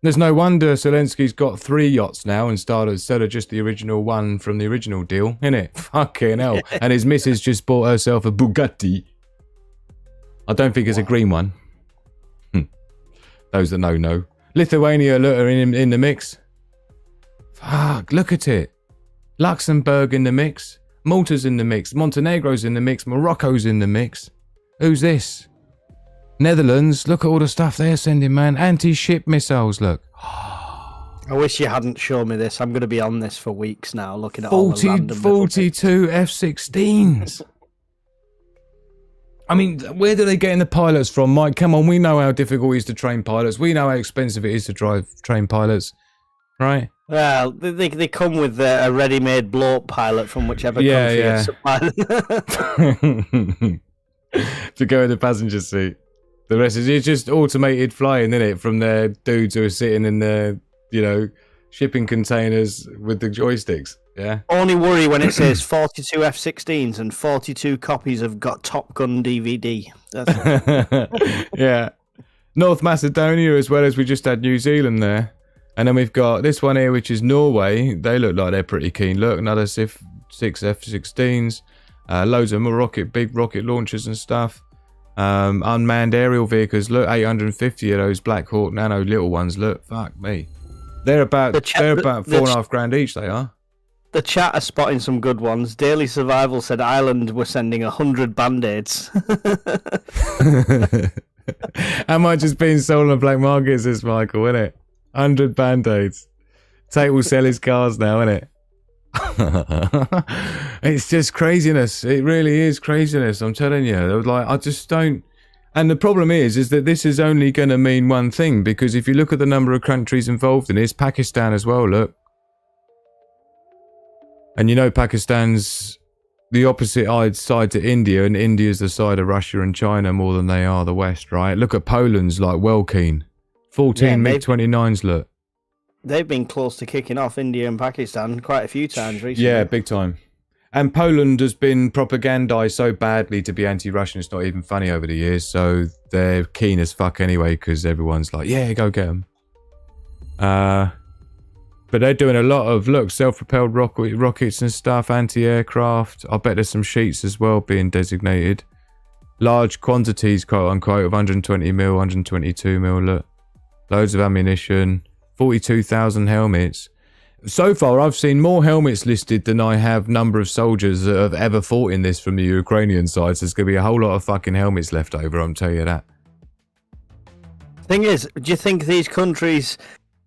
There's no wonder Zelensky's got 3 yachts now instead of just the original one from the original deal, innit? Fucking hell. And his missus just bought herself a Bugatti. I don't think it's a green one. Those that know. Lithuania are in the mix. Fuck, look at it. Luxembourg in the mix. Malta's in the mix. Montenegro's in the mix. Morocco's in the mix. Who's this? Netherlands, look at all the stuff they're sending, man. Anti-ship missiles, look. I wish you hadn't shown me this. I'm going to be on this for weeks now, looking at all the random 42 F-16s. I mean, where do they get in the pilots from, Mike? Come on, we know how difficult it is to train pilots. We know how expensive it is to train pilots, right? Well, they come with a ready-made blow-up pilot from whichever country it's supplied. To go in the passenger seat. The rest is it's just automated flying, isn't it? From their dudes who are sitting in the, shipping containers with the joysticks. Yeah. Only worry when it says 42 F-16s and 42 copies of Top Gun DVD. Yeah. North Macedonia, as well as we just had New Zealand there. And then we've got this one here, which is Norway. They look like they're pretty keen. Look, another 6 F-16s. Loads of big rocket launchers and stuff. Unmanned aerial vehicles, look, 850 of those Black Hawk Nano little ones, look, fuck me. They're about $4,500 each, they are. The chat are spotting some good ones. Daily Survival said Ireland were sending 100 Band-Aids. How much is being sold on the black market is this, Michael, isn't it? 100 Band-Aids. Tate will sell his cars now, isn't it? It's just craziness. It really is craziness, I'm telling you. Like, I just don't. And the problem is that this is only going to mean one thing, because if you look at the number of countries involved in this, Pakistan as well, look. And Pakistan's the opposite side to India, and India's the side of Russia and China more than they are the West, right? Look at Poland's like well keen. 14 MiG-29s, look. They've been close to kicking off India and Pakistan quite a few times recently. Yeah, big time. And Poland has been propagandized so badly to be anti-Russian, it's not even funny over the years. So they're keen as fuck anyway, because everyone's like, yeah, go get them. But they're doing a lot of, self-propelled rockets and stuff, anti-aircraft. I bet there's some sheets as well being designated. Large quantities, quote-unquote, of 120 mil, 122 mil, look. Loads of ammunition. 42,000 helmets. So far, I've seen more helmets listed than I have number of soldiers that have ever fought in this from the Ukrainian side. So there's going to be a whole lot of fucking helmets left over, I'll tell you that. Thing is, do you think these countries,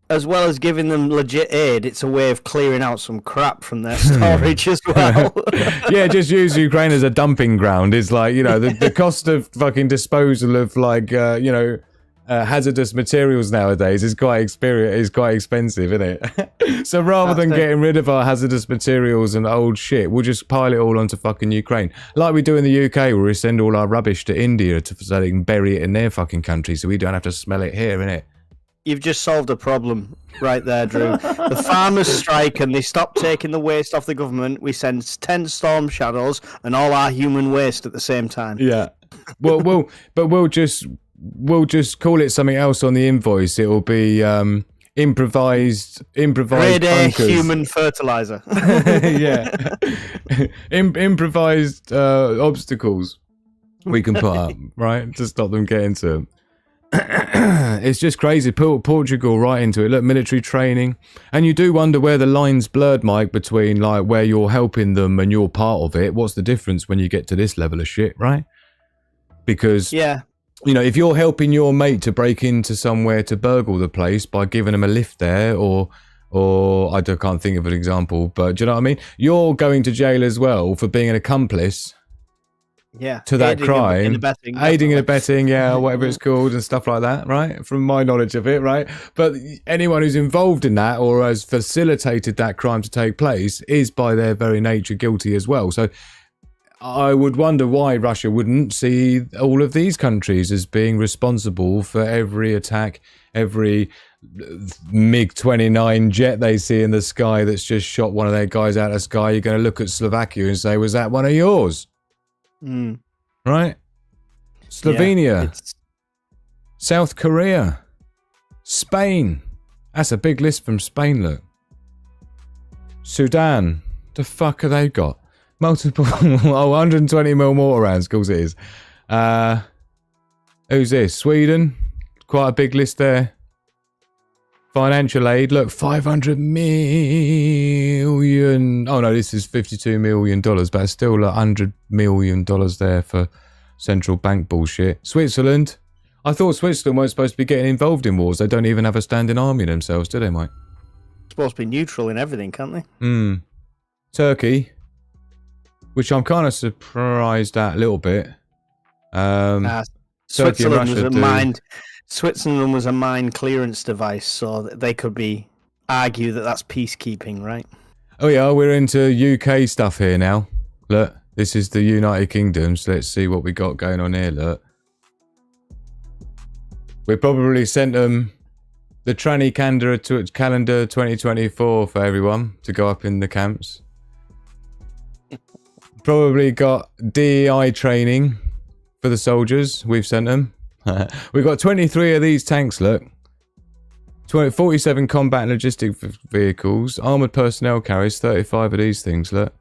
as well as giving them legit aid, it's a way of clearing out some crap from their storage as well? Yeah, just use Ukraine as a dumping ground. It's like, the cost of fucking disposal of hazardous materials nowadays is quite expensive, isn't it? So rather than getting rid of our hazardous materials and old shit, we'll just pile it all onto fucking Ukraine, like we do in the UK, where we send all our rubbish to India so they can bury it in their fucking country, so we don't have to smell it here, innit? you've just solved a problem right there, Drew. The farmers strike and they stop taking the waste off the government. We send 10 storm shadows and all our human waste at the same time. Yeah. Well, but we'll just call it something else on the invoice. It will be improvised Grade A bunkers. human fertilizer. Yeah. Improvised obstacles we can put up, right, to stop them getting to them. It's just crazy. Portugal right into it. Look, military training. And you do wonder where the line's blurred, Mike, between like where you're helping them and you're part of it. What's the difference when you get to this level of shit, right? Because, yeah, you know, if you're helping your mate to break into somewhere to burgle the place by giving them a lift there, or can't think of an example, but do you know what I mean? You're going to jail as well for being an accomplice. Yeah, To that crime, aiding and abetting, yeah, whatever it's called, and stuff like that, right? From my knowledge of it, right? But anyone who's involved in that or has facilitated that crime to take place is by their very nature guilty as well. So I would wonder why Russia wouldn't see all of these countries as being responsible for every attack, every MiG-29 jet they see in the sky that's just shot one of their guys out of the sky. You're going to look at Slovakia and say, was that one of yours? Right? Slovenia, Yeah, South Korea, Spain. That's a big list from Spain, look. Sudan. The fuck have they got? Multiple 120 mil mortar rounds, of course it is. Who's this? Sweden. Quite a big list there. Financial aid, look, 500 million. Oh no, this is $52 million, but it's still $100 million there for central bank bullshit. Switzerland. I thought Switzerland weren't supposed to be getting involved in wars. They don't even have a standing army themselves, do they, Mike? supposed to be neutral in everything, can't they? Turkey, which I'm kind of surprised at a little bit. Turkey and Russia Switzerland was a mine clearance device, so they could argue that that's peacekeeping, right? Oh yeah, we're into UK stuff here now. Look, this is the United Kingdom, so let's see what we got going on here. Look, we probably sent them the tranny calendar 2024 for everyone to go up in the camps. Probably got DEI training for the soldiers. We've sent them. We've got 23 of these tanks, look. 47 combat and logistic vehicles. Armoured personnel carriers, 35 of these things, look.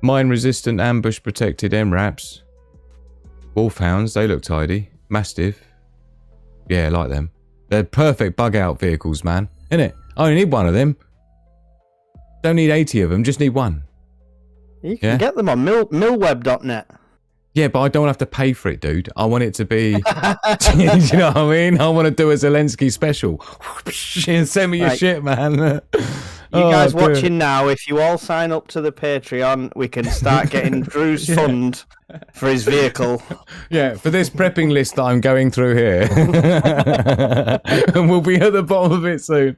Mine-resistant, ambush-protected MRAPs. Wolfhounds, they look tidy. Mastiff. Yeah, I like them. They're perfect bug-out vehicles, man. Innit? I only need one of them. Don't need 80 of them, just need one. You can get them on millweb.net. Yeah, but I don't have to pay for it, dude. I want it to be... do you know what I mean? I want to do a Zelensky special. Send me your shit, man. You guys watching now, if you all sign up to the Patreon, we can start getting Drew's fund for his vehicle. Yeah, for this prepping list that I'm going through here. And we'll be at the bottom of it soon.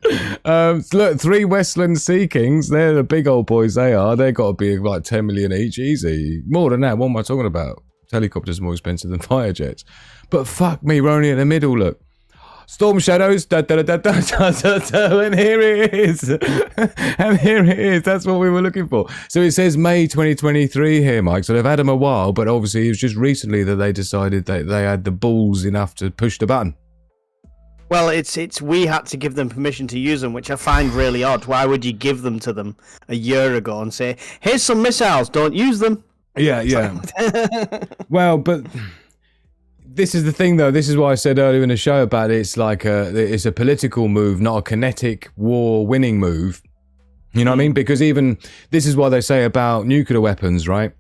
Look, 3 Westland Sea Kings. They're the big old boys they are. They've got to be like 10 million each, easy. More than that, what am I talking about? Helicopters are more expensive than fire jets. But fuck me, we're only in the middle, look. Storm Shadows, and here it is. And here it is. That's what we were looking for. So it says May 2023 here, Mike. So they've had them a while, but obviously it was just recently that they decided that they had the balls enough to push the button. Well, it's we had to give them permission to use them, which I find really odd. Why would you give them to them a year ago and say, here's some missiles, don't use them? Yeah. Well, but... This is the thing, though. This is what I said earlier in the show about it. It's like it's a political move, not a kinetic war-winning move. You know what I mean? Because even this is what they say about nuclear weapons, right?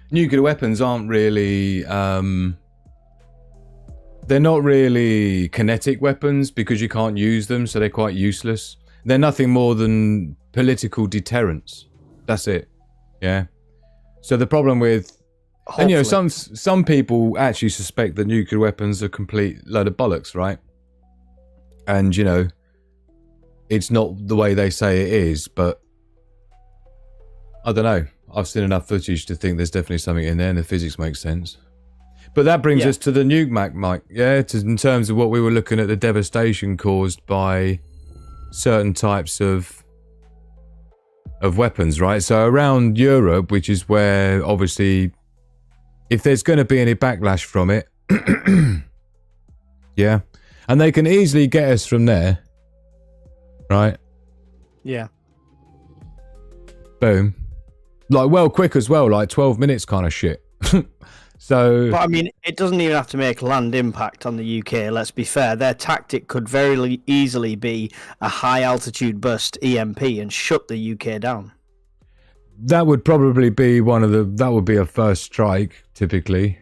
Nuclear weapons aren't really they're not really kinetic weapons because you can't use them, so they're quite useless. They're nothing more than political deterrence. That's it. Yeah. So the problem with Hopefully. And you know, some people actually suspect that nuclear weapons are a complete load of bollocks, right? And you know, it's not the way they say it is, but I don't know. I've seen enough footage to think there's definitely something in there, and the physics makes sense. But that brings us to the nuke map, Mike. Yeah, in terms of what we were looking at, the devastation caused by certain types of weapons, right? So around Europe, which is where obviously, if there's going to be any backlash from it, yeah, and they can easily get us from there, right? Yeah. Boom. Like, well, quick as well, like 12 minutes kind of shit. So, but I mean, it doesn't even have to make land impact on the UK. Let's be fair. Their tactic could very easily be a high altitude burst EMP and shut the UK down. That would probably be that would be a first strike typically.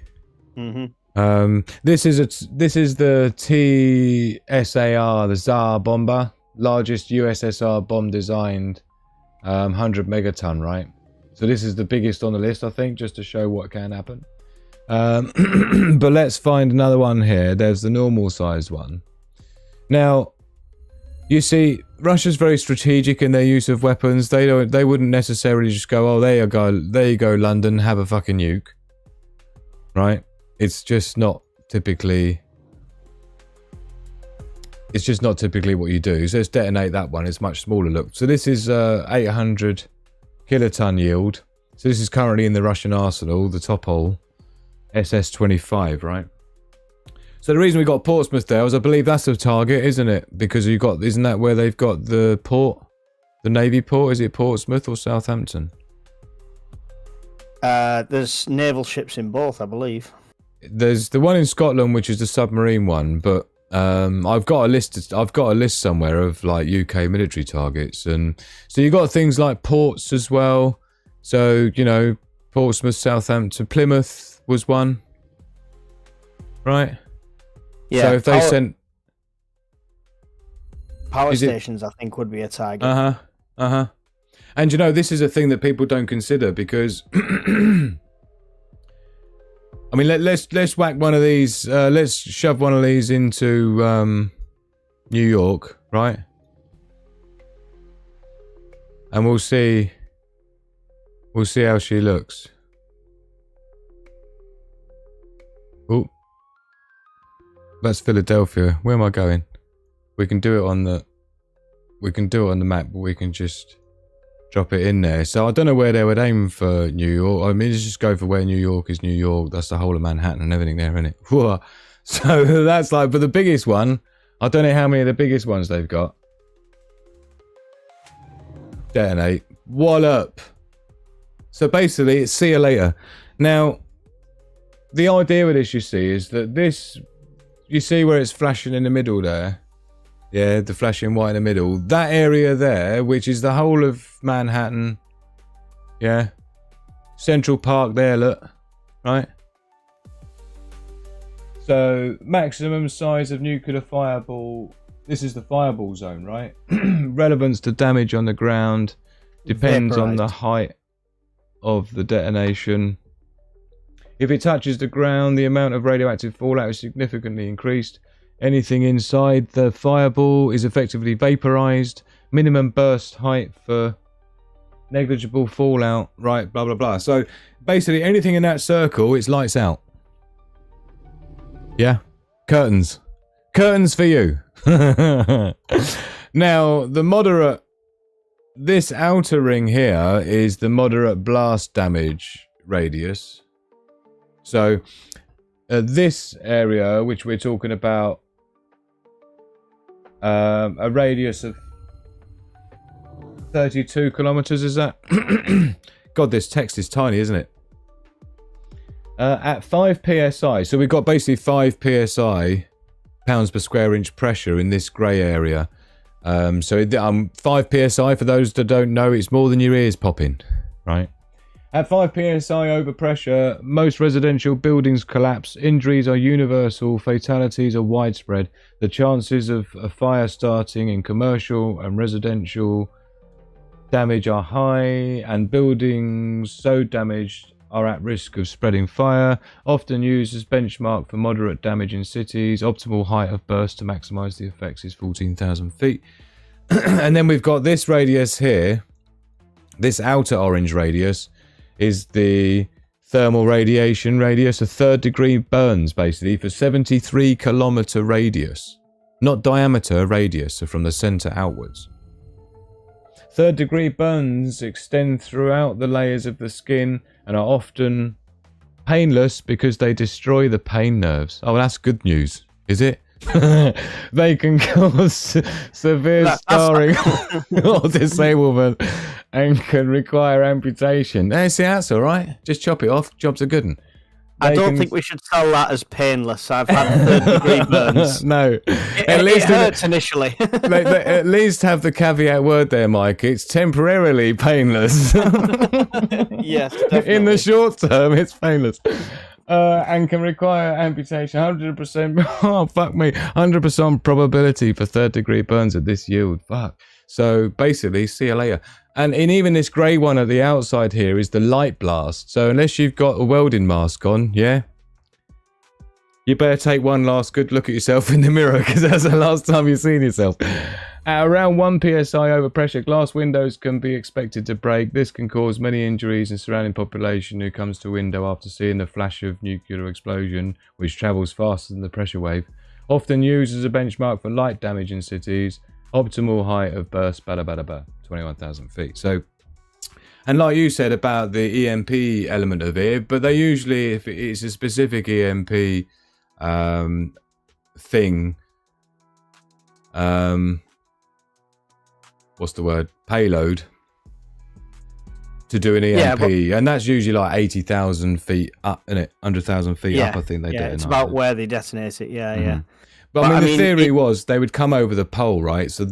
Mm-hmm. This is the TSAR, the Tsar bomber, largest USSR bomb designed, 100 megaton, right? So this is the biggest on the list, I think, just to show what can happen. But let's find another one here. There's the normal sized one. Now, you see, Russia's very strategic in their use of weapons. They wouldn't necessarily just go, oh, there you go, London, have a fucking nuke. Right? It's just not typically what you do. So let's detonate that one. It's much smaller, look. So this is 800 kiloton yield. So this is currently in the Russian arsenal, the top hole. SS-25, right? So the reason we got Portsmouth there is I believe that's the target, isn't it? Because isn't that where they've got the port? The Navy port? Is it Portsmouth or Southampton? There's naval ships in both, I believe. There's the one in Scotland, which is the submarine one, but I've got a list somewhere of like UK military targets, and so you got things like ports as well. So, you know, Portsmouth, Southampton, Plymouth was one, right? Yeah. So if they sent power stations, I think would be a target. And you know, this is a thing that people don't consider because I mean, let's whack one of these. Let's shove one of these into New York, right? And we'll see how she looks. Oh, that's Philadelphia. Where am I going? We can do it on the map, but we can just drop it in there. So I don't know where they would aim for New York. I mean, let's just go for where New York is New York. That's the whole of Manhattan and everything there, isn't it? Whoa. So that's like, but the biggest one, I don't know how many of the biggest ones they've got. Detonate. Wallop. So basically, it's see you later. Now, the idea with this, you see, is that this, you see where it's flashing in the middle there? Yeah, the flashing white in the middle. That area there, which is the whole of Manhattan. Yeah. Central Park there, look. Right? So, maximum size of nuclear fireball. This is the fireball zone, right? Relevance to damage on the ground. Depends on the height of the detonation. If it touches the ground, the amount of radioactive fallout is significantly increased. Anything inside the fireball is effectively vaporized. Minimum burst height for negligible fallout. Right, blah, blah, blah. So basically anything in that circle, it's lights out. Yeah? Curtains. Curtains for you. Now, the moderate... This outer ring here is the moderate blast damage radius. So, this area, which we're talking about, a radius of 32 kilometers, is that? God, this text is tiny, isn't it? At 5 psi, so we've got basically 5 psi, pounds per square inch pressure in this grey area. So 5 psi, for those that don't know, it's more than your ears popping, right? At 5 psi overpressure, most residential buildings collapse. Injuries are universal. Fatalities are widespread. The chances of a fire starting in commercial and residential damage are high, and buildings so damaged are at risk of spreading fire. Often used as benchmark for moderate damage in cities. Optimal height of burst to maximise the effects is 14,000 feet. And then we've got this radius here. This outer orange radius is the thermal radiation radius, a 3rd-degree burns, basically, for 73-kilometer radius. Not diameter, radius, so from the center outwards. 3rd-degree burns extend throughout the layers of the skin and are often painless because they destroy the pain nerves. Oh, that's good news, is it? They can cause severe scarring or disablement and can require amputation. Hey, see, that's all right. Just chop it off. Job's a good one. I don't think we should sell that as painless. I've had 3rd-degree burns. No. It hurts initially. they at least have the caveat word there, Mike. It's temporarily painless. Yes, definitely. In the short term, it's painless. And can require amputation. 100%. Oh, fuck me. 100% probability for 3rd-degree burns at this yield. Fuck. So basically, see you later. And in even this grey one at the outside here is the light blast. So unless you've got a welding mask on, yeah, you better take one last good look at yourself in the mirror, because that's the last time you've seen yourself. At around 1 psi overpressure, glass windows can be expected to break. This can cause many injuries in surrounding population who comes to a window after seeing the flash of nuclear explosion, which travels faster than the pressure wave. Often used as a benchmark for light damage in cities. Optimal height of burst, 21,000 feet. So, and like you said about the EMP element of it, but they usually, if it's a specific EMP thing, what's the word? Payload to do an EMP, and that's usually like 80,000 feet up, isn't it? 100,000 feet up, I think they detonate. It's about where they detonate it. Yeah. But I mean, the theory was they would come over the pole, right? So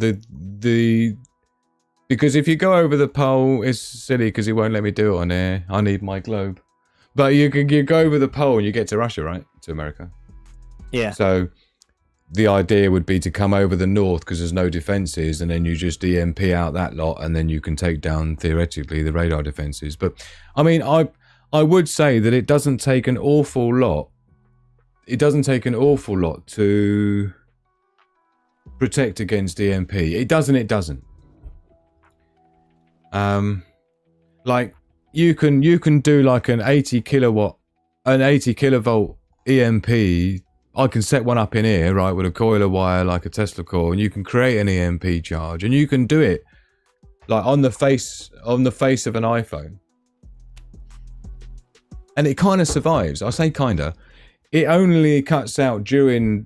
because if you go over the pole, it's silly because he won't let me do it on air. I need my globe. But you go over the pole and you get to Russia, right? To America. Yeah. So the idea would be to come over the north because there's no defenses, and then you just EMP out that lot, and then you can take down theoretically the radar defenses. But I mean, I would say that it doesn't take an awful lot. It doesn't take an awful lot to protect against EMP. It doesn't. Like you can do like an 80 kilovolt EMP. I can set one up in here, right, with a coil of wire like a Tesla coil, and you can create an EMP charge, and you can do it like on the face of an iPhone, and it kind of survives. I say kinda. It only cuts out during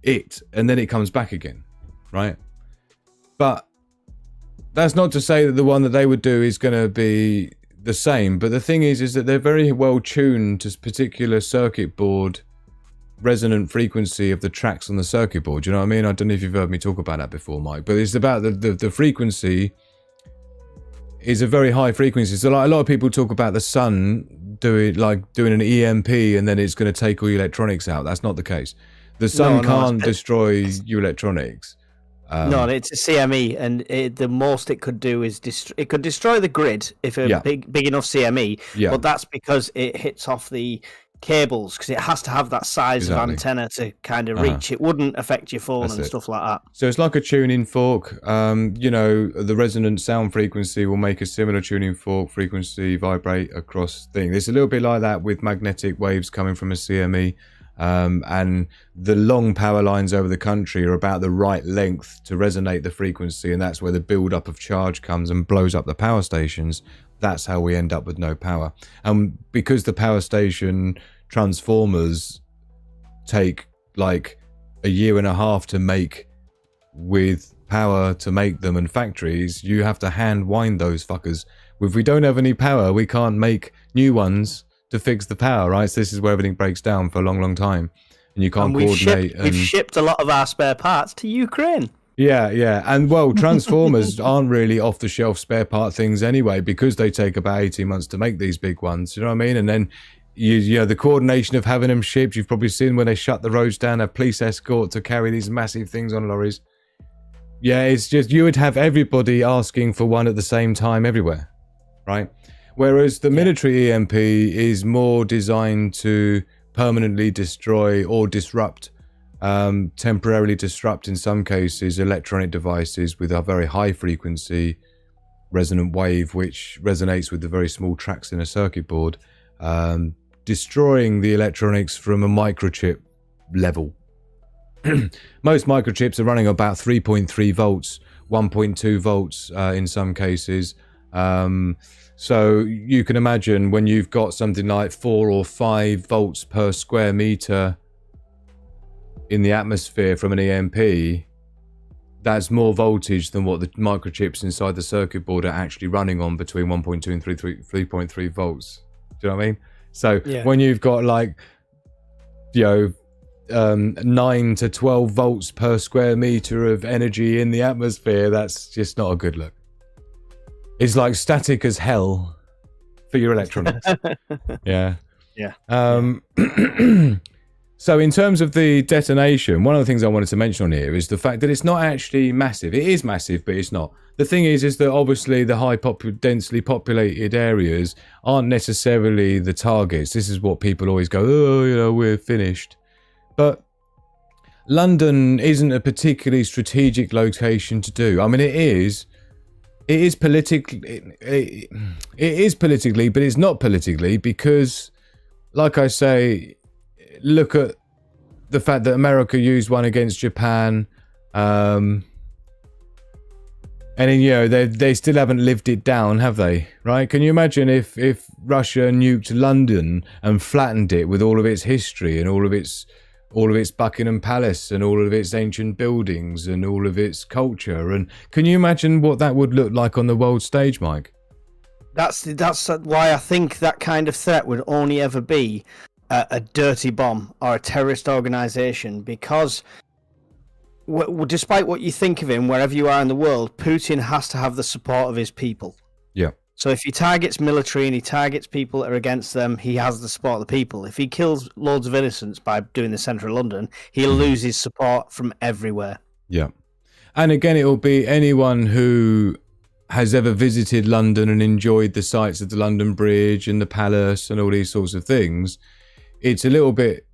it, and then it comes back again, right? But that's not to say that the one that they would do is going to be the same. But the thing is that they're very well tuned to particular circuit board resonant frequency of the tracks on the circuit board. Do you know what I mean? I don't know if you've heard me talk about that before, Mike, but it's about the frequency is a very high frequency. So like a lot of people talk about the sun doing an EMP and then it's going to take all your electronics out. That's not the case. The sun can't destroy your electronics. No, it's a CME, and the most it could do is it could destroy the grid if a big enough CME. Yeah. But that's because it hits off the cables, because it has to have that size of antenna to kind of reach. It wouldn't affect your phone stuff like that. So it's like a tuning fork. The resonant sound frequency will make a similar tuning fork frequency vibrate across things. It's a little bit like that with magnetic waves coming from a CME. And the long power lines over the country are about the right length to resonate the frequency, and that's where the build-up of charge comes and blows up the power stations. That's how we end up with no power. And because the power station transformers take like a year and a half to make, with power to make them in factories, you have to hand wind those fuckers. If we don't have any power, we can't make new ones to fix the power, right? So this is where everything breaks down for a long time, and you can't coordinate. We've shipped a lot of our spare parts to Ukraine. Yeah, and well, transformers aren't really off-the-shelf spare part things anyway, because they take about 18 months to make these big ones. You know what I mean? And then you know the coordination of having them shipped. You've probably seen when they shut the roads down, a police escort to carry these massive things on lorries. Yeah, it's just you would have everybody asking for one at the same time everywhere, right? Whereas the military EMP is more designed to permanently destroy or disrupt, temporarily disrupt in some cases, electronic devices with a very high frequency resonant wave, which resonates with the very small tracks in a circuit board. destroying the electronics from a microchip level. Most microchips are running about 3.3 volts, 1.2 volts in some cases. So you can imagine when you've got something like 4 or 5 volts per square meter in the atmosphere from an EMP, that's more voltage than what the microchips inside the circuit board are actually running on, between 1.2 and 3.3 volts. Do you know what I mean? So when you've got like, 9 to 12 volts per square meter of energy in the atmosphere, that's just not a good look. It's like static as hell for your electronics. Yeah. So in terms of the detonation, one of the things I wanted to mention on here is the fact that it's not actually massive. It is massive, but it's not. The thing is that obviously the densely populated areas aren't necessarily the targets. This is what people always go, oh, we're finished. But London isn't a particularly strategic location to do. I mean, it is politically, it is politically, but it's not politically, because, like I say, look at the fact that America used one against Japan, and then, they still haven't lived it down, have they? Right? Can you imagine if Russia nuked London and flattened it with all of its history and all of its Buckingham Palace and all of its ancient buildings and all of its culture? And can you imagine what that would look like on the world stage, Mike? That's why I think that kind of threat would only ever be a dirty bomb or a terrorist organization, because despite what you think of him, wherever you are in the world, Putin has to have the support of his people. Yeah. So if he targets military and he targets people that are against them, he has the support of the people. If he kills loads of innocents by doing the centre of London, he'll lose his support from everywhere. Yeah. And again, it will be anyone who has ever visited London and enjoyed the sights of the London Bridge and the Palace and all these sorts of things. It's a little bit,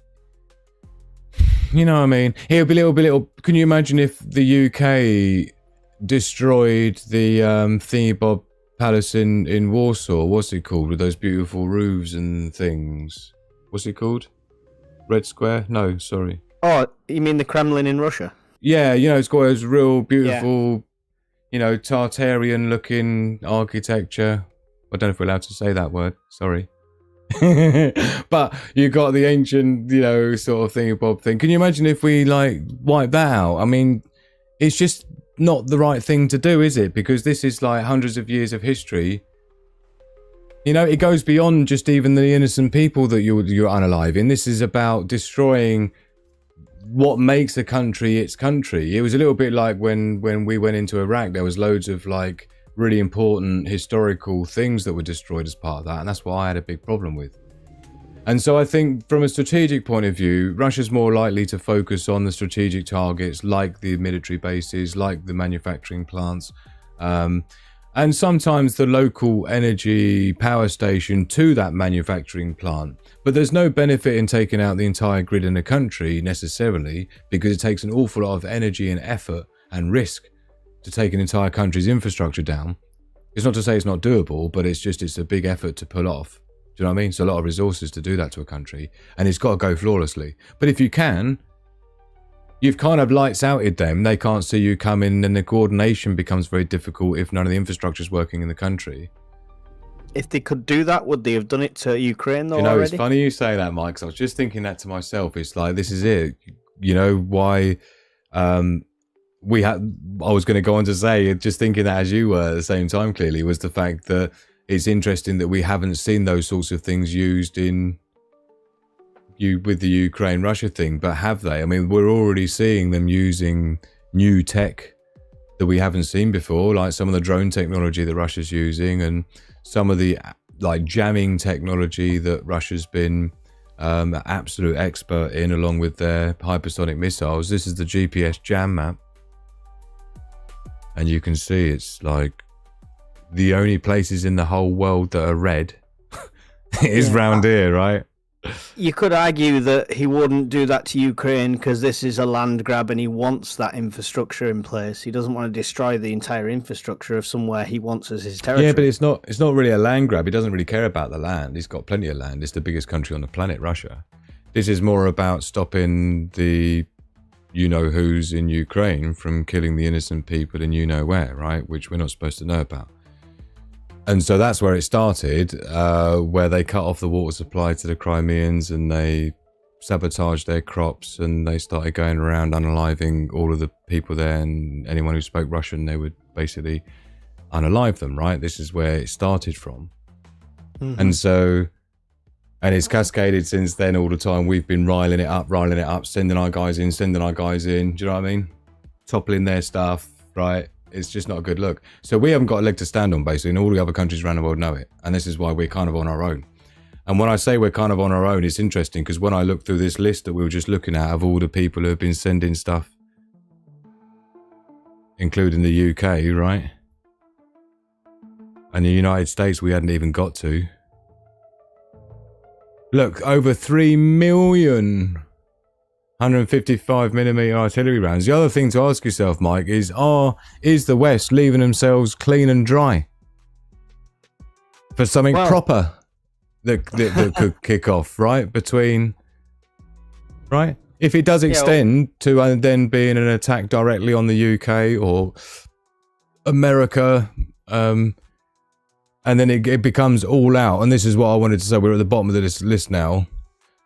you know what I mean? It'll be little. Can you imagine if the UK destroyed the Thingy-Bob Palace in Warsaw? What's it called, with those beautiful roofs and things? What's it called? Red Square? No, sorry. Oh, you mean the Kremlin in Russia? Yeah, it's got those real beautiful, Tartarian-looking architecture. I don't know if we're allowed to say that word. Sorry. But you got the ancient, sort of Thingy-Bob thing. Can you imagine if we wipe that out? I mean, it's just not the right thing to do, is it? Because this is like hundreds of years of history. It goes beyond just even the innocent people that you're unaliving. This is about destroying what makes a country its country. It was a little bit like when we went into Iraq. There was loads of really important historical things that were destroyed as part of that, and that's what I had a big problem with. And so I think from a strategic point of view, Russia's more likely to focus on the strategic targets, like the military bases, like the manufacturing plants, and sometimes the local energy power station to that manufacturing plant. But there's no benefit in taking out the entire grid in a country necessarily, because it takes an awful lot of energy and effort and risk to take an entire country's infrastructure down. It's not to say it's not doable, but it's a big effort to pull off. Do you know what I mean? It's a lot of resources to do that to a country, and it's got to go flawlessly. But if you can, you've kind of lights outed them. They can't see you coming, and the coordination becomes very difficult if none of the infrastructure is working in the country. If they could do that, would they have done it to Ukraine though already? It's funny you say that, Mike, 'cause I was just thinking that to myself. It's like, this is it. Why I was going to go on to say, just thinking that as you were at the same time, clearly, was the fact that it's interesting that we haven't seen those sorts of things used with the Ukraine-Russia thing, but have they? I mean, we're already seeing them using new tech that we haven't seen before, like some of the drone technology that Russia's using, and some of the jamming technology that Russia's been an absolute expert in, along with their hypersonic missiles. This is the GPS jam map. And you can see it's the only places in the whole world that are red is round here, right? You could argue that he wouldn't do that to Ukraine because this is a land grab and he wants that infrastructure in place. He doesn't want to destroy the entire infrastructure of somewhere he wants as his territory. Yeah, but it's not really a land grab. He doesn't really care about the land. He's got plenty of land. It's the biggest country on the planet, Russia. This is more about stopping the you-know-who's in Ukraine from killing the innocent people in you-know-where, right? Which we're not supposed to know about. And so that's where it started, where they cut off the water supply to the Crimeans and they sabotaged their crops and they started going around unaliving all of the people there, and anyone who spoke Russian, they would basically unalive them, right? This is where it started from. Mm-hmm. And it's cascaded since then all the time. We've been riling it up, sending our guys in. Do you know what I mean? Toppling their stuff, right? It's just not a good look. So we haven't got a leg to stand on, basically, and all the other countries around the world know it. And this is why we're kind of on our own. And when I say we're kind of on our own, it's interesting because when I look through this list that we were just looking at of all the people who have been sending stuff, including the UK, right? And the United States we hadn't even got to. Look, over 3 million 155mm artillery rounds. The other thing to ask yourself, Mike, is the West leaving themselves clean and dry for something proper that could kick off, right? Right? If it does extend to then being an attack directly on the UK or America, and then it becomes all out. And this is what I wanted to say. We're at the bottom of this list now.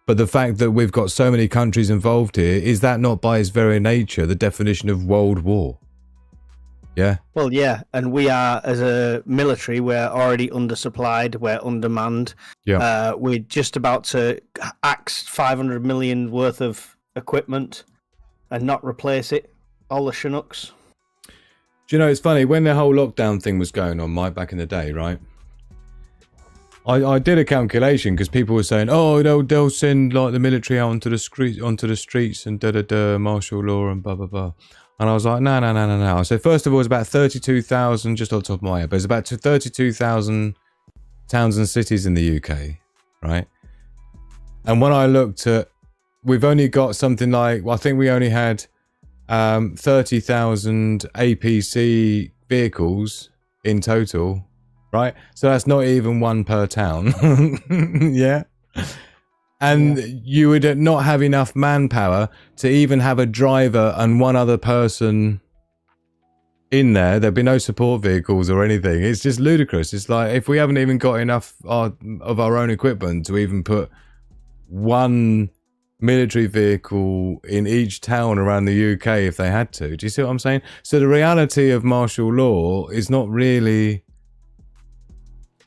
But the fact that we've got so many countries involved here, is that not by its very nature the definition of world war? Yeah? Well, yeah. And we are, as a military, we're already undersupplied. We're undermanned. Yeah. We're just about to axe 500 million worth of equipment and not replace it. All the Chinooks. Do you know, it's funny, when the whole lockdown thing was going on, Mike, back in the day, right? I did a calculation because people were saying, they'll send like the military out onto the streets and martial law and blah, blah, blah. And I was like, no. I said, first of all, it's about 32,000, just on top of my head, but it's about 32,000 towns and cities in the UK, right? And when I looked at, we've only got something like, I think we only had 30,000 APC vehicles in total, right? So that's not even one per town. Yeah. And you would not have enough manpower to even have a driver and one other person in there. There'd be no support vehicles or anything. It's just ludicrous. It's like, if we haven't even got enough of our own equipment to even put one military vehicle in each town around the UK if they had to. Do you see what I'm saying? So the reality of martial law is not really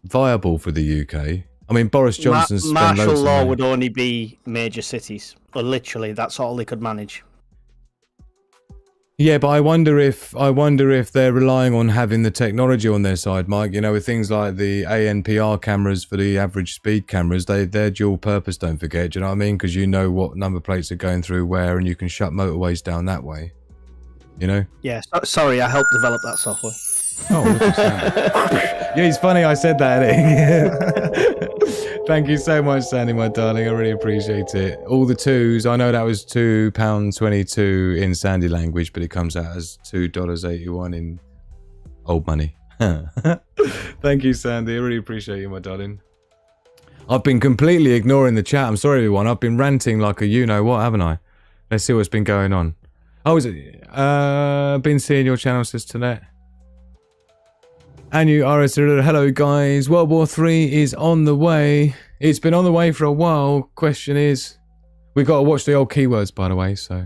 viable for the UK. I mean, Boris Johnson's martial law would only be major cities, or literally that's all they could manage. Yeah, but I wonder if they're relying on having the technology on their side, Mike. You know, with things like the ANPR cameras for the average speed cameras, they're dual purpose. Don't forget. Do you know what I mean? Because you know what number plates are going through where, and you can shut motorways down that way. You know? Yeah. Sorry, I helped develop that software. Oh, yeah, it's funny I said that. Thank you so much, Sandy, my darling. I really appreciate it. All the twos. I know that was £2.22 in Sandy language, but it comes out as $2.81 in old money. Thank you, Sandy. I really appreciate you, my darling. I've been completely ignoring the chat. I'm sorry, everyone. I've been ranting like a you-know-what, haven't I? Let's see what's been going on. Oh, is it? Been seeing your channel, Sister Net. And you are hello guys, World War 3 is on the way. It's been on the way for a while. Question is, we've got to watch the old keywords, by the way, so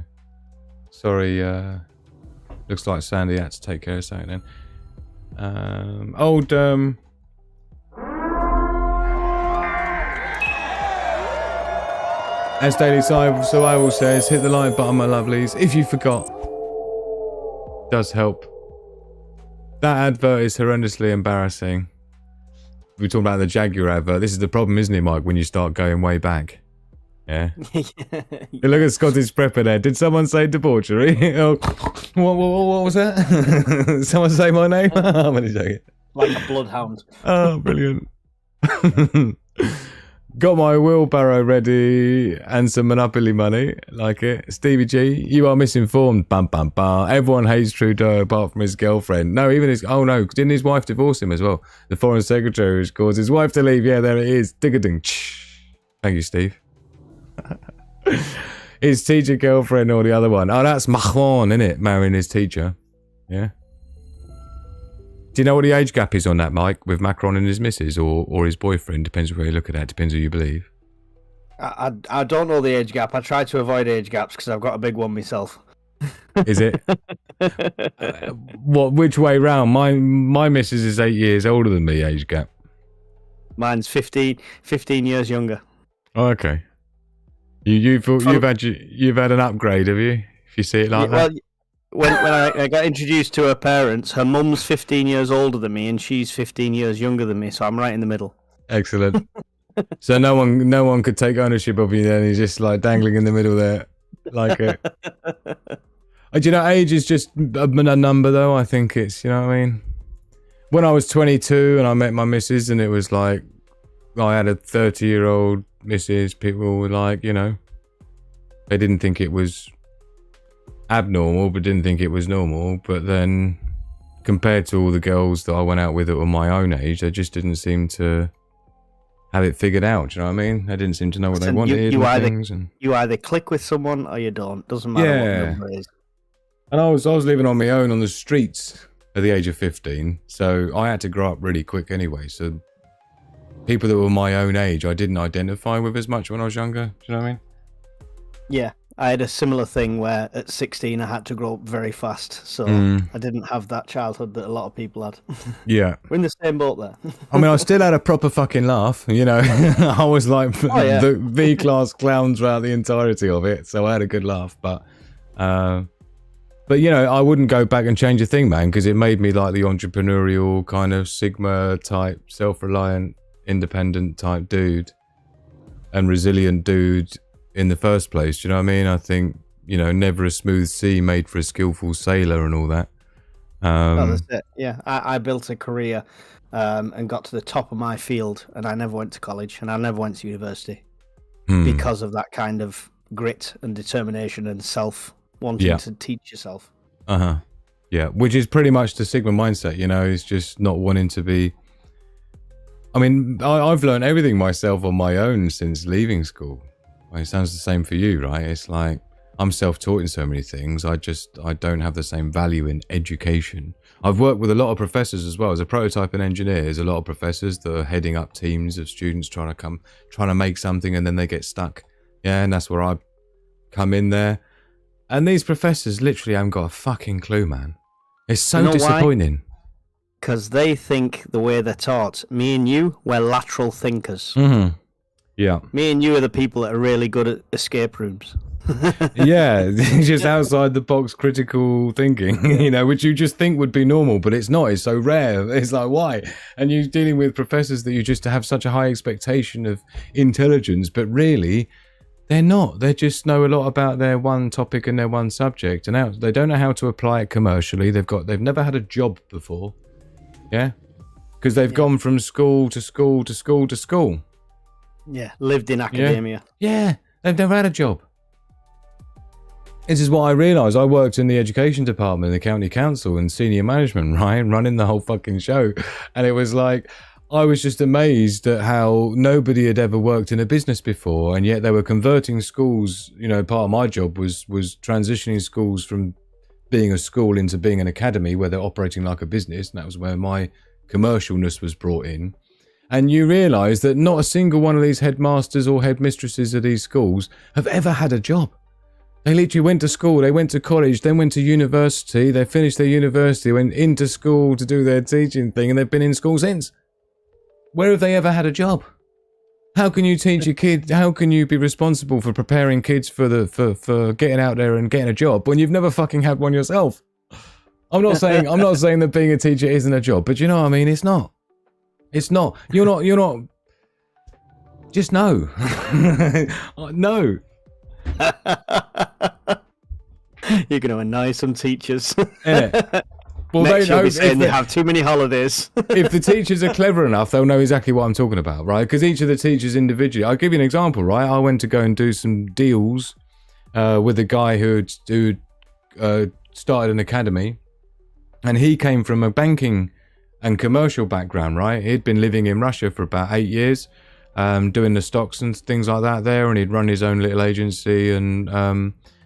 sorry, looks like Sandy had to take care of something then. As Daily Survival says, hit the like button, my lovelies, if you forgot. Does help. That advert is horrendously embarrassing. We're talking about the Jaguar advert. This is the problem, isn't it, Mike, when you start going way back? Yeah. Look at Scottish Prepper there. Did someone say debauchery? Oh, what was that? Someone say my name? I'm only joking. Like a bloodhound. Oh, brilliant. Got my wheelbarrow ready and some Monopoly money. Like it. Stevie G, you are misinformed. Bum, bum, bum. Everyone hates Trudeau apart from his girlfriend. No, even his... Oh, no. Didn't his wife divorce him as well? The foreign secretary who's caused his wife to leave. Yeah, there it is. Dig-a-ding. Thank you, Steve. His teacher girlfriend or the other one. Oh, that's Macron, innit? Marrying his teacher. Yeah. Do you know what the age gap is on that, Mike, with Macron and his missus or his boyfriend? Depends where you look at that. Depends who you believe. I don't know the age gap. I try to avoid age gaps because I've got a big one myself. Is it? What? Which way round? My missus is 8 years older than me. Age gap. Mine's 15 years younger. Oh, okay. You've had an upgrade, have you? If you see it like that. When I got introduced to her parents, her mum's 15 years older than me and she's 15 years younger than me, so I'm right in the middle. Excellent. So no one could take ownership of you then. He's just like dangling in the middle there. Like it. Do you know, age is just a number though. I think it's, you know what I mean? When I was 22 and I met my missus and it was like, I had a 30-year-old missus, people were like, you know, they didn't think it was abnormal, but didn't think it was normal. But then compared to all the girls that I went out with that were my own age, they just didn't seem to have it figured out. Do you know what I mean? They didn't seem to know what they wanted. You either click with someone or you don't. Doesn't matter what number it is. And I was living on my own on the streets at the age of 15, so I had to grow up really quick anyway. So people that were my own age, I didn't identify with as much when I was younger. Do you know what I mean? Yeah. I had a similar thing where at 16 I had to grow up very fast, so I didn't have that childhood that a lot of people had. Yeah. We're in the same boat there. I mean, I still had a proper fucking laugh, you know. I was like the V-class clown throughout the entirety of it, so I had a good laugh. But you know, I wouldn't go back and change a thing, man, because it made me like the entrepreneurial kind of Sigma type, self-reliant, independent type dude and resilient dude in the first place. Do you know what I mean? I think, you know, never a smooth sea made for a skillful sailor and all that. That's it. Yeah, I built a career and got to the top of my field, and I never went to college and I never went to university because of that kind of grit and determination and wanting to teach yourself. Yeah, which is pretty much the Sigma mindset, you know. It's just not wanting to be... I mean, I've learned everything myself on my own since leaving school. It sounds the same for you, right? It's like I'm self-taught in so many things. I don't have the same value in education. I've worked with a lot of professors as well. As a prototyping engineer, there's a lot of professors that are heading up teams of students trying to make something, and then they get stuck. Yeah, and that's where I come in there. And these professors literally haven't got a fucking clue, man. It's so disappointing. Because they think the way they're taught. Me and you, we're lateral thinkers. Mm-hmm. Yeah. Me and you are the people that are really good at escape rooms. Yeah, just outside the box critical thinking, you know, which you just think would be normal, but it's not. It's so rare. It's like, why? And you're dealing with professors that you just have such a high expectation of intelligence, but really, they're not. They just know a lot about their one topic and their one subject, and they don't know how to apply it commercially. They've never had a job before, yeah, because they've gone from school to school to school to school. Yeah, lived in academia. Yeah, they've never had a job. This is what I realised. I worked in the education department in the county council and senior management, right, running the whole fucking show. And it was like, I was just amazed at how nobody had ever worked in a business before, and yet they were converting schools. You know, part of my job was transitioning schools from being a school into being an academy where they're operating like a business, and that was where my commercialness was brought in. And you realise that not a single one of these headmasters or headmistresses of these schools have ever had a job. They literally went to school, they went to college, then went to university, they finished their university, went into school to do their teaching thing, and they've been in school since. Where have they ever had a job? How can you teach a kid, how can you be responsible for preparing kids for getting out there and getting a job when you've never fucking had one yourself? I'm not saying that being a teacher isn't a job, but you know what I mean? It's not. It's not. You're not. Just no. No. You're going to annoy some teachers. Well, Next, they you'll know be saying they if, have too many holidays. if the teachers are clever enough, they'll know exactly what I'm talking about, right? Because each of the teachers individually. I'll give you an example, right? I went to go and do some deals with a guy who started an academy, and he came from a banking and commercial background, right? He'd been living in Russia for about 8 years, doing the stocks and things like that there, and he'd run his own little agency and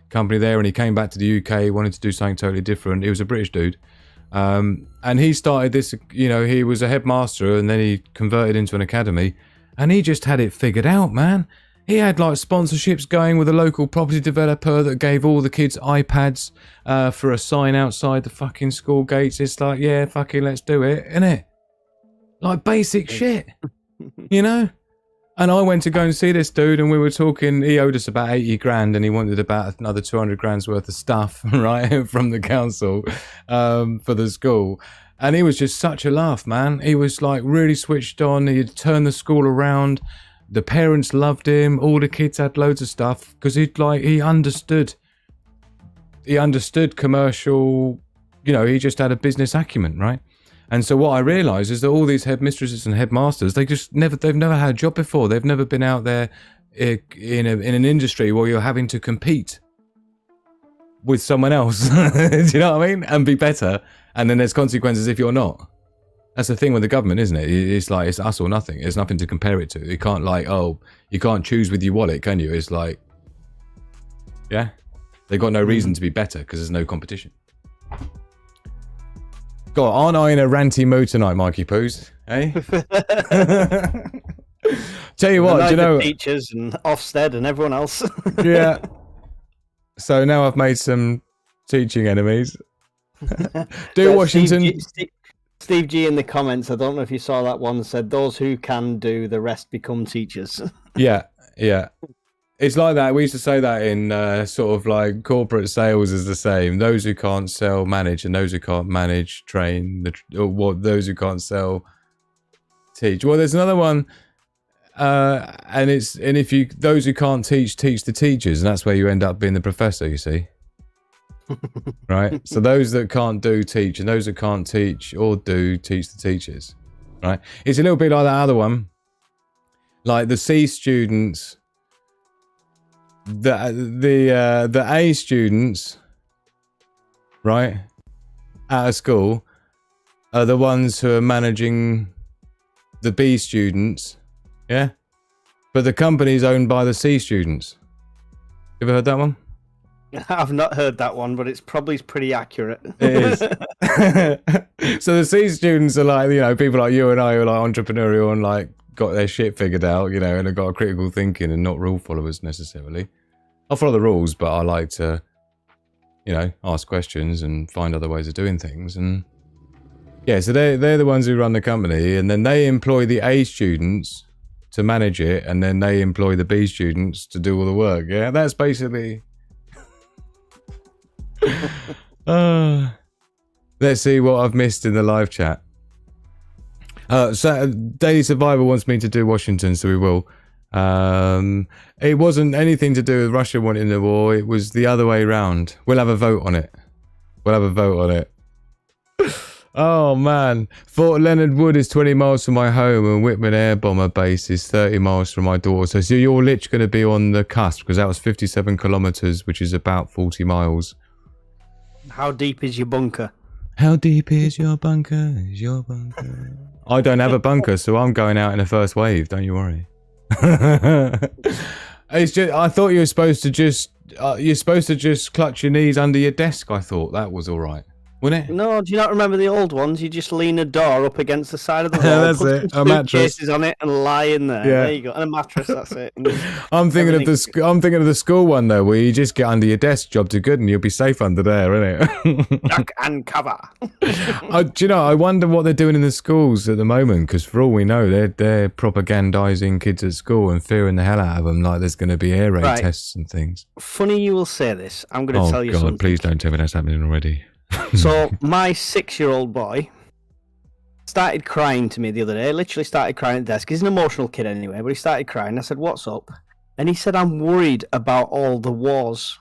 company there, and he came back to the UK, wanted to do something totally different. He was a British dude. And he started this, he was a headmaster and then he converted into an academy, and he just had it figured out, man. He had like sponsorships going with a local property developer that gave all the kids iPads for a sign outside the fucking school gates. It's like, yeah, fucking let's do it, innit? Like basic shit, And I went to go and see this dude, and we were talking. He owed us about 80 grand, and he wanted about another 200 grand's worth of stuff, right, from the council for the school. And he was just such a laugh, man. He was like really switched on. He'd turned the school around. The parents loved him. All the kids had loads of stuff because he understood. He understood commercial. He just had a business acumen, right? And so what I realised is that all these headmistresses and headmasters, they've never had a job before. They've never been out there in an industry where you're having to compete with someone else. Do you know what I mean? And be better. And then there's consequences if you're not. That's the thing with the government, isn't it? It's like, it's us or nothing. There's nothing to compare it to. You can't you can't choose with your wallet, can you? It's like, yeah, they've got no reason to be better because there's no competition. God, aren't I in a ranty mood tonight, Mikey Poos? Eh? Tell you what, the teachers and Ofsted and everyone else. Yeah. So now I've made some teaching enemies. Washington. Steve G in the comments, I don't know if you saw that one, said those who can do, the rest become teachers. Yeah. It's like that. We used to say that in sort of like corporate sales is the same. Those who can't sell, manage, and those who can't manage, train. Those who can't sell, teach. Well, there's another one, and if those who can't teach the teachers, and that's where you end up being the professor. You see, right? So those that can't do teach, and those that can't teach or do teach the teachers, right? It's a little bit like that other one, like the C students. The A students, right, out of school, are the ones who are managing the B students, yeah? But the company's owned by the C students. You ever heard that one? I've not heard that one, but it's probably pretty accurate. It is. So the C students are like, people like you and I who are like entrepreneurial and like got their shit figured out, and have got a critical thinking and not rule followers necessarily. I follow the rules, but I like to, ask questions and find other ways of doing things. And yeah, so they're the ones who run the company, and then they employ the A students to manage it, and then they employ the B students to do all the work. Yeah, that's basically. Let's see what I've missed in the live chat. So Daily Survivor wants me to do Washington, so we will. It wasn't anything to do with Russia wanting the war. It was the other way round. We'll have a vote on it. Oh man, Fort Leonard Wood is 20 miles from my home, and Whitman Air Bomber Base is 30 miles from my daughter. So you're literally going to be on the cusp, because that was 57 kilometers, which is about 40 miles. How deep is your bunker? How deep is your bunker? I don't have a bunker, so I'm going out in the first wave. Don't you worry. It's just, I thought you were supposed to just clutch your knees under your desk. I thought that was all right, wouldn't it? No, do you not remember the old ones? You just lean a door up against the side of the wall, that's put it. some A mattress suitcases on it, and lie in there. Yeah. There you go, and a mattress. That's it. I'm thinking of the school one though, where you just get under your desk, jobs are good, and you'll be safe under there, innit? Duck and cover. I wonder what they're doing in the schools at the moment, because for all we know, they're propagandizing kids at school and fearing the hell out of them, like there's going to be air raid tests and things. Funny you will say this. I'm going to tell you something. Oh God, please don't tell me that's happening already. So my 6-year-old boy started crying to me the other day. Literally started crying at the desk. He's an emotional kid anyway, but he started crying. I said, "What's up?" And he said, "I'm worried about all the wars."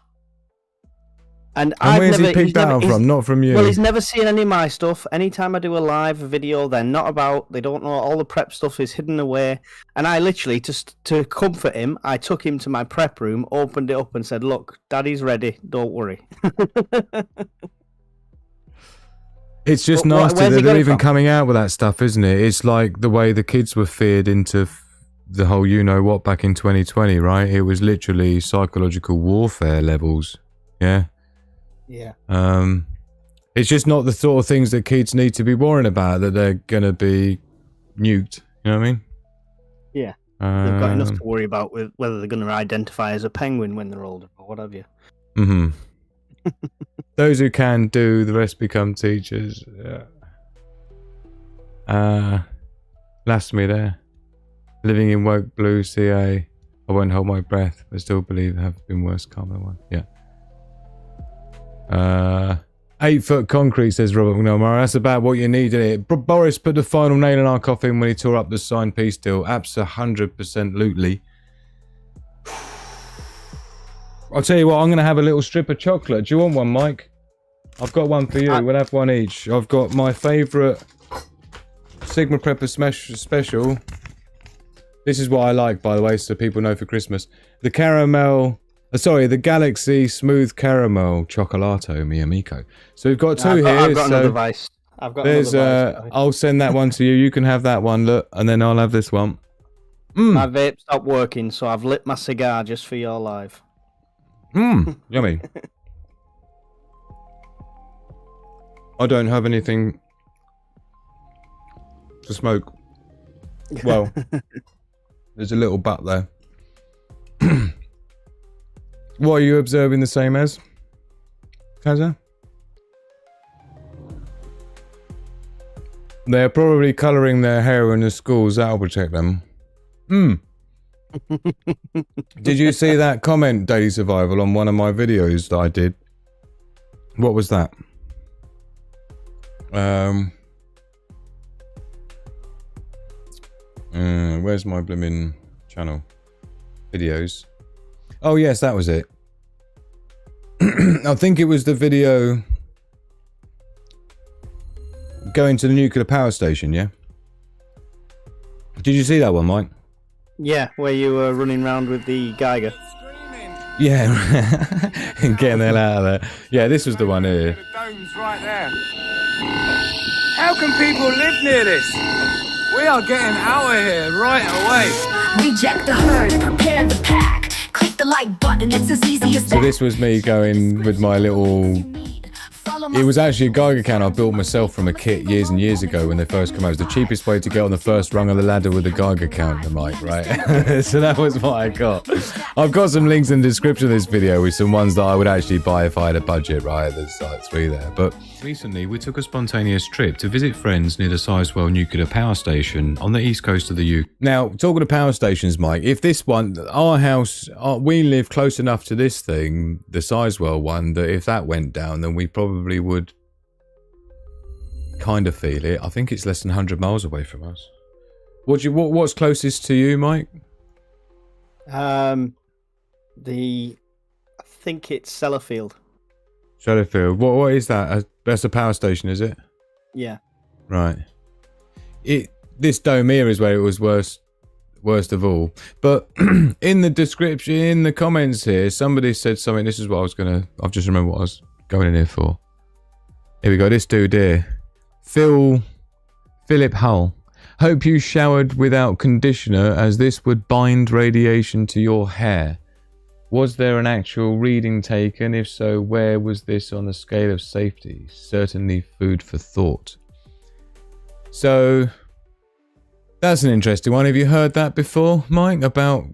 And where's he he's picked that up he's- from? Not from you. Well, he's never seen any of my stuff. Anytime I do a live video, they're not about. They don't know all the prep stuff is hidden away. And I literally, just to comfort him, I took him to my prep room, opened it up, and said, "Look, Daddy's ready. Don't worry." It's just But nasty where's he that got they're it even from? coming out with that stuff, isn't it? It's like the way the kids were feared into the whole you-know-what back in 2020, right? It was literally psychological warfare levels. Yeah. Yeah. It's just not the sort of things that kids need to be worrying about, that they're going to be nuked. You know what I mean? Yeah. They've got enough Um, to worry about with whether they're going to identify as a penguin when they're older or what have you. mhm. Those who can do, the rest become teachers. Yeah. Last me there. Living in woke blue CA. I won't hold my breath, but still believe there have been worse karma one. Yeah. 8-foot concrete, says Robert McNamara. That's about what you need in it. Boris put the final nail in our coffin when he tore up the signed peace deal. Abso-100%lutely. I'll tell you what, I'm going to have a little strip of chocolate. Do you want one, Mike? I've got one for you. We'll have one each. I've got my favourite Sigma Prepper special. This is what I like, by the way, so people know for Christmas. The caramel... the Galaxy Smooth Caramel Chocolato, mi amico. So we've got two here. I've got so another vice. I've got there's, another vice. I'll send that one to you. You can have that one, look, and then I'll have this one. My vape stopped working, so I've lit my cigar just for your live. Yummy. I don't have anything to smoke. Well, there's a little butt there. What are you observing the same as, Kaza? They're probably colouring their hair in the schools. That'll protect them. Did you see that comment, Daily Survival, on one of my videos that I did? What was that? Where's my blooming channel? Videos. Oh yes, that was it. I think it was the video going to the nuclear power station, yeah? Did you see that one, Mike? Yeah, where you were running around with the Geiger. Yeah, and getting the hell out of there. Yeah, this was the one here. The dome's right there. How can people live near this? We are getting out of here right away. Reject the herd, prepare the pack. Click the like button, it's as easy as So this was me going with my little... It was actually a Geiger counter I built myself from a kit years and years ago when they first came out. It was the cheapest way to get on the first rung of the ladder with a Geiger counter, Mike, right? So that was what I got. I've got some links in the description of this video with some ones that I would actually buy if I had a budget, right? There's like 3 there. But recently we took a spontaneous trip to visit friends near the Sizewell nuclear power station on the east coast of the UK. Now, talking of power stations, Mike, if this one, our house, we live close enough to this thing, the Sizewell one, that if that went down, then we probably would kind of feel it. I think it's less than 100 miles away from us. What's closest to you, Mike? I think it's Sellafield. Shadowfield. What is that? That's a power station, is it? Yeah. Right. This dome here is where it was worst of all. But in the description, in the comments here, somebody said something. This is what I've just remembered what I was going in here for. Here we go. This dude here, Philip Hull. Hope you showered without conditioner, as this would bind radiation to your hair. Was there an actual reading taken? If so, where was this on the scale of safety? Certainly food for thought. So, that's an interesting one. Have you heard that before, Mike, about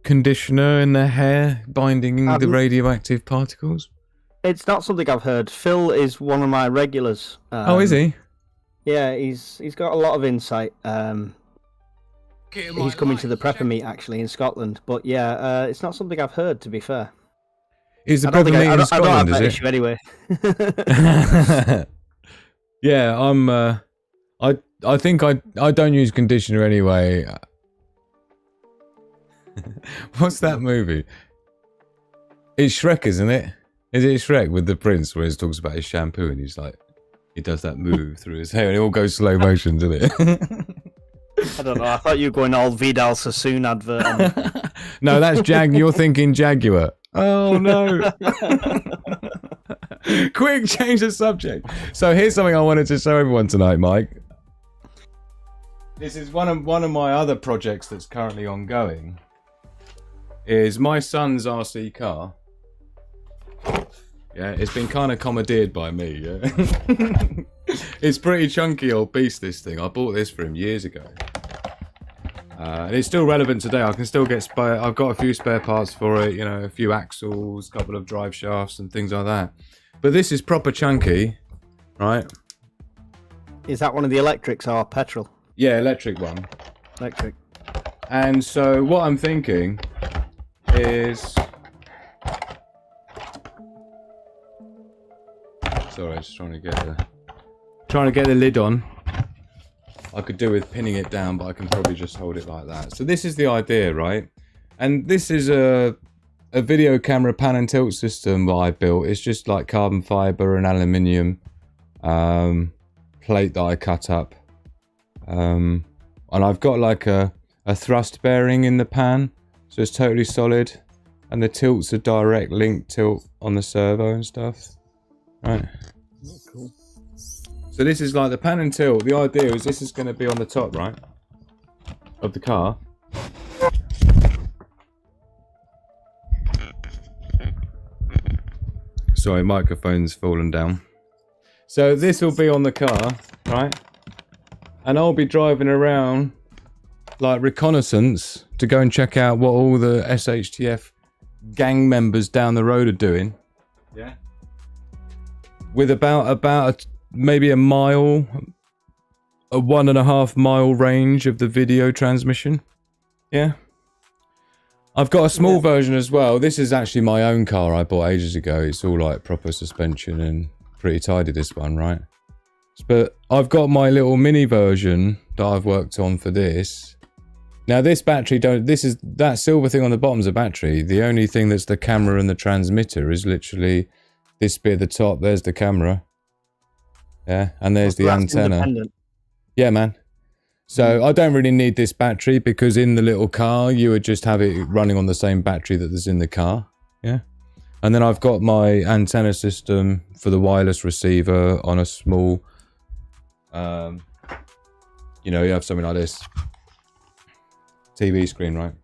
conditioner in the hair binding the radioactive particles? It's not something I've heard. Phil is one of my regulars. Oh, is he? Yeah, he's got a lot of insight. He's coming to the prepper meet actually in Scotland, but yeah, it's not something I've heard. To be fair, Is the prepper meet in Scotland? I don't have that Is issue anyway. it? Yeah, I think I don't use conditioner anyway. What's that movie? It's Shrek, isn't it? Is it Shrek with the prince where he talks about his shampoo and he's like, he does that move through his hair and it all goes slow motion, doesn't it? I don't know. I thought you were going all Vidal Sassoon advert. No, that's You're thinking Jaguar. Oh no! Quick, change the subject. So here's something I wanted to show everyone tonight, Mike. This is one of my other projects that's currently ongoing. Is my son's RC car. Yeah, it's been kind of commandeered by me. Yeah, it's pretty chunky old beast. This thing, I bought this for him years ago, and it's still relevant today. I can still get spare. I've got a few spare parts for it. You know, a few axles, a couple of drive shafts, and things like that. But this is proper chunky, right? Is that one of the electrics or petrol? Yeah, electric one. Electric. And so what I'm thinking is. Sorry, just trying to get the lid on. I could do with pinning it down, but I can probably just hold it like that. So this is the idea, right? And this is a video camera pan and tilt system that I built. It's just like carbon fiber and aluminium plate that I cut up. And I've got like a thrust bearing in the pan, so it's totally solid. And the tilt's a direct link tilt on the servo and stuff. Right. Cool. So this is like the pan and tilt. The idea is this is going to be on the top, right, of the car. Sorry, microphone's fallen down. So this will be on the car, right? And I'll be driving around like reconnaissance to go and check out what all the SHTF gang members down the road are doing. Yeah. With about maybe a mile, a 1.5 mile range of the video transmission. Yeah. I've got a small version as well. This is actually my own car I bought ages ago. It's all like proper suspension and pretty tidy, this one, right? But I've got my little mini version that I've worked on for this. Now this battery that silver thing on the bottom's a battery. The only thing that's the camera and the transmitter is literally this bit at the top. There's the camera. Yeah, and there's the antenna. Yeah, man. So I don't really need this battery because in the little car you would just have it running on the same battery that is in the car. Yeah. And then I've got my antenna system for the wireless receiver on a small, you know, you have something like this. TV screen, right?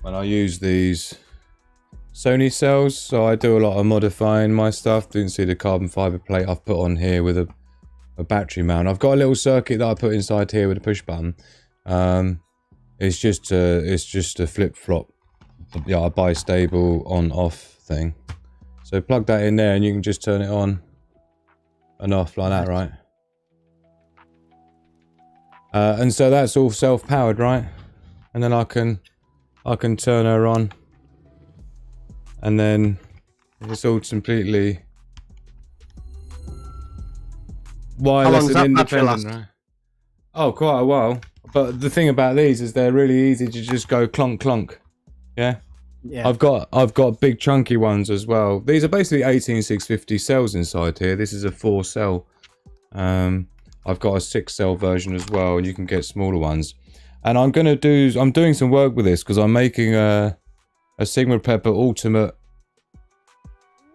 And I use these Sony cells, so I do a lot of modifying my stuff. You can see the carbon fiber plate I've put on here with a battery mount. I've got a little circuit that I put inside here with a push button. It's just a flip flop, yeah, a bistable on off thing. So plug that in there, and you can just turn it on and off like that, right? And so that's all self-powered, right? And then I can turn her on, and then it's all completely wireless and independent, right? Oh, quite a while. But the thing about these is they're really easy to just go clunk clunk. Yeah. Yeah. I've got big chunky ones as well. These are basically 18650 cells inside here. This is a 4 cell. I've got a 6 cell version as well, and you can get smaller ones. And I'm doing some work with this because I'm making a Sigma Pepper Ultimate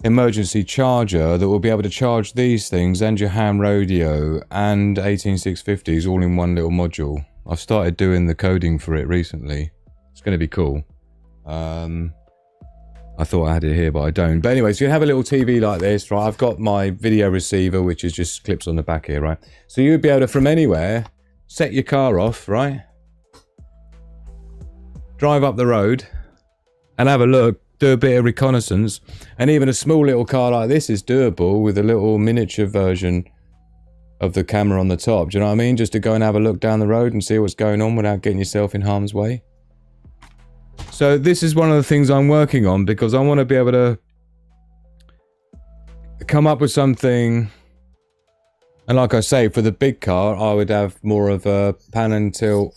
emergency charger that will be able to charge these things and your ham radio and 18650s all in one little module. I've started doing the coding for it recently. It's going to be cool. I thought I had it here, but I don't. But anyway, so you have a little TV like this, right? I've got my video receiver, which is just clips on the back here, right? So you'd be able to, from anywhere, set your car off, right? Drive up the road and have a look, do a bit of reconnaissance. And even a small little car like this is doable with a little miniature version of the camera on the top. Do you know what I mean? Just to go and have a look down the road and see what's going on without getting yourself in harm's way. So this is one of the things I'm working on because I want to be able to come up with something. And like I say, for the big car, I would have more of a pan and tilt.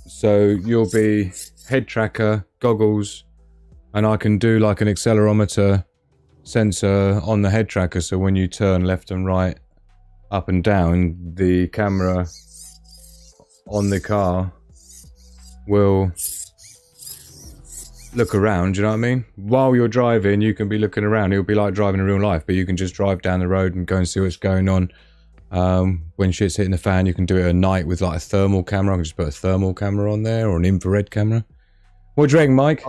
So you'll be head tracker, goggles, And I can do like an accelerometer sensor on the head tracker, so when you turn left and right, up and down, the camera on the car will look around, you know what I mean? While you're driving, you can be looking around. It'll be like driving in real life, but you can just drive down the road and go and see what's going on. When shit's hitting the fan, you can do it at night with like a thermal camera. I can just put a thermal camera on there or an infrared camera. What do you reckon, Mike?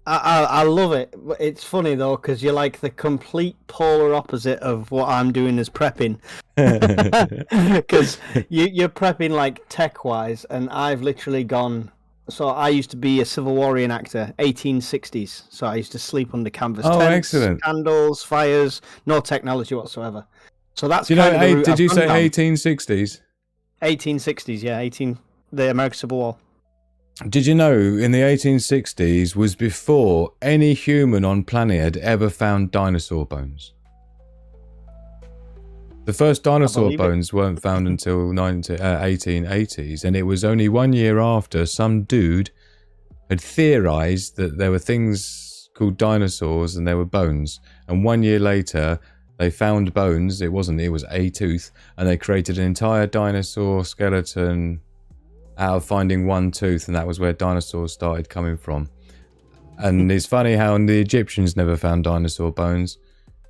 I love it. It's funny though, because you're like the complete polar opposite of what I'm doing as prepping. Because you're prepping like tech-wise, and I've literally gone... So I used to be a Civil War reenactor, 1860s. So I used to sleep under canvas tents, excellent. Candles, fires, no technology whatsoever. So that's you kind know, of the did you say down. 1860s? 1860s, yeah, the American Civil War. Did you know in the 1860s was before any human on planet had ever found dinosaur bones? The first dinosaur bones weren't found until 1880s, and it was only 1 year after some dude had theorized that there were things called dinosaurs and there were bones. And 1 year later, they found bones. It was a tooth, and they created an entire dinosaur skeleton out of finding one tooth, and that was where dinosaurs started coming from. And it's funny how the Egyptians never found dinosaur bones.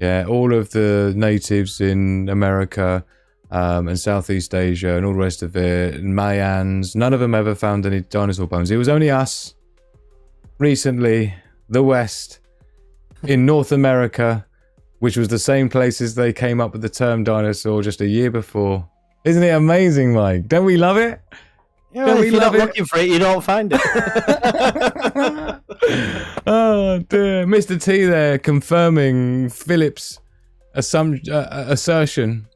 Yeah, all of the natives in America and Southeast Asia and all the rest of it, Mayans, none of them ever found any dinosaur bones. It was only us, recently, the West, in North America, which was the same place as they came up with the term dinosaur just a year before. Isn't it amazing, Mike? Don't we love it? Yeah, well, if you're not looking for it, you don't find it. Oh dear, Mr. T there confirming Philip's assertion.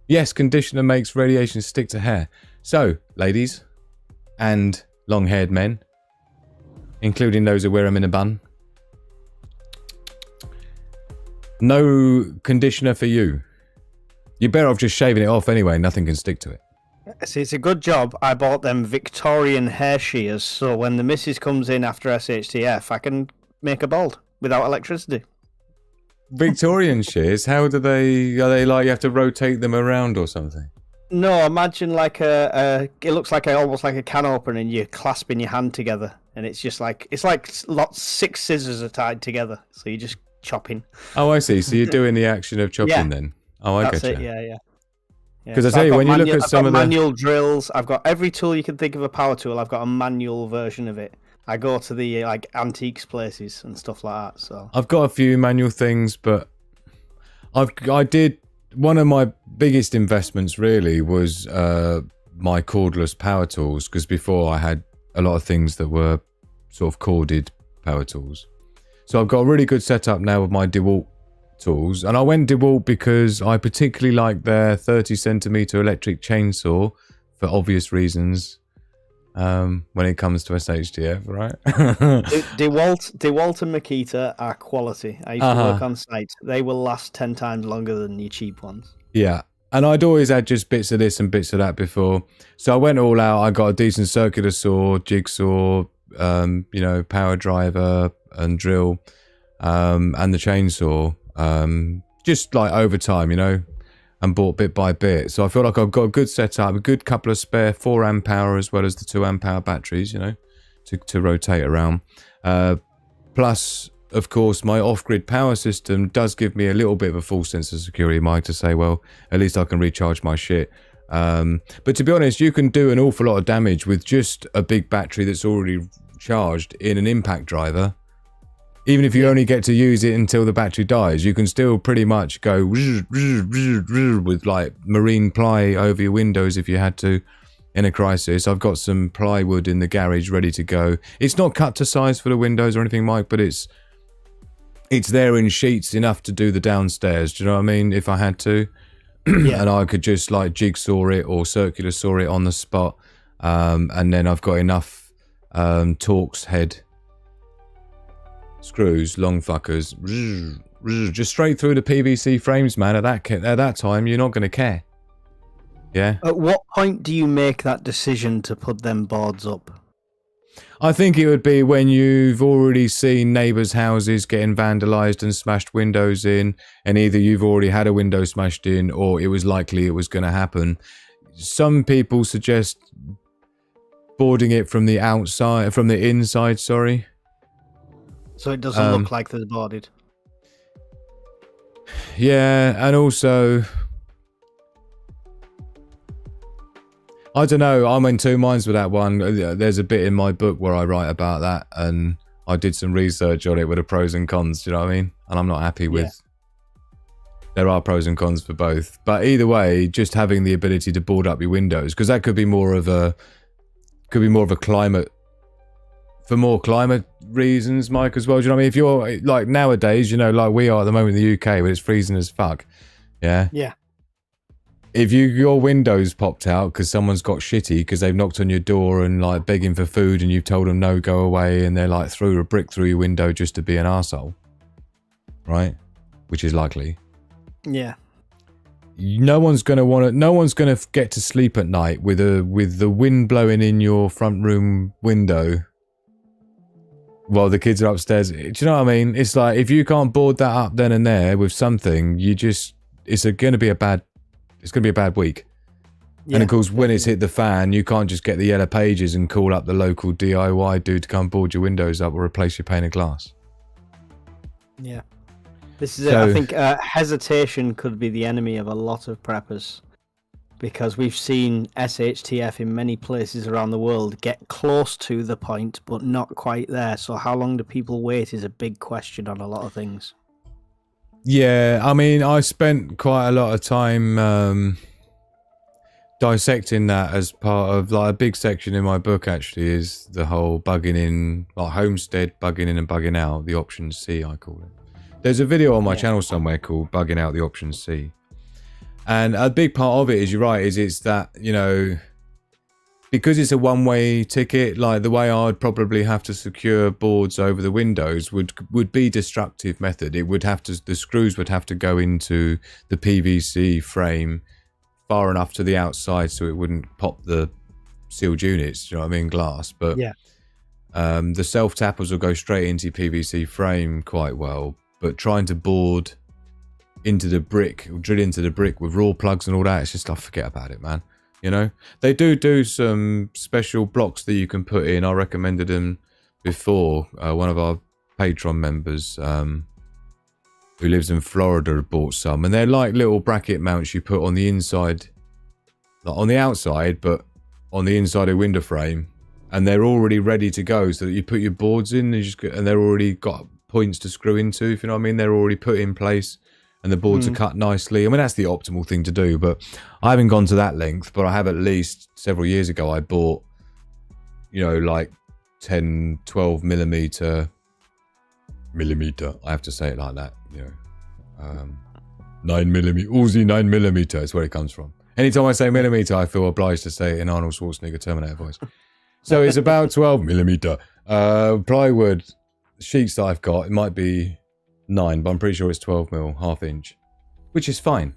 Yes, conditioner makes radiation stick to hair. So, ladies and long-haired men, including those who wear them in a bun, no conditioner for you. You're better off just shaving it off anyway. Nothing can stick to it. See, it's a good job I bought them Victorian hair shears, so when the missus comes in after SHTF, I can make a bald without electricity. Victorian shears? How do they... Are they like you have to rotate them around or something? No, imagine like it looks like almost like a can opener, and you're clasping your hand together, and it's just like... It's like 6 scissors are tied together, so you're just chopping. Oh, I see. So you're doing the action of chopping then? Oh, I That's get it, you. yeah. Because I tell you, when you look at some of the manual drills, I've got every tool you can think of a power tool. I've got a manual version of it. I go to the like antiques places and stuff like that. So I've got a few manual things, but I did one of my biggest investments really was my cordless power tools, because before I had a lot of things that were sort of corded power tools. So I've got a really good setup now with my DeWalt tools, and I went DeWalt because I particularly like their 30cm electric chainsaw for obvious reasons when it comes to SHTF, right? DeWalt and Makita are quality. I used to work on site. They will last 10 times longer than your cheap ones. Yeah, and I'd always had just bits of this and bits of that before, so I went all out. I got a decent circular saw, jigsaw, power driver and drill, and the chainsaw. Just like over time, and bought bit by bit. So I feel like I've got a good setup, a good couple of spare 4 amp hour as well as the 2 amp hour batteries, to rotate around. Plus, of course, my off-grid power system does give me a little bit of a false sense of security, Mike, to say, well, at least I can recharge my shit. But to be honest, you can do an awful lot of damage with just a big battery that's already charged in an impact driver. Even if you only get to use it until the battery dies, you can still pretty much go with like marine ply over your windows if you had to in a crisis. I've got some plywood in the garage ready to go. It's not cut to size for the windows or anything, Mike, but it's there in sheets enough to do the downstairs. Do you know what I mean? If I had to. Yeah. And I could just like jigsaw it or circular saw it on the spot. And then I've got enough Torx head screws, long fuckers, just straight through the PVC frames, man. At that time, you're not going to care. Yeah. At what point do you make that decision to put them boards up? I think it would be when you've already seen neighbours' houses getting vandalised and smashed windows in, and either you've already had a window smashed in or it was likely it was going to happen. Some people suggest boarding it from the outside, from the inside, sorry. So it doesn't look like they're boarded. Yeah, and also, I don't know, I'm in two minds with that one. There's a bit in my book where I write about that, and I did some research on it with the pros and cons, do you know what I mean? And I'm not happy with... Yeah. There are pros and cons for both. But either way, just having the ability to board up your windows, because that could be more of a... climate... For more climate reasons, Mike, as well. Do you know what I mean? If you're, like, nowadays, you know, like we are at the moment in the UK, where it's freezing as fuck. Yeah? Yeah. If your window's popped out because someone's got shitty because they've knocked on your door and, like, begging for food and you've told them no, go away, and they're, like, threw a brick through your window just to be an arsehole. Right? Which is likely. Yeah. No one's gonna get to sleep at night with the wind blowing in your front room window while the kids are upstairs. Do you know what I mean? It's like, if you can't board that up then and there with something, it's gonna be a bad week. Yeah, and of course, when it's hit the fan, you can't just get the yellow pages and call up the local DIY dude to come board your windows up or replace your pane of glass. Yeah. This is it. I think hesitation could be the enemy of a lot of preppers, because we've seen SHTF in many places around the world get close to the point, but not quite there. So how long do people wait is a big question on a lot of things. Yeah, I mean, I spent quite a lot of time dissecting that as part of, like, a big section in my book, actually, is the whole bugging in, like, homestead, bugging in and bugging out, the option C, I call it. There's a video on my channel somewhere called Bugging Out the Option C. And a big part of it is, you're right, is it's that, you know, because it's a one-way ticket, like the way I'd probably have to secure boards over the windows would be destructive method. It would have to, the screws would have to go into the PVC frame far enough to the outside so it wouldn't pop the sealed units, do you know what I mean, glass. But yeah. The self-tappers will go straight into PVC frame quite well. But trying to board into the brick, drill into the brick with raw plugs and all that, it's just like, forget about it, man. You know? They do some special blocks that you can put in. I recommended them before. One of our Patreon members who lives in Florida bought some. And they're like little bracket mounts you put on the inside, not on the outside, but on the inside of window frame. And they're already ready to go, so that you put your boards in and they're already got points to screw into, if you know what I mean. They're already put in place and the boards are cut nicely. I mean, that's the optimal thing to do, but I haven't gone to that length. But I have, at least several years ago, I bought, you know, like 10, 12 millimeter, I have to say it like that, you know, 9 millimeter, Uzi 9 millimeter is where it comes from. Anytime I say millimeter, I feel obliged to say it in Arnold Schwarzenegger Terminator voice. So it's about 12 millimeter plywood. Sheets that I've got, it might be 9, but I'm pretty sure it's 12 mil, ½ inch, which is fine.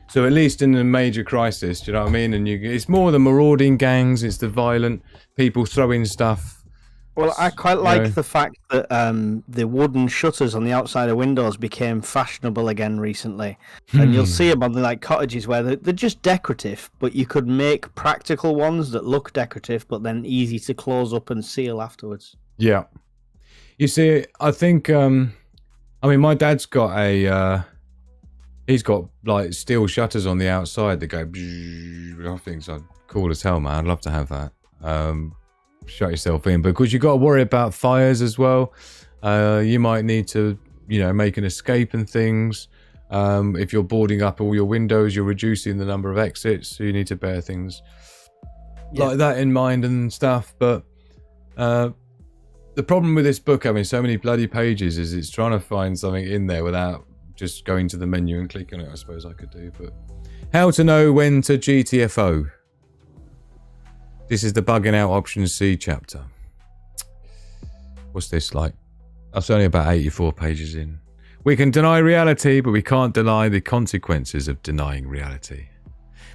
So at least in a major crisis, do you know what I mean? And it's more the marauding gangs, it's the violent people throwing stuff. Well, I quite like the fact that the wooden shutters on the outside of windows became fashionable again recently. And you'll see them on the, like, cottages where they're just decorative, but you could make practical ones that look decorative, but then easy to close up and seal afterwards. Yeah. You see, I think, I mean, my dad's got he's got, like, steel shutters on the outside that go, I think it's cool as hell, man. I'd love to have that. Shut yourself in, because you've got to worry about fires as well. You might need to, you know, make an escape and things. If you're boarding up all your windows, you're reducing the number of exits, so you need to bear things like that in mind and stuff. But, the problem with this book having so many bloody pages is it's trying to find something in there without just going to the menu and clicking it. I suppose I could do, but how to know when to GTFO. This is the bugging out option C chapter. What's this like? That's only about 84 pages in. We can deny reality, but we can't deny the consequences of denying reality.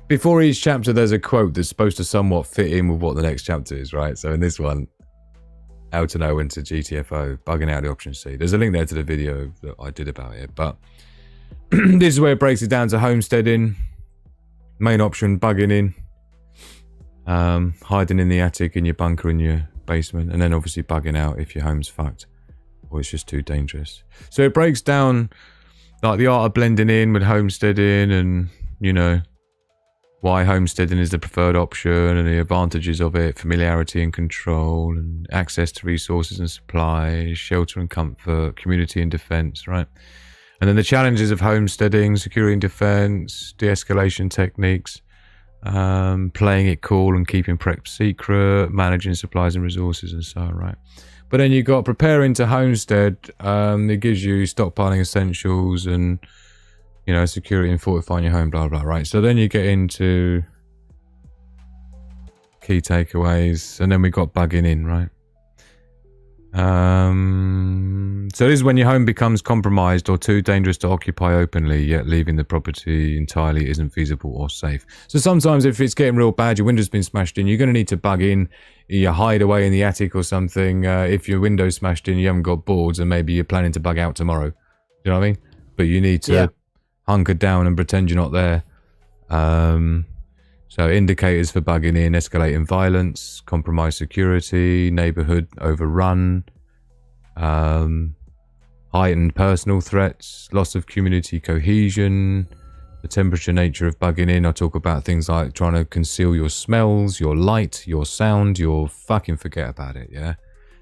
before each chapter, there's a quote that's supposed to somewhat fit in with what the next chapter is, right? So in this one, how to know when to GTFO, bugging out the option C. There's a link there to the video that I did about it, but this is where it breaks it down to homesteading, main option, bugging in, hiding in the attic, in your bunker, in your basement, and then obviously bugging out if your home's fucked or it's just too dangerous. So it breaks down like the art of blending in with homesteading, and you know why homesteading is the preferred option and the advantages of it, familiarity and control, and access to resources and supplies, shelter and comfort, community and defense, right? And then the challenges of homesteading, security and defense, de-escalation techniques, playing it cool and keeping prep secret, managing supplies and resources, and so on, right? But then you got preparing to homestead. It gives you stockpiling essentials and, you know, security and fortifying your home, blah, blah, right? So then you get into key takeaways, and then we got bugging in, right? So this is when your home becomes compromised or too dangerous to occupy openly, yet leaving the property entirely isn't feasible or safe. So sometimes if it's getting real bad, your window's been smashed in, you're going to need to bug in, you hide away in the attic or something. If your window's smashed in, you haven't got boards, and maybe you're planning to bug out tomorrow. You know what I mean? But you need to hunker down and pretend you're not there. So indicators for bugging in: escalating violence, compromised security, neighborhood overrun, heightened personal threats, loss of community cohesion, the temperature nature of bugging in. I talk about things like trying to conceal your smells, your light, your sound, your fucking forget about it, yeah?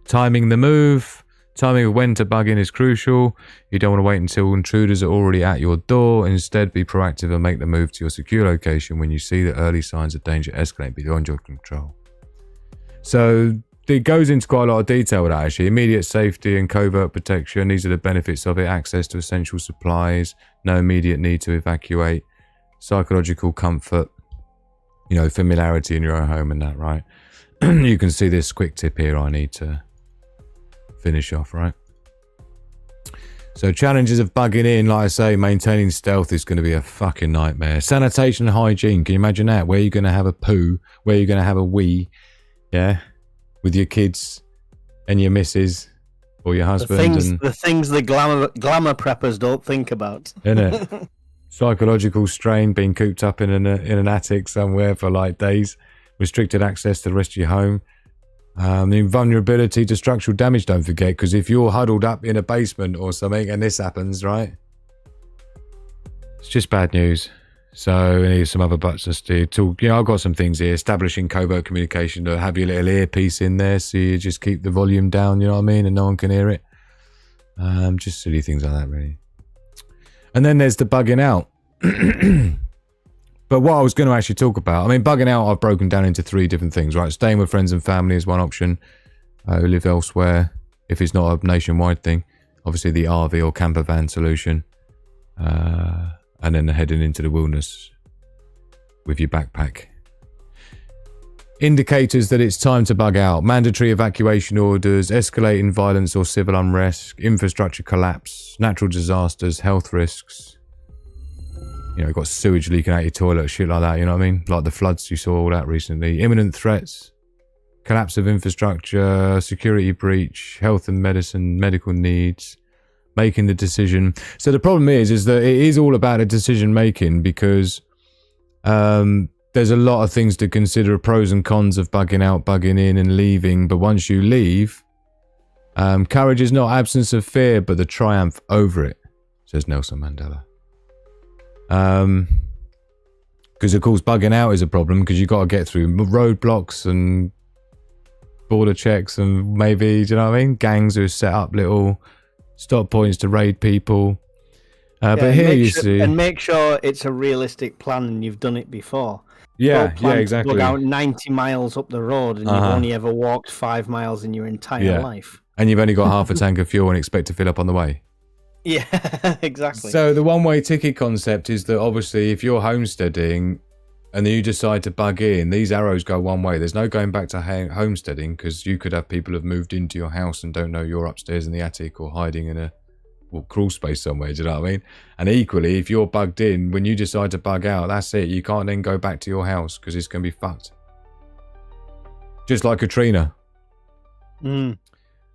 Timing the move. Timing of when to bug in is crucial. You don't want to wait until intruders are already at your door. Instead, be proactive and make the move to your secure location when you see the early signs of danger escalate beyond your control. So it goes into quite a lot of detail with that, actually. Immediate safety and covert protection. These are the benefits of it. Access to essential supplies. No immediate need to evacuate. Psychological comfort. You know, familiarity in your own home and that, right? You can see this quick tip here I need to finish off, right? So challenges of bugging in, like I say, maintaining stealth is going to be a fucking nightmare. Sanitation and hygiene, can you imagine that? Where you're going to have a poo, where you're going to have a wee, yeah, with your kids and your missus or your husband. The things the glamour preppers don't think about. Isn't it? Psychological strain, being cooped up in an attic somewhere for like days. Restricted access to the rest of your home. The vulnerability to structural damage, don't forget, because if you're huddled up in a basement or something and this happens, right, it's just bad news. So here's some other buttons to talk. You know, I've got some things here. Establishing covert communication, to have your little earpiece in there so you just keep the volume down, you know what I mean, and no one can hear it. Just silly things like that, really. And then there's the bugging out. But what I was going to actually talk about, I mean, bugging out, I've broken down into 3 different things, right? Staying with friends and family is one option, who live elsewhere, if it's not a nationwide thing. Obviously, the RV or camper van solution. And then heading into the wilderness with your backpack. Indicators that it's time to bug out. Mandatory evacuation orders, escalating violence or civil unrest, infrastructure collapse, natural disasters, health risks. You know, you've got sewage leaking out your toilet, shit like that, you know what I mean? Like the floods you saw all that recently. Imminent threats, collapse of infrastructure, security breach, health and medicine, medical needs, making the decision. So the problem is that it is all about a decision making, because there's a lot of things to consider, pros and cons of bugging out, bugging in and leaving. But once you leave, courage is not absence of fear, but the triumph over it, says Nelson Mandela. Because of course bugging out is a problem, because you've got to get through roadblocks and border checks and maybe, do you know what I mean, gangs who set up little stop points to raid people. But here you see, and make sure it's a realistic plan and you've done it before. Yeah, exactly. To go out 90 miles up the road and you've only ever walked 5 miles in your entire life, and you've only got half a tank of fuel and expect to fill up on the way. Yeah, exactly. So the one-way ticket concept is that obviously if you're homesteading and then you decide to bug in, these arrows go one way. There's no going back to homesteading, because you could have people who've moved into your house and don't know you're upstairs in the attic or hiding in a crawl space somewhere, do you know what I mean? And equally, if you're bugged in, when you decide to bug out, that's it. You can't then go back to your house because it's going to be fucked. Just like Katrina. And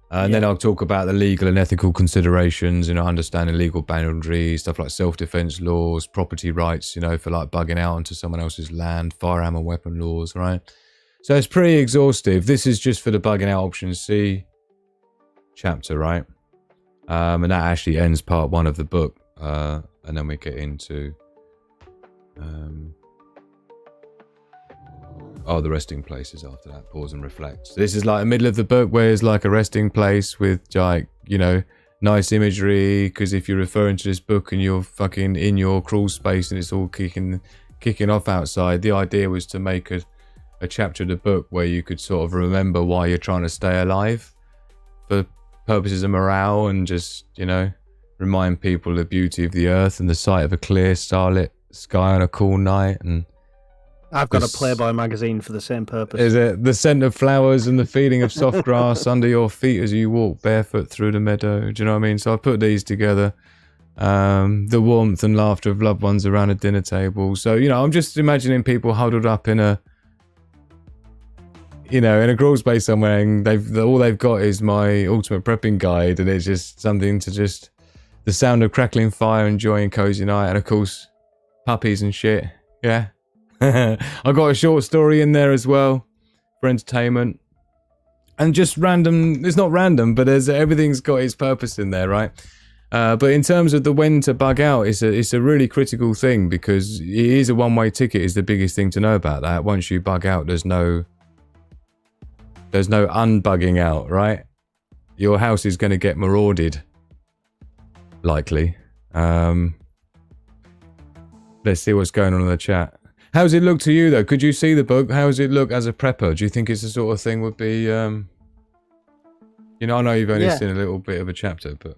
then I'll talk about the legal and ethical considerations, understanding legal boundaries, stuff like self-defense laws, property rights, for like bugging out onto someone else's land, firearm and weapon laws, right? So it's pretty exhaustive. This is just for the bugging out option C chapter, right? And that actually ends part 1 of the book. And then we get into the resting places after that. Pause and reflect. So this is like the middle of the book where it's like a resting place with like, nice imagery. Because if you're referring to this book and you're fucking in your crawl space and it's all kicking off outside, the idea was to make a chapter of the book where you could sort of remember why you're trying to stay alive for purposes of morale and just, remind people of the beauty of the earth and the sight of a clear starlit sky on a cool night. And I've got a Playboy magazine for the same purpose. Is it the scent of flowers and the feeling of soft grass under your feet as you walk barefoot through the meadow? Do you know what I mean? So I put these together. The warmth and laughter of loved ones around a dinner table. So, I'm just imagining people huddled up in a crawl space somewhere, and all they've got is my ultimate prepping guide, and it's just something to just the sound of crackling fire, enjoying cozy night, and of course puppies and shit. Yeah. I got a short story in there as well for entertainment, and just random. It's not random, but everything's got its purpose in there, right? But in terms of the when to bug out, it's a really critical thing, because it is a one-way ticket. Is the biggest thing to know about that. Once you bug out, there's no unbugging out, right? Your house is going to get marauded, likely. Let's see what's going on in the chat. How's it look to you, though? Could you see the book? How does it look as a prepper? Do you think it's the sort of thing would be, I know you've only seen a little bit of a chapter, but...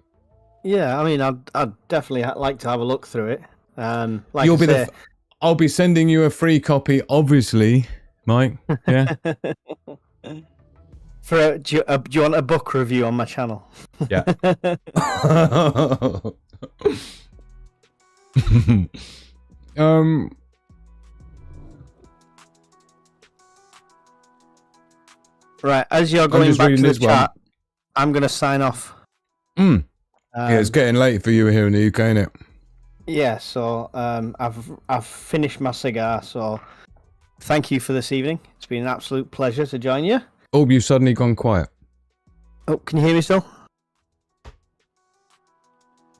Yeah, I mean, I'd definitely like to have a look through it. I'll be sending you a free copy, obviously, Mike. Yeah. Do you want a book review on my channel? Yeah. Right, as you're going back to the chat, I'm going to sign off. Yeah, it's getting late for you here in the UK, isn't it? Yeah, so I've finished my cigar, so thank you for this evening. It's been an absolute pleasure to join you. Oh, you've suddenly gone quiet. Oh, can you hear me still?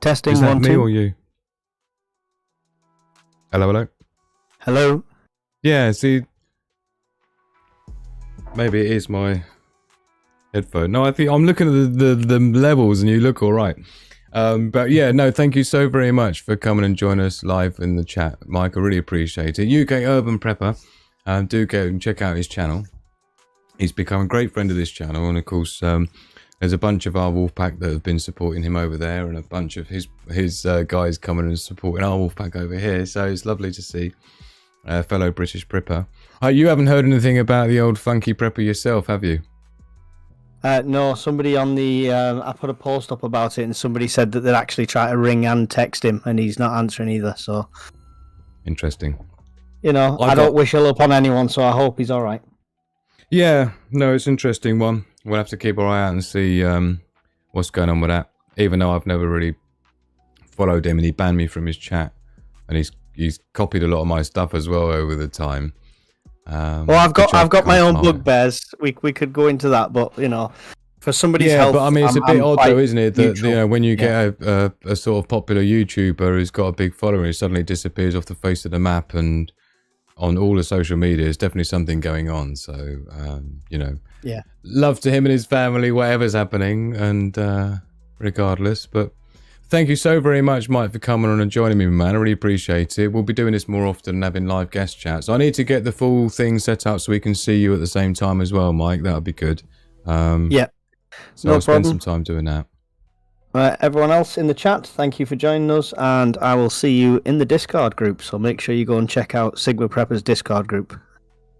Testing. Is that 1, me 2. or you? Hello? Hello? Yeah, see... Maybe it is my headphone. No, I think I'm looking at the levels and you look all right. But yeah, no, thank you so very much for coming and joining us live in the chat, Mike. I really appreciate it. UK Urban Prepper, do go and check out his channel. He's become a great friend of this channel, and of course, there's a bunch of our Wolfpack that have been supporting him over there, and a bunch of his guys coming and supporting our Wolfpack over here. So it's lovely to see a fellow British prepper. You haven't heard anything about the old funky prepper yourself, have you? No, somebody on the... I put a post up about it, and somebody said that they'd actually try to ring and text him, and he's not answering either, so... Interesting. I don't wish ill upon anyone, so I hope he's alright. Yeah, no, it's an interesting one. We'll have to keep our eye out and see what's going on with that. Even though I've never really followed him, and he banned me from his chat, and he's copied a lot of my stuff as well over the time. Well, I've got my own bugbears. We could go into that, but for somebody's health. Yeah, but I mean, it's a bit odd though, isn't it? That when you get a sort of popular YouTuber who's got a big following, he suddenly disappears off the face of the map, and on all the social media, there's definitely something going on. So, yeah, love to him and his family, whatever's happening, and regardless. But thank you so very much, Mike, for coming on and joining me, man. I really appreciate it. We'll be doing this more often and having live guest chats. I need to get the full thing set up so we can see you at the same time as well, Mike. That would be good. Yeah. So I'll spend some time doing that. Everyone else in the chat, thank you for joining us, and I will see you in the Discord group. So make sure you go and check out Sigma Prepper's Discord group.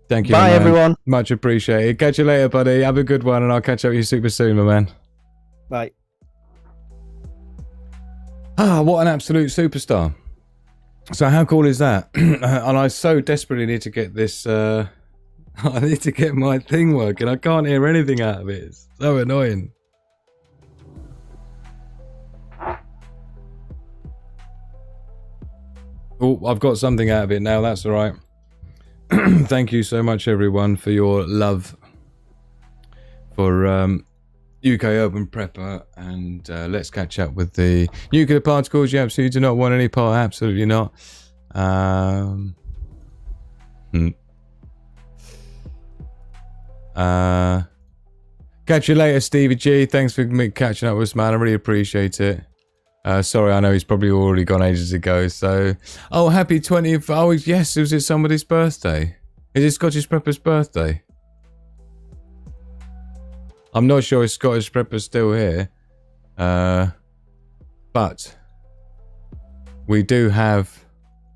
Thank you. Bye, everyone. Much appreciated. Catch you later, buddy. Have a good one, and I'll catch up with you super soon, my man. Bye. Ah, what an absolute superstar. So how cool is that? And I so desperately need to get this, I need to get my thing working. I can't hear anything out of it. It's so annoying. Oh, I've got something out of it now. That's all right. Thank you so much, everyone, for your love for UK Urban Prepper. And let's catch up with the nuclear particles. You absolutely do not want any part. Absolutely not. Catch you later, Stevie G. Thanks for catching up with us, man. I really appreciate it. Sorry, I know he's probably already gone ages ago. So, oh, happy 20th. Oh, yes, was it somebody's birthday? Is it Scottish Prepper's birthday? I'm not sure if Scottish Prepper's still here. But we do have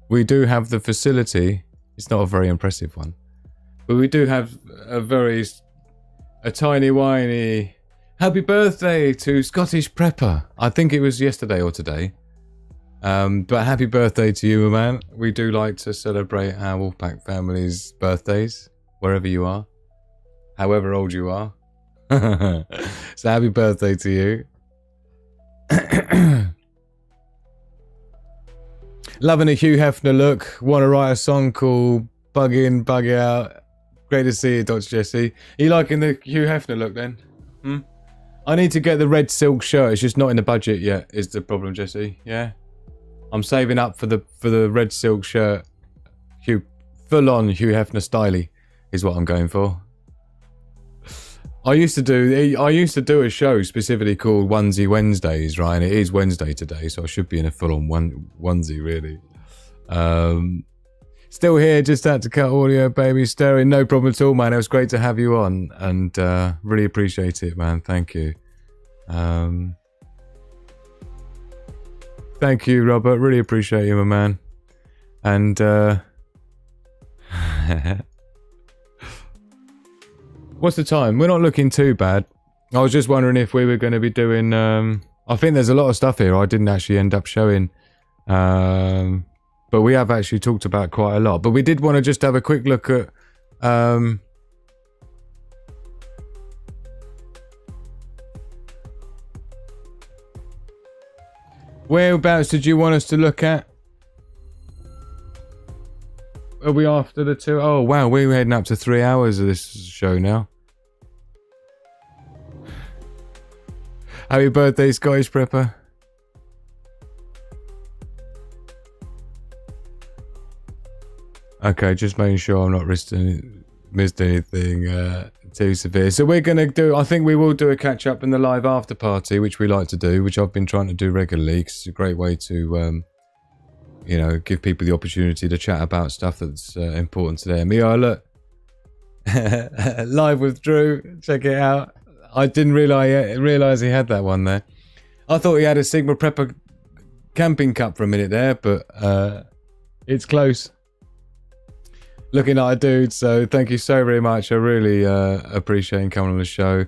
the facility. It's not a very impressive one. But we do have a tiny whiny happy birthday to Scottish Prepper. I think it was yesterday or today. But happy birthday to you, man. We do like to celebrate our Wolfpack family's birthdays, wherever you are, however old you are. So happy birthday to you. Loving a Hugh Hefner look. Want to write a song called Bug In, Bug Out. Great to see you, Dr. Jesse. Are you liking the Hugh Hefner look then? I need to get the red silk shirt. It's just not in the budget yet, is the problem, Jesse. Yeah? I'm saving up for the red silk shirt. Full-on Hugh Hefner styley is what I'm going for. I used to do a show specifically called Onesie Wednesdays, right? And it is Wednesday today, so I should be in a full-on onesie, really. Still here, just had to cut audio, baby. Sterling, no problem at all, man. It was great to have you on, and really appreciate it, man. Thank you. Thank you, Robert. Really appreciate you, my man. And what's the time? We're not looking too bad. I was just wondering if we were going to be doing... I think there's a lot of stuff here I didn't actually end up showing. But we have actually talked about quite a lot. But we did want to just have a quick look at... whereabouts did you want us to look at? Are we after the 2? Oh, wow. We're heading up to 3 hours of this show now. Happy birthday, Scottish Prepper. Okay, just making sure I'm not missed anything too severe. So we're going to do, I think we will do a catch up in the live after party, which we like to do, which I've been trying to do regularly, because it's a great way to, you know, give people the opportunity to chat about stuff that's important to them. Yeah, look, live with Drew, check it out. I didn't realise he had that one there. I thought he had a Sigma Prepper camping cup for a minute there, but it's close. Looking like a dude, so thank you so very much. I really appreciate you coming on the show.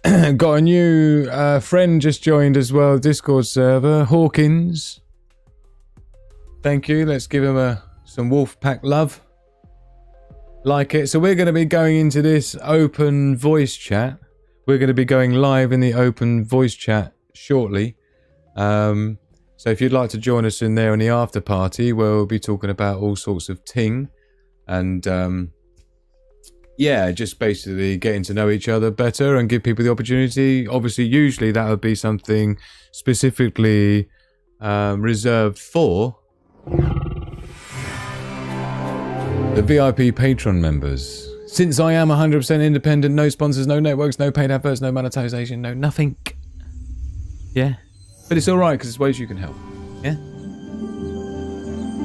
Got a new friend just joined as well, Discord server, Hawkins. Thank you. Let's give him some Wolfpack love. Like it. So we're going to be going into this open voice chat. We're going to be going live in the open voice chat shortly. So if you'd like to join us in there in the after party, where we'll be talking about all sorts of ting. And yeah, just basically getting to know each other better and give people the opportunity. Obviously, usually that would be something specifically reserved for the VIP Patreon members. Since I am 100% independent, no sponsors, no networks, no paid adverts, no monetization, no nothing. Yeah. But it's alright because there's ways you can help. Yeah.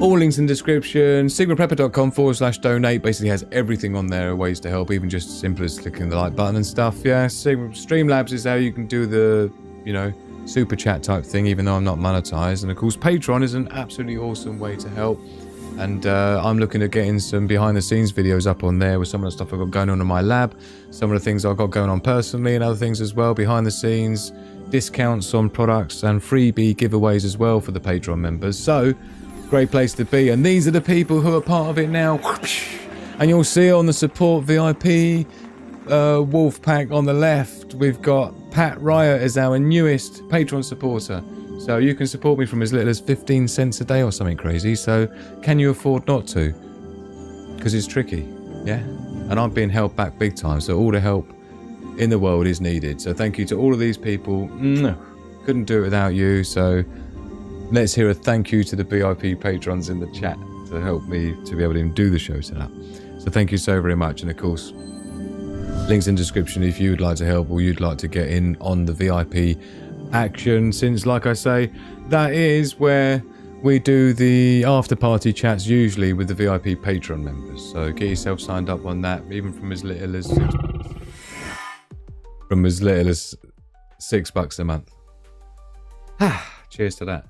All links in the description. SigmaPrepper.com/donate basically has everything on there, ways to help, even just as simple as clicking the like button and stuff. Yeah, Streamlabs is how you can do the, you know, super chat type thing, even though I'm not monetized. And of course, Patreon is an absolutely awesome way to help. And I'm looking at getting some behind the scenes videos up on there with some of the stuff I've got going on in my lab, some of the things I've got going on personally, and other things as well behind the scenes. discounts on products and freebie giveaways as well for the Patreon members. So, great place to be. And these are the people who are part of it now. And you'll see on the support VIP wolf pack on the left, we've got Pat Riot as our newest Patreon supporter. So you can support me from as little as 15 cents a day or something crazy. So can you afford not to? Because it's tricky, yeah? And I'm being held back big time, so all the help in the world is needed. So thank you to all of these people. Couldn't do it without you. So let's hear a thank you to the VIP patrons in the chat to help me to be able to even do the show setup. So thank you so very much. And of course, links in description if you'd like to help or you'd like to get in on the VIP action, since like I say, that is where we do the after party chats usually with the VIP Patreon members. So get yourself signed up on that, even from as little as $6 a month. Cheers to that.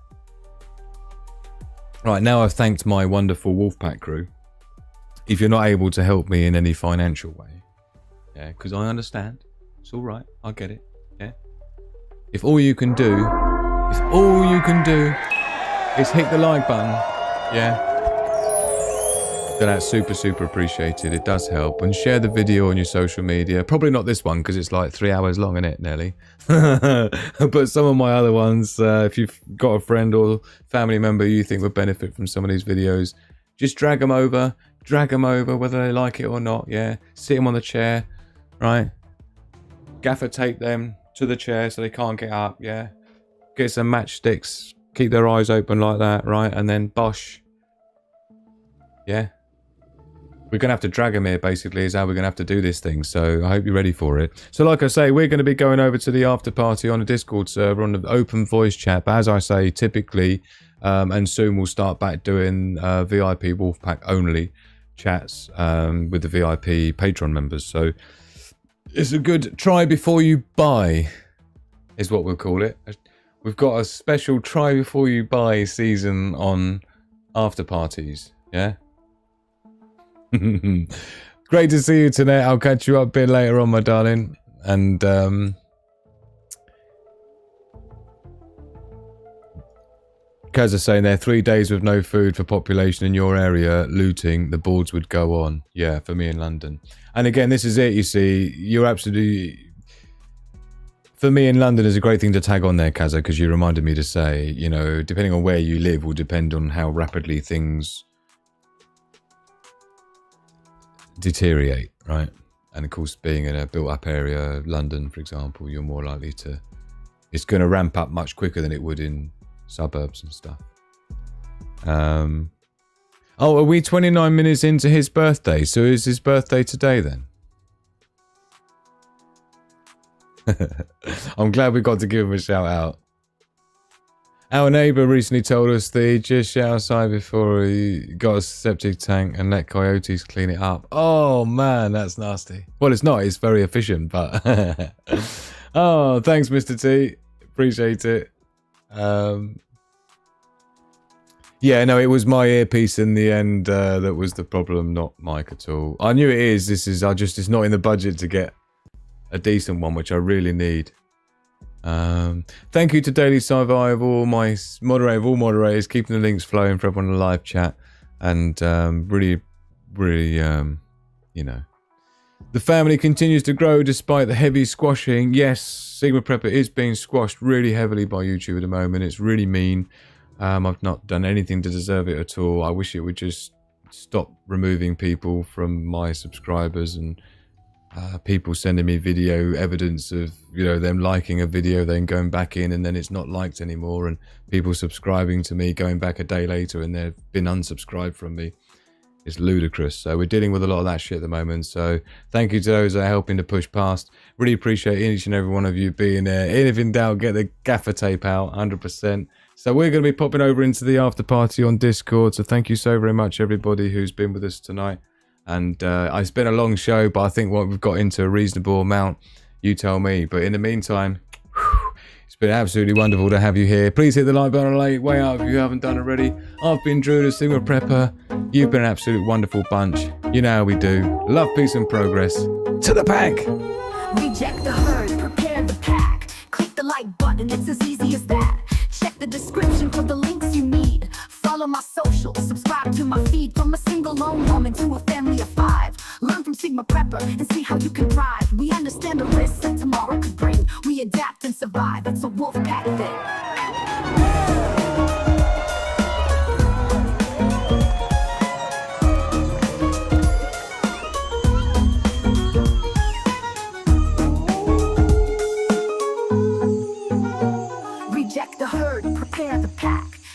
Right, now I've thanked my wonderful Wolfpack crew. If you're not able to help me in any financial way, yeah, because I understand, it's all right, I get it, yeah. If all you can do is hit the like button, yeah, then that's super appreciated. It does help. And share the video on your social media. Probably not this one because it's like 3 hours long, isn't it, nearly? But some of my other ones, if you've got a friend or family member you think would benefit from some of these videos, just drag them over whether they like it or not, yeah. Sit them on the chair, right? Gaffer tape them to the chair so they can't get up, yeah. Get some matchsticks, keep their eyes open like that, right? And then bosh. Yeah. We're going to have to drag them here, basically, is how we're going to have to do this thing. So I hope you're ready for it. So like I say, we're going to be going over to the after party on a Discord server on the open voice chat. But as I say, typically, and soon we'll start back doing VIP Wolfpack only chats with the VIP Patreon members. So it's a good try before you buy, is what we'll call it. We've got a special try before you buy season on after parties, yeah? Great to see you tonight. I'll catch you up a bit later on, my darling. And Kaz is saying there, 3 days with no food for population in your area, looting, the boards would go on. Yeah, for me in London. And again, this is it, you see. You're absolutely... For me in London is a great thing to tag on there, Kazza, because you reminded me to say, you know, depending on where you live will depend on how rapidly things deteriorate, right? And of course, being in a built-up area, London, for example, you're more likely to... It's going to ramp up much quicker than it would in suburbs and stuff. Oh, are we 29 minutes into his birthday? So is his birthday today then? I'm glad we got to give him a shout out. Our neighbour recently told us that he just shut outside before he got a septic tank and let coyotes clean it up. Oh man, that's nasty. Well, it's not, it's very efficient, but... Oh, thanks Mr. T. Appreciate it. Yeah, no, it was my earpiece in the end that was the problem, not Mike at all. I knew it is, it's not in the budget to get a decent one, which I really need. Thank you to Daily Survival, my moderator of all moderators, keeping the links flowing for everyone in the live chat. And really, you know, the family continues to grow despite the heavy squashing. Yes, Sigma Prepper is being squashed really heavily by YouTube at the moment. It's really mean. I've not done anything to deserve it at all. I wish it would just stop removing people from my subscribers and people sending me video evidence of, you know, them liking a video, then going back in and then it's not liked anymore, and people subscribing to me, going back a day later and they've been unsubscribed from me. It's ludicrous. So we're dealing with a lot of that shit at the moment. So thank you to those that are helping to push past. Really appreciate each and every one of you being there. If in doubt, get the gaffer tape out, 100%. So we're going to be popping over into the after party on Discord. So thank you so very much, everybody who's been with us tonight. And it's been a long show, but I think what we've got into a reasonable amount. You tell me. But in the meantime, it's been absolutely wonderful to have you here. Please hit the like button way out if you haven't done already. I've been Drew, the Sigma Prepper. You've been an absolute wonderful bunch. You know how we do. Love, peace, and progress. To the pack! Reject the herd, prepare the pack. Click the like like button, it's as easy as that. Check the description for the links you need. Follow my socials, subscribe to my feed. From a single lone woman to a family of 5. Learn from Sigma Prepper and see how you can thrive. We understand the risks that tomorrow could bring. We adapt and survive, it's a wolf pack thing.